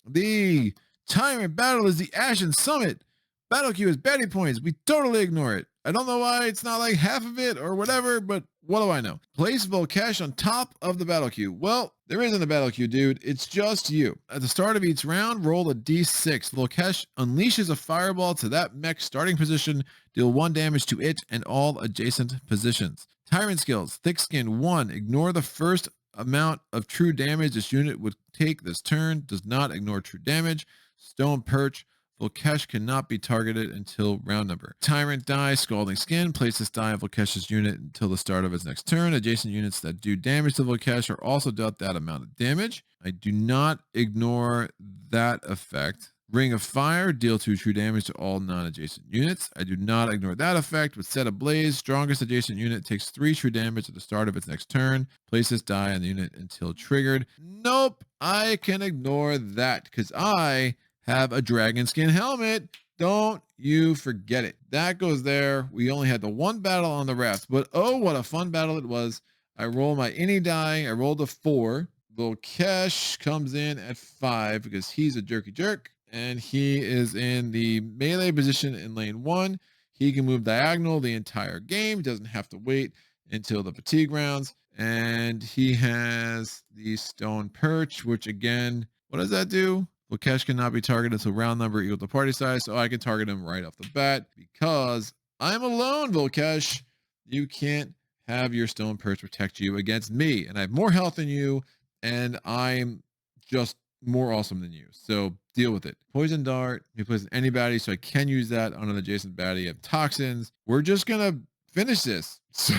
The tyrant battle is the Ashen Summit. Battle queue is baddie points. We totally ignore it. I don't know why it's not like half of it or whatever, but what do I know? Place Vol'Kesh on top of the battle queue. Well, there isn't a battle queue, dude. It's just you. At the start of each round, roll a d6. Vol'Kesh unleashes a fireball to that mech starting position. Deal 1 damage to it and all adjacent positions. Tyrant skills. Thick skin 1. Ignore the first amount of true damage this unit would take this turn. Does not ignore true damage. Stone perch. Vol'Kesh cannot be targeted until round number. Tyrant die, Scalding Skin. Place this die on Vol'Kesh's unit until the start of its next turn. Adjacent units that do damage to Vol'Kesh are also dealt that amount of damage. I do not ignore that effect. Ring of Fire, deal 2 true damage to all non-adjacent units. I do not ignore that effect. With Set Ablaze, strongest adjacent unit takes 3 true damage at the start of its next turn. Place this die on the unit until triggered. Nope, I can ignore that because I have a dragon skin helmet. Don't you forget it. That goes there. We only had the 1 battle on the raft, but oh, what a fun battle it was. I roll my any die. I rolled a 4. Vol'Kesh comes in at 5 because he's a jerky jerk. And he is in the melee position in lane 1. He can move diagonal the entire game. Doesn't have to wait until the fatigue rounds. And he has the stone perch, which again, what does that do? Vol'Kesh cannot be targeted until round number equal to party size. So I can target him right off the bat because I'm alone, Vol'Kesh. You can't have your stone perch protect you against me. And I have more health than you. And I'm just more awesome than you. So deal with it. Poison dart. You poison any baddie, so I can use that on an adjacent baddie. I have toxins. We're just gonna finish this. So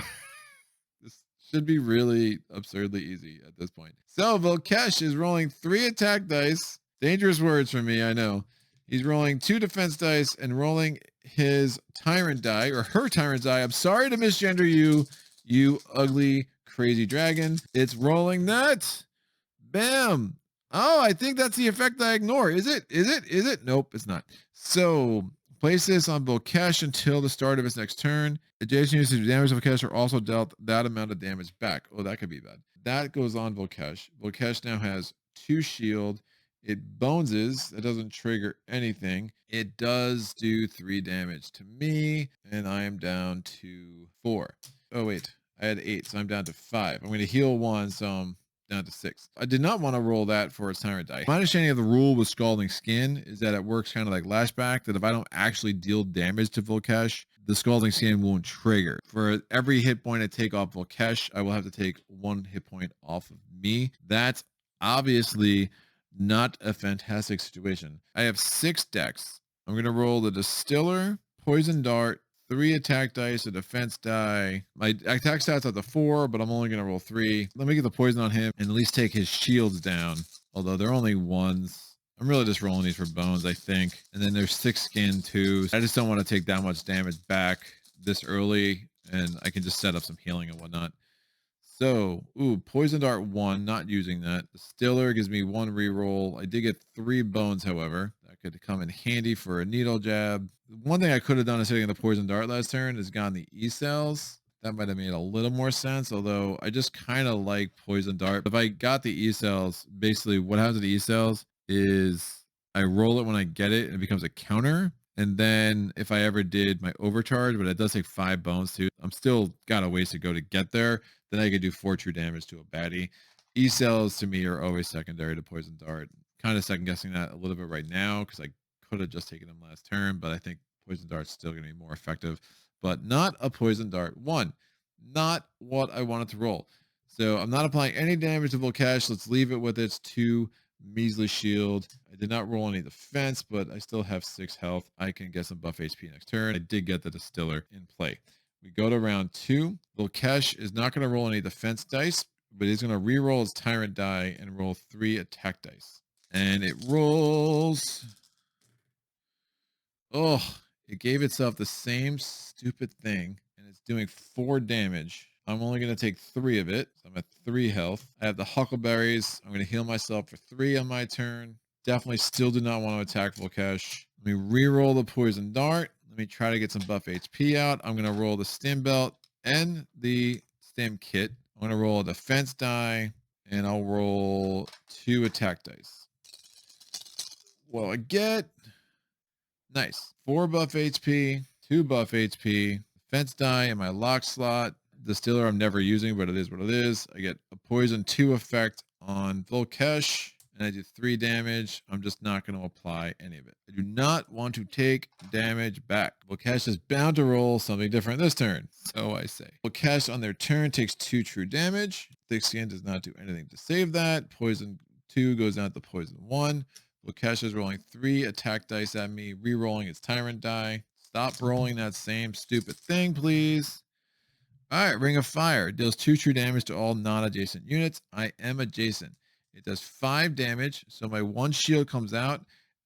this should be really absurdly easy at this point. So Vol'Kesh is rolling 3 attack dice. Dangerous words for me, I know. He's rolling 2 defense dice and rolling his tyrant die, or her tyrant die. I'm sorry to misgender you, you ugly, crazy dragon. It's rolling that. Bam. Oh, I think that's the effect I ignore. Is it? Is it? Is it? Nope, it's not. So place this on Vol'Kesh until the start of his next turn. Adjacent usage of damage of Vol'Kesh are also dealt that amount of damage back. Oh, that could be bad. That goes on Vol'Kesh. Vol'Kesh now has 2 shield. It boneses. It doesn't trigger anything. It does do 3 damage to me, and I am down to 4. Oh, wait. I had 8, so I'm down to 5. I'm going to heal 1, so I'm down to 6. I did not want to roll that for its tyrant die. My understanding of the rule with Scalding Skin is that it works kind of like Lashback, that if I don't actually deal damage to Vol'Kesh, the Scalding Skin won't trigger. For every hit point I take off Vol'Kesh, I will have to take 1 hit point off of me. That's obviously not a fantastic situation. I have 6 decks. I'm going to roll the Distiller, Poison Dart, 3 attack dice, a defense die. My attack stats at the 4, but I'm only going to roll 3. Let me get the poison on him and at least take his shields down. Although they're only 1s. I'm really just rolling these for bones, I think. And then there's 6 skin too. I just don't want to take that much damage back this early. And I can just set up some healing and whatnot. So, Poison Dart 1, not using that. The Stiller gives me 1 reroll. I did get 3 bones, however. That could come in handy for a needle jab. One thing I could have done instead of the Poison Dart last turn is gotten the E-cells. That might have made a little more sense, although I just kind of like Poison Dart. If I got the E-cells, basically what happens with the E-cells is I roll it when I get it and it becomes a counter. And then if I ever did my overcharge, but it does take 5 bones too, I'm still got a ways to go to get there. Then I could do 4 true damage to a baddie. E-cells to me are always secondary to Poison Dart. Kind of second guessing that a little bit right now because I could have just taken them last turn, but I think Poison Dart's still going to be more effective. But not a Poison Dart 1. Not what I wanted to roll. So I'm not applying any damage to Vol'Kesh. Let's leave it with its 2 measly shield. I did not roll any defense, but I still have 6 health. I can get some buff HP next turn. I did get the Distiller in play. We go to round 2. Vol'Kesh is not going to roll any defense dice, but he's going to re-roll his tyrant die and roll 3 attack dice. And it rolls. Oh, it gave itself the same stupid thing, and it's doing 4 damage. I'm only going to take 3 of it. So I'm at 3 health. I have the Huckleberries. I'm going to heal myself for 3 on my turn. Definitely still do not want to attack Vol'Kesh. Let me re-roll the Poison Dart. Let me try to get some buff HP out. I'm going to roll the Stim Belt and the Stim Kit. I'm going to roll a defense die, and I'll roll 2 attack dice. Well, I get... Nice. 4 buff HP, 2 buff HP, defense die in my lock slot. Distiller I'm never using, but it is what it is. I get a poison 2 effect on Vol'Kesh, and I do 3 damage. I'm just not going to apply any of it. I do not want to take damage back. Vol'Kesh is bound to roll something different this turn, so I say. Vol'Kesh on their turn takes 2 true damage. Thick Skin does not do anything to save that. Poison 2 goes down to poison 1. Vol'Kesh is rolling 3 attack dice at me, re-rolling its tyrant die. Stop rolling that same stupid thing, please. All right, Ring of Fire. It deals 2 true damage to all non-adjacent units. I am adjacent. It does 5 damage, so my 1 shield comes out,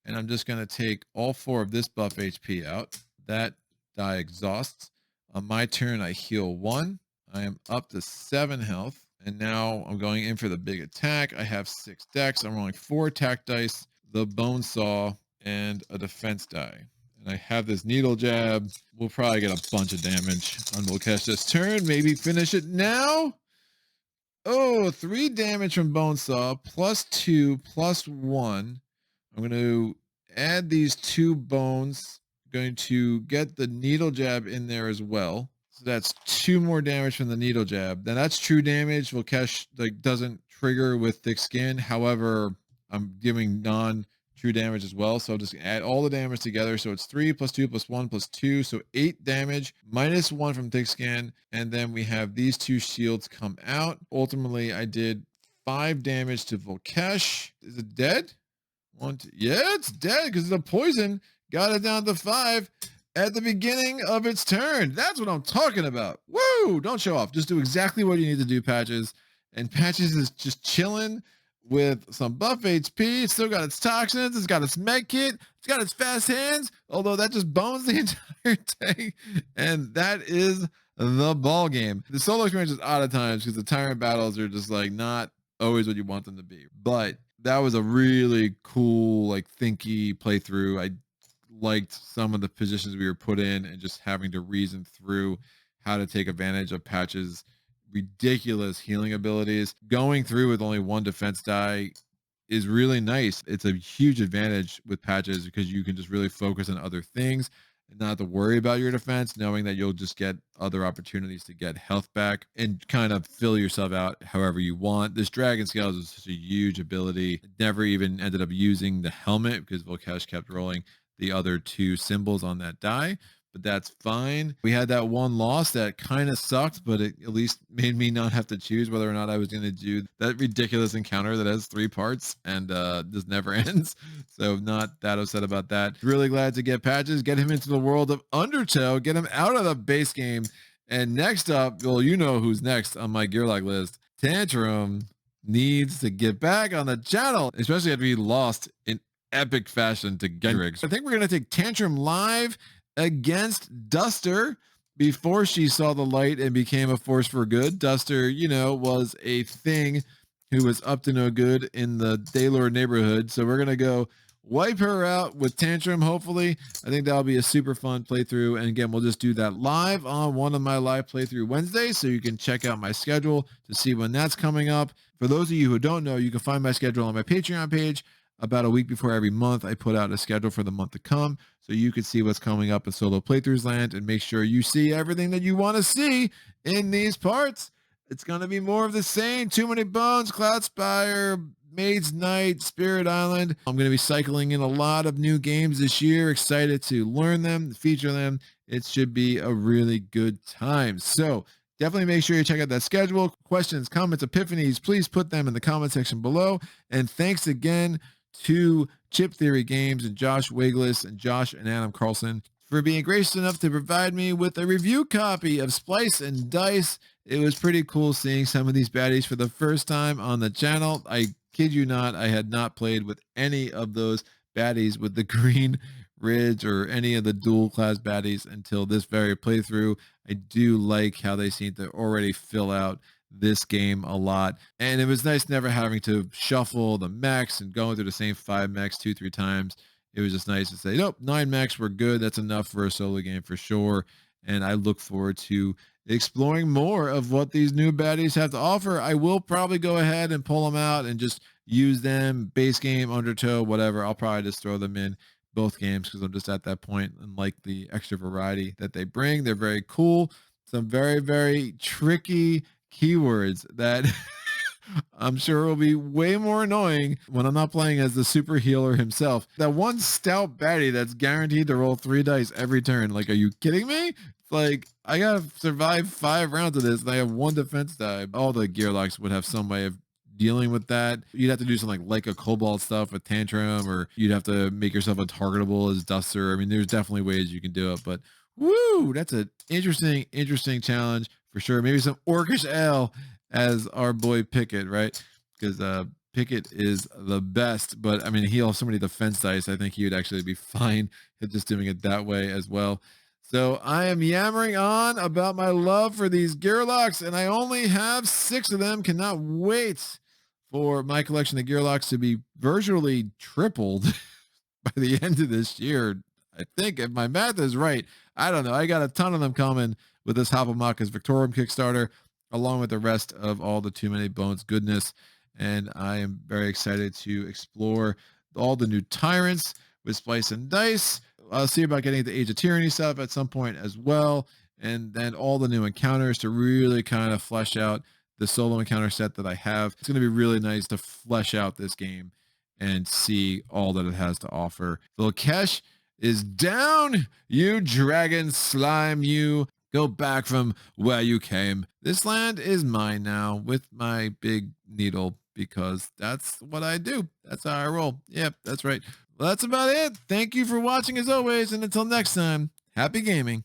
and I'm just going to take all 4 of this buff HP out. That die exhausts. On my turn, I heal 1. I am up to 7 health, and now I'm going in for the big attack. I have 6 decks. I'm rolling 4 attack dice, the Bone Saw, and a defense die. And I have this needle jab. We'll probably get a bunch of damage on Vol'Kesh this turn. Maybe finish it now. Oh, 3 damage from Bonesaw, +2, +1. I'm going to add these 2 bones. Going to get the needle jab in there as well. So that's 2 more damage from the needle jab. Then that's true damage. Vol'Kesh like doesn't trigger with thick skin. However, I'm giving non-true damage as well. So I'll just add all the damage together. So it's 3 + 2 + 1 + 2. So 8 damage -1 from thick skin. And then we have these 2 shields come out. Ultimately, I did 5 damage to Vol'Kesh. Is it dead? Yeah, it's dead because the poison got it down to 5 at the beginning of its turn. That's what I'm talking about. Woo! Don't show off. Just do exactly what you need to do, Patches. And Patches is just chilling with some buff HP. It's still got its toxins. It's got its med kit. It's got its fast hands. Although that just bones the entire thing. And that is the ball game. The solo experience is odd at times because the tyrant battles are just like not always what you want them to be. But that was a really cool, like thinky playthrough. I liked some of the positions we were put in and just having to reason through how to take advantage of Patch's ridiculous healing abilities. Going through with only 1 defense die is really nice. It's a huge advantage with Patches because you can just really focus on other things and not have to worry about your defense, knowing that you'll just get other opportunities to get health back and kind of fill yourself out however you want. This Dragon Scales is such a huge ability. Never even ended up using the helmet because Vol'Kesh kept rolling the other 2 symbols on that die, but that's fine. We had that 1 loss that kind of sucked, but it at least made me not have to choose whether or not I was going to do that ridiculous encounter that has 3 parts and just never ends. So not that upset about that. Really glad to get Patches, get him into the world of Undertow, get him out of the base game. And next up, well, you know who's next on my Gearloc list. Tantrum needs to get back on the channel, especially after he lost in epic fashion to Gendrix. I think we're going to take Tantrum live against Duster before she saw the light and became a force for good. Duster, you know, was a thing who was up to no good in the Daelore neighborhood. So we're going to go wipe her out with Tantrum, hopefully. I think that'll be a super fun playthrough. And again, we'll just do that live on one of my live playthrough Wednesdays. So you can check out my schedule to see when that's coming up. For those of you who don't know, you can find my schedule on my Patreon page. About a week before every month, I put out a schedule for the month to come so you can see what's coming up in Solo Playthroughs Land and make sure you see everything that you want to see in these parts. It's going to be more of the same. Too Many Bones, Cloudspire, Maid's Night, Spirit Island. I'm going to be cycling in a lot of new games this year. Excited to learn them, feature them. It should be a really good time. So definitely make sure you check out that schedule. Questions, comments, epiphanies, please put them in the comment section below. And thanks again to Chip Theory Games and Josh Wiglis and Josh and Adam Carlson for being gracious enough to provide me with a review copy of Splice and Dice. It was pretty cool seeing some of these baddies for the first time on the channel. I kid you not, I had not played with any of those baddies with the green ridge or any of the dual class baddies until this very playthrough. I do like how they seem to already fill out this game a lot, and it was nice never having to shuffle the mechs and going through the same 5 mechs 2-3 times. It was just nice to say, nope, 9 mechs were good. That's enough for a solo game for sure. And I look forward to exploring more of what these new baddies have to offer. I will probably go ahead and pull them out and just use them base game, Undertow, whatever. I'll probably just throw them in both games because I'm just at that point and like the extra variety that they bring. They're very cool. Some very, very tricky keywords that I'm sure will be way more annoying when I'm not playing as the super healer himself. That one stout baddie that's guaranteed to roll 3 dice every turn. Like, are you kidding me? It's like, I gotta survive 5 rounds of this and I have 1 defense die. All the Gearlocs would have some way of dealing with that. You'd have to do something like a Cobalt stuff with Tantrum, or you'd have to make yourself untargetable as Duster. I mean, there's definitely ways you can do it, but woo, that's an interesting challenge for sure. Maybe some Orcish Ale as our boy Pickett, right? Because Pickett is the best, but I mean, he'll have so many defense dice. I think he would actually be fine at just doing it that way as well. So I am yammering on about my love for these Gearlocs, and I only have 6 of them. Cannot wait for my collection of Gearlocs to be virtually tripled by the end of this year. I think if my math is right, I don't know. I got a ton of them coming with this Hopamakas Victorium Kickstarter. along with the rest of all the Too Many Bones goodness. And I am very excited to explore all the new tyrants with Splice and Dice. I'll see about getting the Age of Tyranny stuff at some point as well. And then all the new encounters to really kind of flesh out the solo encounter set that I have. It's going to be really nice to flesh out this game and see all that it has to offer. Vol'Kesh is down, you dragon slime, you. Go back from where you came. This land is mine now with my big needle because that's what I do. That's how I roll. Yep, that's right. Well, that's about it. Thank you for watching as always. And until next time, happy gaming.